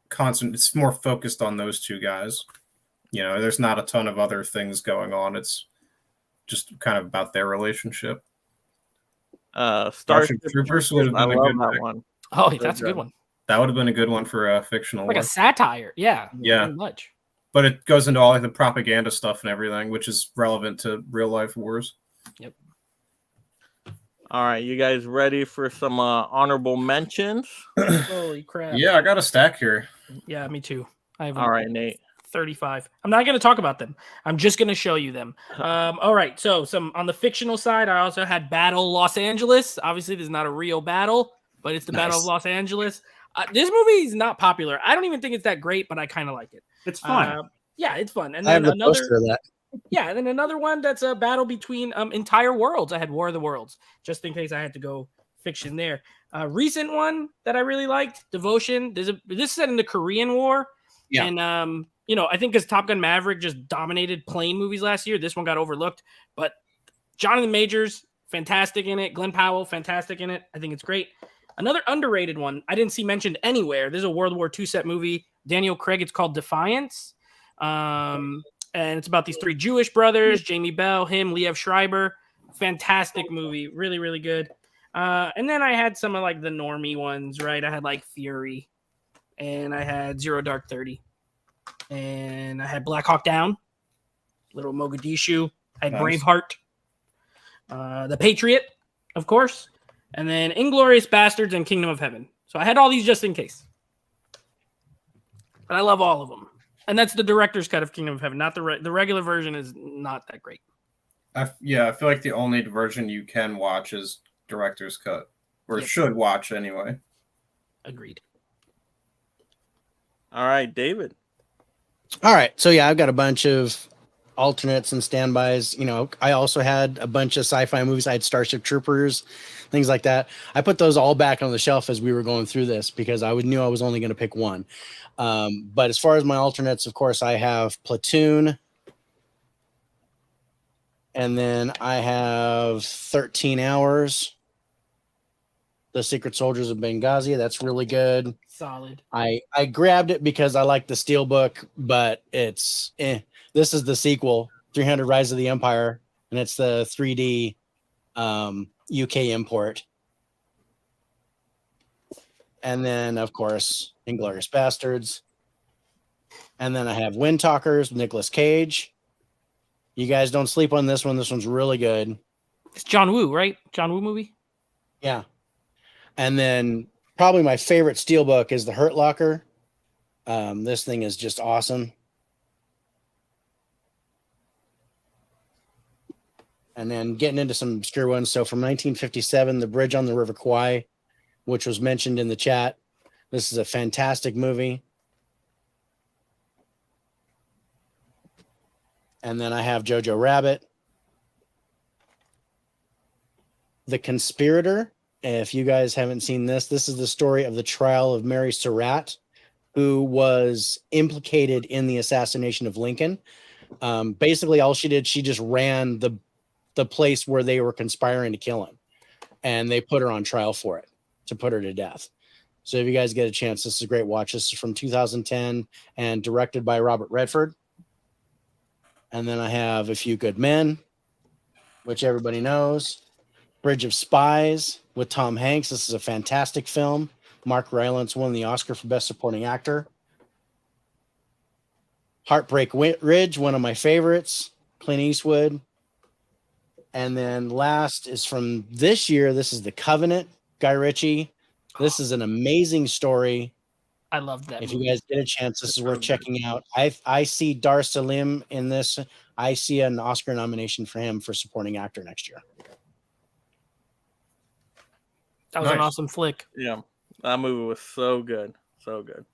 Speaker 9: constant. It's more focused on those two guys. You know, there's not a ton of other things going on. It's just kind of about their relationship.
Speaker 6: Starship
Speaker 9: Troopers would have
Speaker 6: I
Speaker 9: been a
Speaker 6: love
Speaker 9: good
Speaker 6: that
Speaker 9: pick.
Speaker 6: one.
Speaker 7: Oh, that's a good one.
Speaker 9: That would have been a good one for a fictional
Speaker 7: Like
Speaker 9: one.
Speaker 7: a satire. Yeah.
Speaker 9: Yeah.
Speaker 7: Very much.
Speaker 9: But it goes into all like the propaganda stuff and everything, which is relevant to real life wars.
Speaker 7: Yep.
Speaker 6: All right, you guys ready for some honorable mentions?
Speaker 7: Holy crap.
Speaker 9: Yeah, I got a stack here.
Speaker 7: Yeah, me too. I have
Speaker 6: All right, Nate.
Speaker 7: 35. I'm not going to talk about them. I'm just going to show you them. All right. So some on the fictional side, I also had Battle Los Angeles. Obviously, this is not a real battle, but it's the Battle of Los Angeles. This movie is not popular. I don't even think it's that great, but I kind of like it.
Speaker 8: It's fun.
Speaker 7: Yeah, it's fun. And
Speaker 5: I have
Speaker 7: then
Speaker 5: the poster of that.
Speaker 7: yeah, and then another one that's a battle between entire worlds. I had War of the Worlds, just in case I had to go fiction there. Recent one that I really liked, Devotion. This is set in the Korean War.
Speaker 5: Yeah.
Speaker 7: And you know, I think because Top Gun Maverick just dominated plane movies last year, this one got overlooked. But Jonathan Majors, fantastic in it. Glenn Powell, fantastic in it. I think it's great. Another underrated one I didn't see mentioned anywhere. This is a World War II set movie. Daniel Craig. It's called Defiance. And it's about these three Jewish brothers, Jamie Bell, him, Liev Schreiber. Fantastic movie. Really, really good. And then I had some of like the normie ones, right? I had like Fury, and I had Zero Dark 30, and I had Black Hawk Down, Little Mogadishu. I had
Speaker 9: Nice.
Speaker 7: Braveheart, The Patriot, of course, and then Inglourious Bastards and Kingdom of Heaven. So I had all these just in case. But I love all of them. And that's the director's cut of Kingdom of Heaven. Not the regular version is not that great.
Speaker 9: I feel like the only version you can watch is director's cut, or should watch anyway.
Speaker 7: Agreed.
Speaker 6: All right, David.
Speaker 5: All right. So yeah, I've got a bunch of alternates and standbys. You know, I also had a bunch of sci-fi movies. I had Starship Troopers, things like that. I put those all back on the shelf as we were going through this because knew I was only going to pick one. But as far as my alternates, of course, I have Platoon. And then I have 13 Hours. The Secret Soldiers of Benghazi. That's really good.
Speaker 7: Solid.
Speaker 5: I grabbed it because I like the Steelbook, but it's this is the sequel, 300 Rise of the Empire, and it's the 3D UK import. And then, of course, Inglourious Bastards. And then I have Wind Talkers, Nicolas Cage. You guys don't sleep on this one. This one's really good.
Speaker 7: It's John Woo, right? John Woo movie?
Speaker 5: Yeah. And then probably my favorite Steelbook is the Hurt Locker. This thing is just awesome. And then getting into some obscure ones. So from 1957, The Bridge on the River Kwai, which was mentioned in the chat. This is a fantastic movie. And then I have Jojo Rabbit. The Conspirator. If you guys haven't seen this, this is the story of the trial of Mary Surratt, who was implicated in the assassination of Lincoln. Basically, all she did, she just ran the place where they were conspiring to kill him. And they put her on trial for it, to put her to death. So if you guys get a chance, this is a great watch. This is from 2010 and directed by Robert Redford. And then I have A Few Good Men, which everybody knows. Bridge of Spies with Tom Hanks. This is a fantastic film. Mark Rylance won the Oscar for Best Supporting Actor. Heartbreak Ridge, one of my favorites. Clint Eastwood. And then last is from this year. This is The Covenant, Guy Ritchie. This is an amazing story.
Speaker 7: I love that
Speaker 5: If
Speaker 7: movie.
Speaker 5: you guys get a chance, this is worth checking out. I see Dar Salim in this. I see an Oscar nomination for him for supporting actor next year.
Speaker 7: That was an awesome flick.
Speaker 6: Yeah, that movie was so good, so good.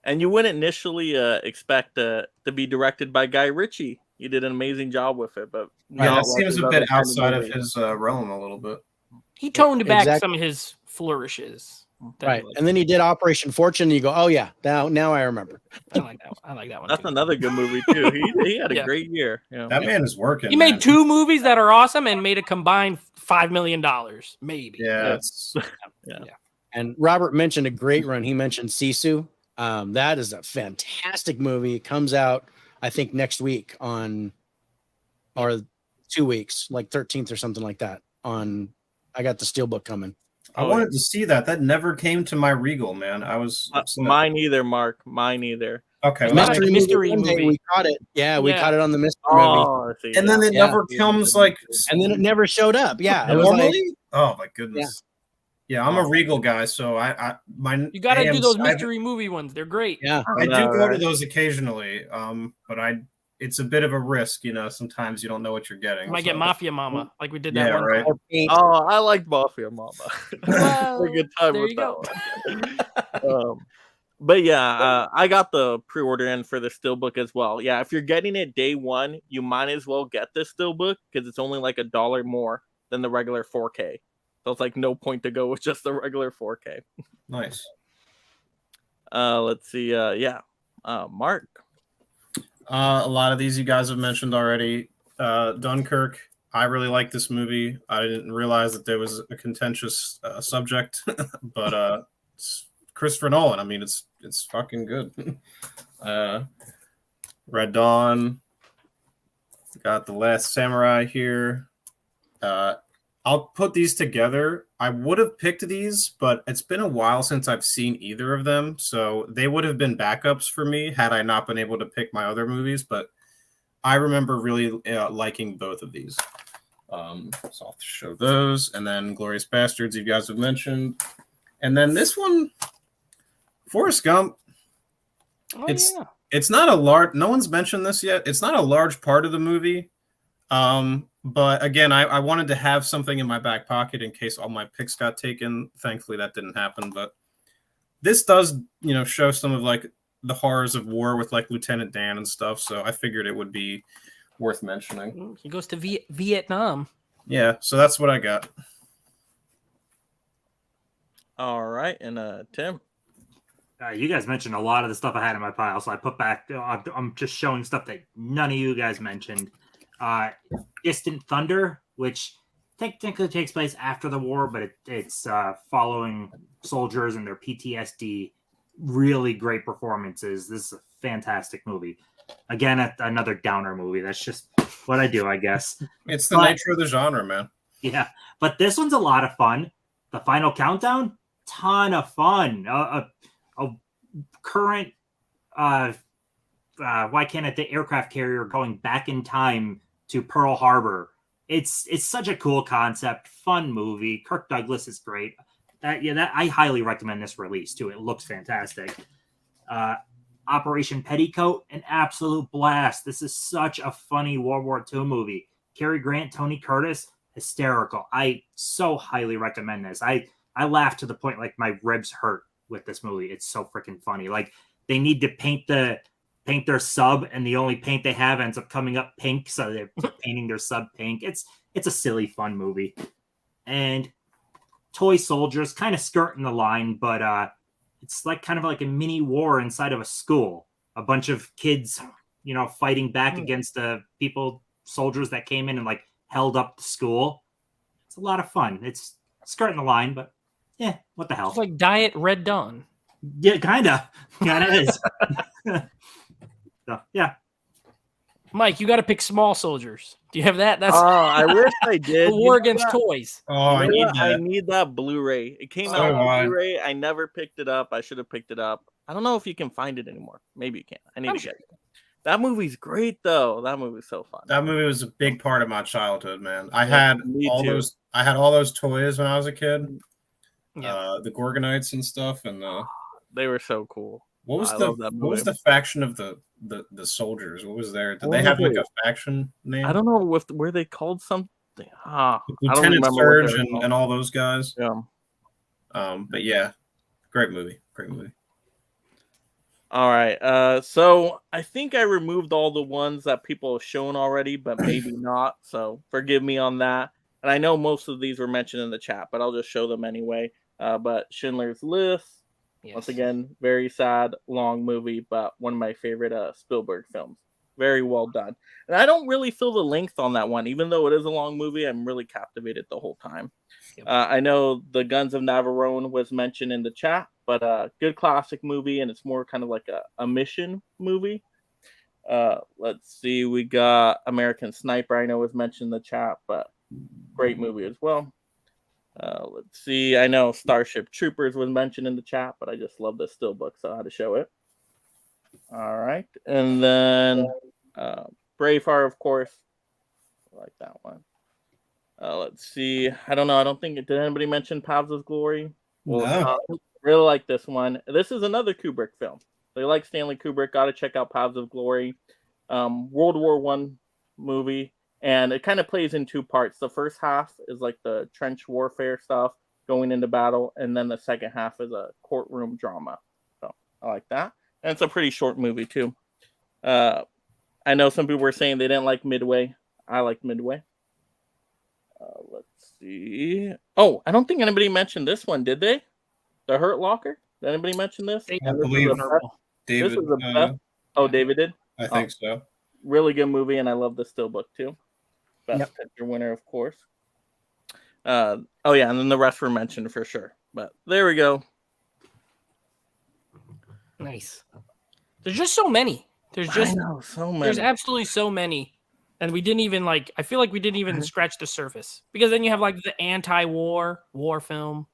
Speaker 6: And you wouldn't initially expect to be directed by Guy Ritchie. He did an amazing job with it, but
Speaker 9: Yeah, that seems a bit outside of his realm a little bit.
Speaker 7: He toned back
Speaker 5: Exactly.
Speaker 7: some of his flourishes.
Speaker 5: Right. And then he did Operation Fortune. And you go, oh, yeah, now I remember.
Speaker 7: I like that one. I like that one.
Speaker 6: That's
Speaker 7: too.
Speaker 6: another good movie too. He had a
Speaker 7: Yeah.
Speaker 6: great year. Yeah.
Speaker 9: That man is working.
Speaker 7: He
Speaker 9: man.
Speaker 7: made 2 movies that are awesome and made a combined $5 million, maybe.
Speaker 9: Yeah, it's
Speaker 5: And Robert mentioned a great run. He mentioned Sisu. That is a fantastic movie. It comes out, I think, next week or 2 weeks, like 13th or something like that. I got the Steelbook coming.
Speaker 9: I wanted to see that. That never came to my Regal, man. I was upset.
Speaker 6: Mine either, Mark. Mine either.
Speaker 9: Okay,
Speaker 7: It's
Speaker 9: well,
Speaker 7: not a mystery
Speaker 5: one day
Speaker 7: movie.
Speaker 5: we caught it. Yeah, we
Speaker 7: Yeah.
Speaker 5: caught it on the mystery movie.
Speaker 6: Oh, see,
Speaker 9: and then it
Speaker 5: Yeah.
Speaker 9: never comes like
Speaker 5: And then it never showed up. Yeah. It was
Speaker 9: normally.
Speaker 5: like,
Speaker 9: Oh my goodness. Yeah, I'm a Regal guy, so
Speaker 7: You got to do those
Speaker 9: I
Speaker 7: mystery movie ones. They're great.
Speaker 5: yeah.
Speaker 9: do
Speaker 6: know,
Speaker 9: go to
Speaker 6: right?
Speaker 9: those occasionally, but it's a bit of a risk, sometimes you don't know what you're getting.
Speaker 7: You might get
Speaker 9: so-
Speaker 7: Mafia Mama, like we did that
Speaker 9: Yeah,
Speaker 7: one.
Speaker 9: right.
Speaker 5: Or paint.
Speaker 6: Oh, I like Mafia Mama.
Speaker 7: Well,
Speaker 6: a good time
Speaker 7: there
Speaker 6: with
Speaker 7: you
Speaker 6: that
Speaker 7: go.
Speaker 6: one. But yeah, I got the pre-order in for the Steelbook as well. Yeah, if you're getting it day one, you might as well get the Steelbook because it's only like $1 more than the regular 4K. So it's like no point to go with just the regular 4K.
Speaker 9: Nice.
Speaker 6: Let's see. Mark.
Speaker 9: A lot of these you guys have mentioned already. Dunkirk. I really like this movie. I didn't realize that there was a contentious subject, but it's Christopher Nolan. I mean, it's fucking good. Red Dawn. Got The Last Samurai here. I'll put these together. I would have picked these, but it's been a while since I've seen either of them, so they would have been backups for me had I not been able to pick my other movies. But I remember really liking both of these. So I'll show those, and then Glorious Bastards, you guys have mentioned, and then this one, Forrest Gump.
Speaker 7: Oh,
Speaker 9: It's
Speaker 7: yeah.
Speaker 9: it's not a large. No one's mentioned this yet. It's not a large part of the movie. But again, I wanted to have something in my back pocket in case all my picks got taken. Thankfully, that didn't happen. But this does, show some of like the horrors of war with like Lieutenant Dan and stuff. So I figured it would be worth mentioning.
Speaker 7: He goes to Vietnam.
Speaker 9: Yeah, so that's what I got.
Speaker 6: All right, and Tim.
Speaker 8: You guys mentioned a lot of the stuff I had in my pile, so I put back. I'm just showing stuff that none of you guys mentioned. Distant Thunder, which technically takes place after the war, but it's following soldiers and their PTSD. Really great performances. This is a fantastic movie. Again, another downer movie. That's just what I do, I guess.
Speaker 9: It's the nature of the genre, man.
Speaker 8: Yeah, but this one's a lot of fun. The Final Countdown, ton of fun. A current, why can't it the aircraft carrier going back in time to Pearl Harbor? It's such a cool concept, fun movie. Kirk Douglas is great. I highly recommend this release too. It looks fantastic. Operation Petticoat, an absolute blast. This is such a funny World War II movie. Cary Grant, Tony Curtis, hysterical. I so highly recommend this. I laughed to the point like my ribs hurt with this movie. It's so freaking funny. Like they need to paint their sub, and the only paint they have ends up coming up pink, so they're painting their sub pink. It's a silly, fun movie. And Toy Soldiers, kind of skirting the line, but it's like kind of like a mini war inside of a school. A bunch of kids, fighting back against the soldiers that came in and like held up the school. It's a lot of fun. It's skirting the line, but yeah, what the hell?
Speaker 7: It's like Diet Red Dawn.
Speaker 8: Yeah, kind of is. So, yeah.
Speaker 7: Mike, you got to pick Small Soldiers. Do you have that? That's
Speaker 6: I wish I did.
Speaker 7: the war against toys.
Speaker 9: Oh, I
Speaker 6: need that Blu-ray. It came out on Blu-ray. I never picked it up. I should have picked it up. I don't know if you can find it anymore. Maybe you can. I need to get it. That movie's great though. That movie's so fun.
Speaker 9: That movie was a big part of my childhood, man. I had all those toys when I was a kid.
Speaker 7: Yeah.
Speaker 9: The Gorgonites and stuff, and
Speaker 6: they were so cool.
Speaker 9: What was the faction of the soldiers? What was there? Did they have like a faction name?
Speaker 6: I don't know. Were they called something?
Speaker 9: Lieutenant Surge and all those guys.
Speaker 6: Yeah.
Speaker 9: But yeah, great movie.
Speaker 6: All right. So I think I removed all the ones that people have shown already, but maybe not. So forgive me on that. And I know most of these were mentioned in the chat, but I'll just show them anyway. But Schindler's List. Yes. Once again, very sad, long movie, but one of my favorite Spielberg films. Very well done. And I don't really feel the length on that one. Even though it is a long movie, I'm really captivated the whole time. Yep. I know the Guns of Navarone was mentioned in the chat, but good classic movie, and it's more kind of like a mission movie. Let's see. We got American Sniper, I know was mentioned in the chat, but great movie as well. Let's see. I know Starship Troopers was mentioned in the chat, but I just love the Steelbook, so I had to show it. All right. And then Braveheart, of course. I like that one. Let's see. I don't know. I don't think did anybody mention Paths of Glory? Well,
Speaker 9: No.
Speaker 6: Really like this one. This is another Kubrick film. They like Stanley Kubrick. Got to check out Paths of Glory. World War I movie. And it kind of plays in two parts. The first half is like the trench warfare stuff going into battle. And then the second half is a courtroom drama. So I like that. And it's a pretty short movie too. I know some people were saying they didn't like Midway. I liked Midway. Let's see. Oh, I don't think anybody mentioned this one, did they? The Hurt Locker? Did anybody mention this?
Speaker 9: I believe David.
Speaker 6: This is the best. Oh, David did?
Speaker 9: I think so.
Speaker 6: Really good movie, and I love the Steelbook too. Best picture winner, of course. Oh yeah, and then the rest were mentioned for sure. But there we go.
Speaker 7: Nice. There's just so many.
Speaker 6: I know, so many.
Speaker 7: There's absolutely so many. And we didn't even I feel like we didn't even scratch the surface. Because then you have like the anti-war war film.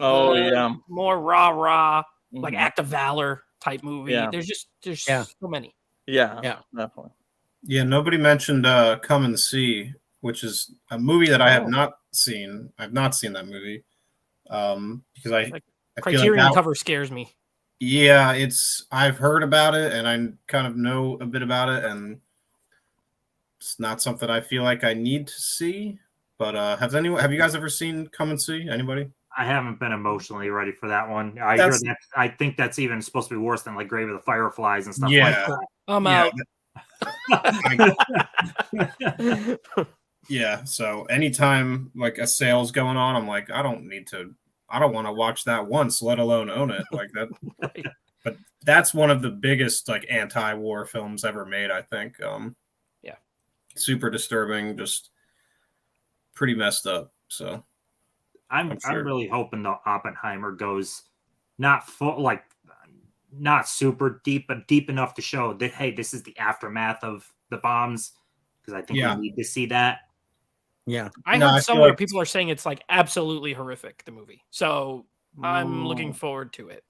Speaker 6: Oh yeah.
Speaker 7: More rah-rah, like Act of Valor type movie.
Speaker 6: Yeah.
Speaker 7: There's so many.
Speaker 6: Yeah,
Speaker 7: definitely.
Speaker 9: Yeah, nobody mentioned Come and See, which is a movie that I have not seen. I've not seen that movie because I
Speaker 7: Criterion
Speaker 9: feel like
Speaker 7: cover scares me.
Speaker 9: Yeah, I've heard about it and I kind of know a bit about it, and it's not something I feel like I need to see. But have you guys ever seen Come and See? Anybody?
Speaker 8: I haven't been emotionally ready for that one. I
Speaker 9: That's-
Speaker 8: hear that. I think that's even supposed to be worse than like Grave of the Fireflies and stuff
Speaker 9: Yeah.
Speaker 8: like
Speaker 7: I'm
Speaker 9: Yeah,
Speaker 7: out.
Speaker 9: yeah. So anytime like a sale's going on, I'm like, I don't want to watch that once, let alone own it. Like that.
Speaker 7: Right.
Speaker 9: But that's one of the biggest like anti-war films ever made, I think.
Speaker 7: Yeah.
Speaker 9: Super disturbing, just pretty messed up. So
Speaker 8: I'm
Speaker 9: sure.
Speaker 8: really hoping the Oppenheimer goes not full, like not super deep, but deep enough to show that hey, this is the aftermath of the bombs. Because I think
Speaker 9: Yeah.
Speaker 8: we need to see that.
Speaker 5: Yeah.
Speaker 7: I
Speaker 9: No, I
Speaker 7: heard
Speaker 9: feel
Speaker 7: somewhere
Speaker 9: like-
Speaker 7: people are saying it's like absolutely horrific, the movie. So I'm looking forward to it.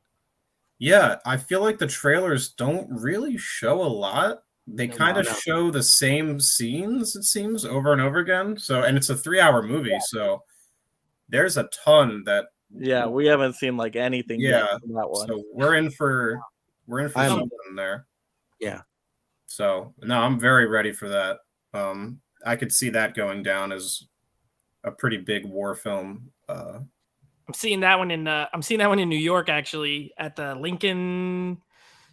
Speaker 9: yeah, I feel like the trailers don't really show a lot. They
Speaker 7: No,
Speaker 9: kind of
Speaker 5: no.
Speaker 9: show the same scenes, it seems, over and over again. So, and it's a 3-hour movie, so there's a ton that.
Speaker 6: Yeah, we haven't seen like anything
Speaker 9: Yeah,
Speaker 6: yet from that one.
Speaker 9: So we're in for
Speaker 5: I'm-
Speaker 9: something there.
Speaker 5: Yeah.
Speaker 9: So no, I'm very ready for that. I could see that going down as a pretty big war film.
Speaker 7: I'm seeing that one in New York actually at the Lincoln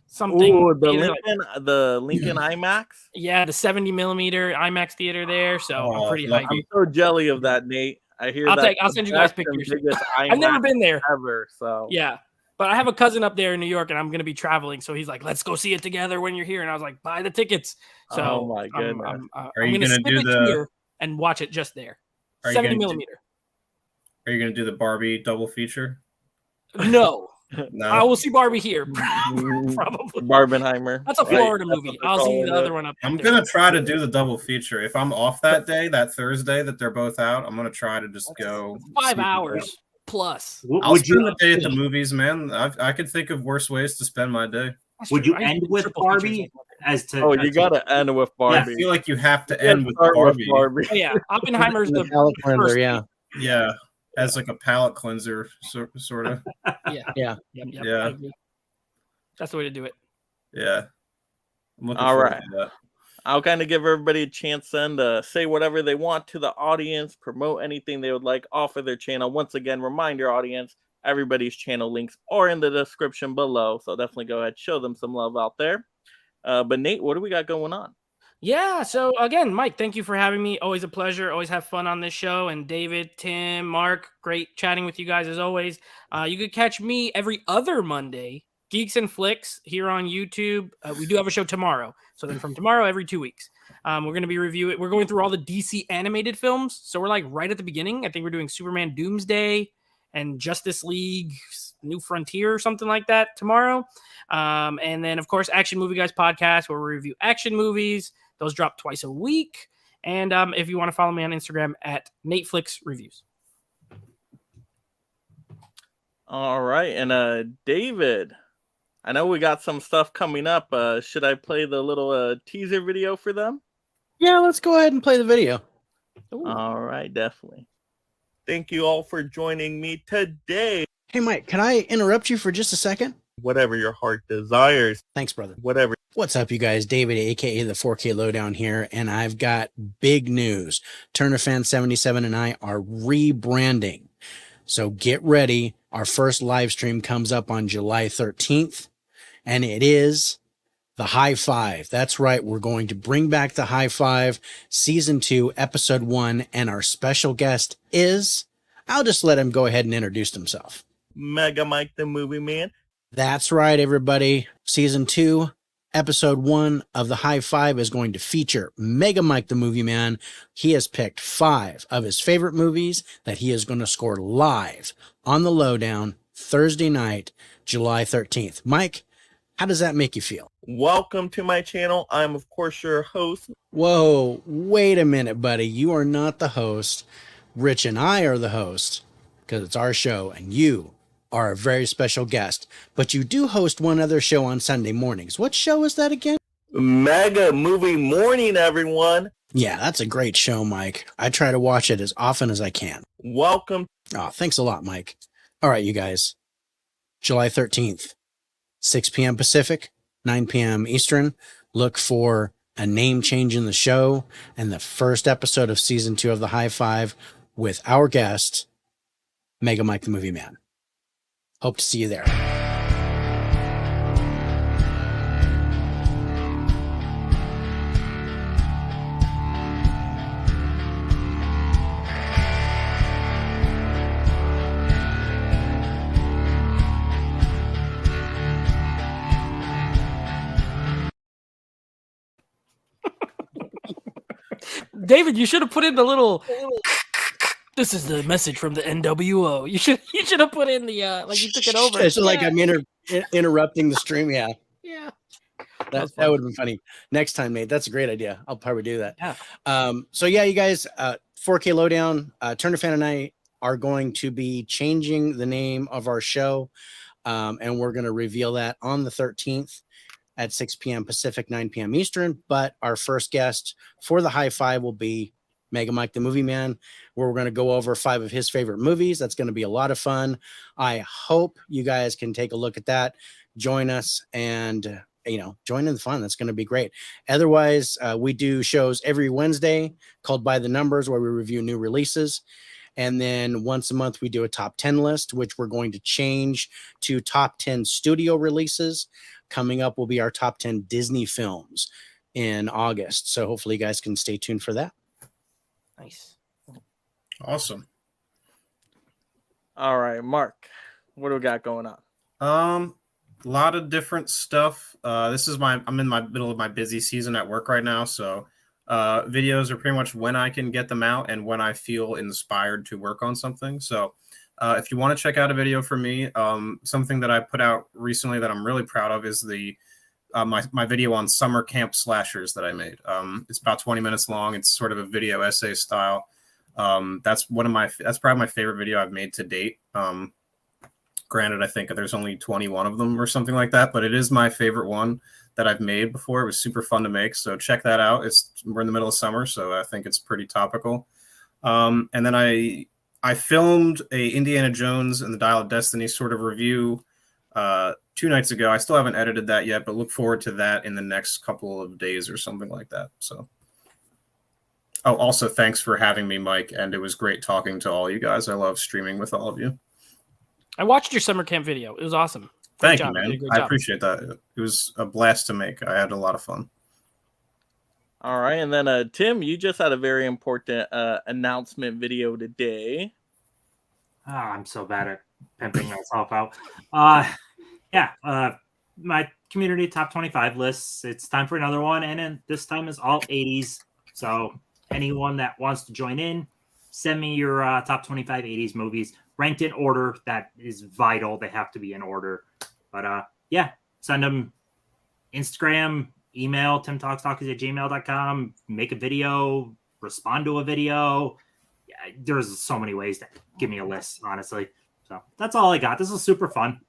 Speaker 7: something.
Speaker 6: Ooh, the
Speaker 7: theater,
Speaker 6: Lincoln IMAX.
Speaker 7: yeah, the 70 millimeter IMAX theater there. So I'm
Speaker 9: Oh,
Speaker 7: pretty
Speaker 9: lucky.
Speaker 7: hyped.
Speaker 6: I'm so jelly of that, Nate. I hear
Speaker 7: I'll
Speaker 6: that
Speaker 7: send you guys
Speaker 6: the best and
Speaker 7: pictures.
Speaker 6: biggest
Speaker 7: I've never
Speaker 6: IMAX
Speaker 7: been there.
Speaker 6: ever. So
Speaker 7: Yeah. But I have a cousin up there in New York and I'm going to be traveling. So he's like, let's go see it together when you're here. And I was like, buy the tickets. So
Speaker 6: Oh my
Speaker 7: I'm
Speaker 6: goodness.
Speaker 9: you
Speaker 7: gonna
Speaker 9: gonna
Speaker 7: skip
Speaker 9: do
Speaker 7: it
Speaker 9: the-
Speaker 7: here and watch it just there.
Speaker 9: Are you
Speaker 7: 70
Speaker 9: gonna do-
Speaker 7: millimeter.
Speaker 9: Are you going to do the Barbie double feature?
Speaker 7: No.
Speaker 9: No.
Speaker 7: I will see Barbie here. Probably.
Speaker 6: Barbenheimer.
Speaker 7: That's a
Speaker 6: right?
Speaker 7: Florida
Speaker 6: That's
Speaker 7: movie.
Speaker 6: what they're
Speaker 7: I'll see
Speaker 6: calling
Speaker 7: the
Speaker 6: it.
Speaker 7: other one up
Speaker 9: I'm
Speaker 7: there.
Speaker 9: gonna try to do the double feature. If I'm off that day, that Thursday that they're both out, I'm gonna try to just go
Speaker 7: 5
Speaker 9: see them.
Speaker 7: hours plus.
Speaker 9: I'll
Speaker 8: Would
Speaker 9: spend
Speaker 8: you
Speaker 9: the day at the movies, man. I could think of worse ways to spend my day.
Speaker 7: That's
Speaker 8: would
Speaker 7: true.
Speaker 8: you
Speaker 7: I
Speaker 8: end
Speaker 7: do
Speaker 8: with
Speaker 7: triple features
Speaker 8: Barbie
Speaker 7: like that.
Speaker 8: as to?
Speaker 6: Oh,
Speaker 8: as
Speaker 6: you
Speaker 8: to-
Speaker 6: gotta end with
Speaker 9: I
Speaker 6: Barbie.
Speaker 9: feel like you have to
Speaker 6: You can't
Speaker 9: end with
Speaker 6: start
Speaker 9: Barbie.
Speaker 7: Oh, yeah. Oppenheimer's the
Speaker 5: Palate cleanser,
Speaker 7: first.
Speaker 5: yeah.
Speaker 9: Yeah, as like a palate cleanser, sort of.
Speaker 7: Yeah.
Speaker 5: Yeah.
Speaker 7: Yep,
Speaker 9: Yeah.
Speaker 7: I agree. That's the way to do it.
Speaker 9: Yeah. I'm looking
Speaker 6: All
Speaker 9: forward
Speaker 6: right.
Speaker 9: to that.
Speaker 6: I'll kind of give everybody a chance then to say whatever they want to the audience, promote anything they would like off of their channel. Once again, remind your audience, everybody's channel links are in the description below. So definitely go ahead, show them some love out there. But Nate, what do we got going on?
Speaker 7: Yeah. So again, Mike, thank you for having me. Always a pleasure. Always have fun on this show. And David, Tim, Mark, great chatting with you guys as always. You could catch me every other Monday, Geeks and Flicks, here on YouTube. We do have a show tomorrow. So then from tomorrow, every 2 weeks, we're going to be reviewing. We're going through all the DC animated films. So we're like right at the beginning. I think we're doing Superman Doomsday and Justice League New Frontier or something like that tomorrow. And then, of course, Action Movie Guys podcast, where we review action movies. Those drop twice a week. And if you want to follow me on Instagram at Netflix Reviews.
Speaker 6: All right. And David, I know we got some stuff coming up. Should I play the little teaser video for them?
Speaker 5: Yeah, let's go ahead and play the video.
Speaker 7: Ooh.
Speaker 6: All right, definitely. Thank you all for joining me today.
Speaker 5: Hey, Mike, can I interrupt you for just a second?
Speaker 6: Whatever your heart desires,
Speaker 5: Thanks, brother.
Speaker 6: whatever.
Speaker 5: What's up, you guys? David, aka the 4K Lowdown here, and I've got big news. Turner Fan 77 and I are rebranding. So get ready. Our first live stream comes up on July 13th, and it is the High Five. That's right. We're going to bring back the High Five, Season 2, Episode 1, and our special guest is, I'll just let him go ahead and introduce himself.
Speaker 6: Mega Mike the Movie Man.
Speaker 5: That's right, everybody. Season 2, Episode 1 of the High Five is going to feature Mega Mike the Movie Man. He has picked 5 of his favorite movies that he is going to score live on the Lowdown Thursday night, July 13th. Mike, how does that make you feel?
Speaker 6: Welcome to my channel. I'm, of course, your host.
Speaker 5: Whoa, wait a minute, buddy. You are not the host. Rich and I are the host because it's our show, and you are a very special guest. But you do host one other show on Sunday mornings. What show is that again?
Speaker 6: Mega Movie Morning, everyone.
Speaker 5: Yeah, that's a great show, Mike. I try to watch it as often as I can.
Speaker 6: Welcome.
Speaker 5: Oh, thanks a lot, Mike. All right, you guys. July 13th, 6 p.m. Pacific, 9 p.m. Eastern. Look for a name change in the show and the first episode of Season 2 of the High Five with our guest, Mega Mike the Movie Man. Hope to see you there.
Speaker 7: David, you should have put in the little. This is the message from the NWO. You should have put in the like you took it over.
Speaker 5: It's like I'm interrupting the stream. Yeah,
Speaker 7: yeah.
Speaker 5: That would have been funny. Next time, mate. That's a great idea. I'll probably do that.
Speaker 7: Yeah.
Speaker 5: So yeah, you guys, 4K Lowdown, Turner Fan and I are going to be changing the name of our show, and we're going to reveal that on the 13th at 6 p.m. Pacific, 9 p.m. Eastern. But our first guest for the High Five will be Mega Mike the Movie Man, where we're going to go over 5 of his favorite movies. That's going to be a lot of fun. I hope you guys can take a look at that, join us, and join in the fun. That's going to be great. Otherwise, we do shows every Wednesday called By the Numbers, where we review new releases. And then once a month, we do a top 10 list, which we're going to change to top 10 studio releases. Coming up will be our top 10 Disney films in August. So hopefully you guys can stay tuned for that.
Speaker 7: Nice.
Speaker 9: Awesome.
Speaker 6: All right, Mark, what do we got going on?
Speaker 9: A lot of different stuff. I'm in my middle of my busy season at work right now, so videos are pretty much when I can get them out and when I feel inspired to work on something. So if you want to check out a video from me, something that I put out recently that I'm really proud of is the my video on summer camp slashers that I made. It's about 20 minutes long. It's sort of a video essay style. That's probably my favorite video I've made to date. Granted, I think there's only 21 of them or something like that, but it is my favorite one that I've made before. It was super fun to make, so check that out. We're in the middle of summer, so I think it's pretty topical. And then I filmed a Indiana Jones and the Dial of Destiny sort of review 2 nights ago. I still haven't edited that yet, but look forward to that in the next couple of days or something like that. So, also thanks for having me, Mike, and it was great talking to all you guys. I love streaming with all of you.
Speaker 7: I watched your summer camp video. It was awesome.
Speaker 9: Thank you, man. I appreciate that. It was a blast to make. I had a lot of fun.
Speaker 6: All right, and then Tim, you just had a very important announcement video today.
Speaker 8: I'm so bad at pimping myself out. My community top 25 lists. It's time for another one, and then this time is all 80s. So anyone that wants to join in, send me your top 25 80s movies, ranked in order. That is vital. They have to be in order. But send them Instagram, email, timtalkstalkies@gmail.com, make a video, respond to a video. There's so many ways to give me a list, honestly. So that's all I got. This is super fun.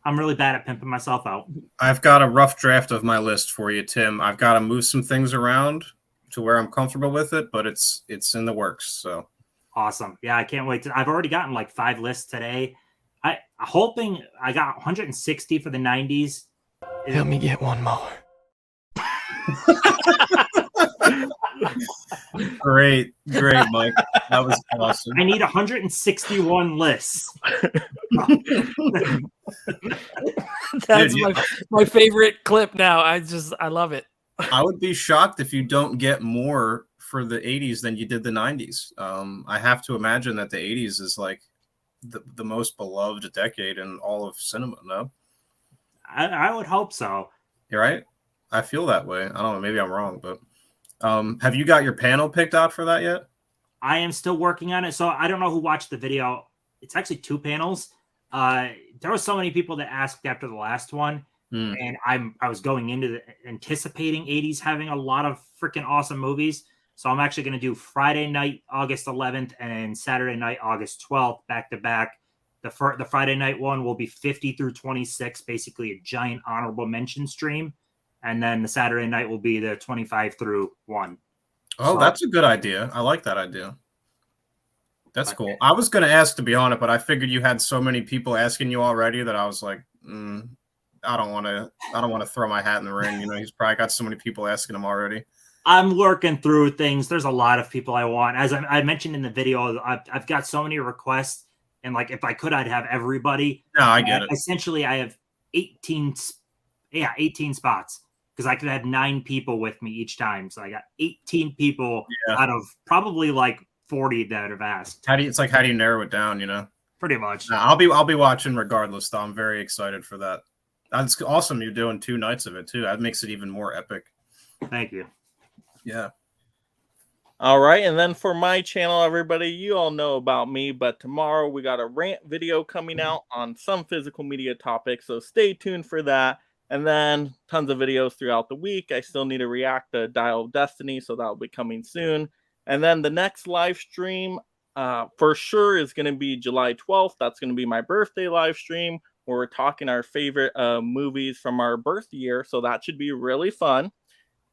Speaker 8: I'm really bad at pimping myself out.
Speaker 9: I've got a rough draft of my list for you, Tim. I've got to move some things around to where I'm comfortable with it, but it's in the works. So
Speaker 8: awesome. Yeah, I can't wait. I've already gotten like 5 lists today. I'm hoping I got 160 for the 90s.
Speaker 4: Help me get one more.
Speaker 9: Great, Mike. That was awesome.
Speaker 8: I need 161 lists.
Speaker 7: That's my favorite clip now. I love it.
Speaker 9: I would be shocked if you don't get more for the 80s than you did the 90s. I have to imagine that the 80s is like the most beloved decade in all of cinema, no?
Speaker 8: I would hope so.
Speaker 9: You're right. I feel that way. I don't know. Maybe I'm wrong, but have you got your panel picked out for that yet?
Speaker 8: I am still working on it. So I don't know who watched the video. It's actually 2 panels. There were so many people that asked after the last one, and I was going into anticipating 80s having a lot of freaking awesome movies. So I'm actually going to do Friday night, August 11th, and Saturday night, August 12th, back to back. The Friday night one will be 50 through 26, basically a giant honorable mention stream. And then the Saturday night will be the 25 through 1.
Speaker 9: Oh, so that's a good idea. I like that idea. That's cool. I was going to ask to be on it, but I figured you had so many people asking you already that I was like, I don't want to throw my hat in the ring. You know, he's probably got so many people asking him already.
Speaker 8: I'm working through things. There's a lot of people I want. As I mentioned in the video, I've got so many requests. And like, if I could, I'd have everybody.
Speaker 9: No, I get it.
Speaker 8: Essentially, I have 18 spots because I could have 9 people with me each time. So I got 18 people out of probably like 40 that have asked.
Speaker 9: How do you narrow it down, you know?
Speaker 8: Pretty much.
Speaker 9: I'll be watching regardless, though. I'm very excited for that. That's awesome. You're doing 2 nights of it too. That makes it even more epic.
Speaker 8: Thank you.
Speaker 9: Yeah.
Speaker 6: All right, and then for my channel, everybody, you all know about me, but tomorrow we got a rant video coming out on some physical media topics, so stay tuned for that. And then tons of videos throughout the week. I still need to react to Dial of Destiny, so that'll be coming soon. And then the next live stream for sure is going to be July 12th. That's going to be my birthday live stream where we're talking our favorite movies from our birth year, so that should be really fun.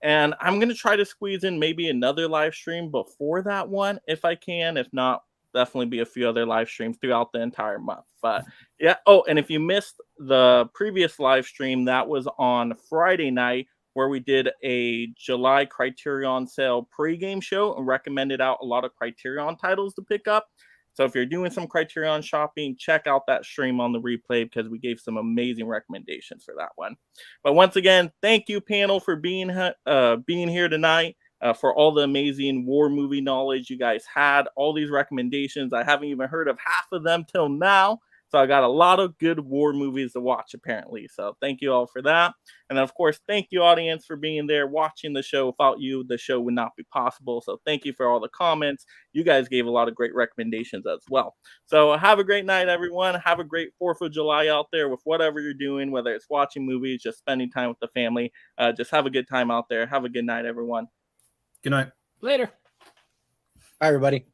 Speaker 6: And I'm going to try to squeeze in maybe another live stream before that one if I can. If not, definitely be a few other live streams throughout the entire month. But yeah. Oh, and if you missed the previous live stream, that was on Friday night where we did a July Criterion sale pregame show and recommended out a lot of Criterion titles to pick up. So if you're doing some Criterion shopping, check out that stream on the replay because we gave some amazing recommendations for that one. But once again, thank you, panel, for being here tonight, for all the amazing war movie knowledge you guys had, all these recommendations. I haven't even heard of half of them till now. So I got a lot of good war movies to watch, apparently. So thank you all for that. And then, of course, thank you, audience, for being there, watching the show. Without you, the show would not be possible. So thank you for all the comments. You guys gave a lot of great recommendations as well. So have a great night, everyone. Have a great 4th of July out there with whatever you're doing, whether it's watching movies, just spending time with the family. Just have a good time out there. Have a good night, everyone.
Speaker 9: Good night.
Speaker 7: Later.
Speaker 5: Bye, everybody.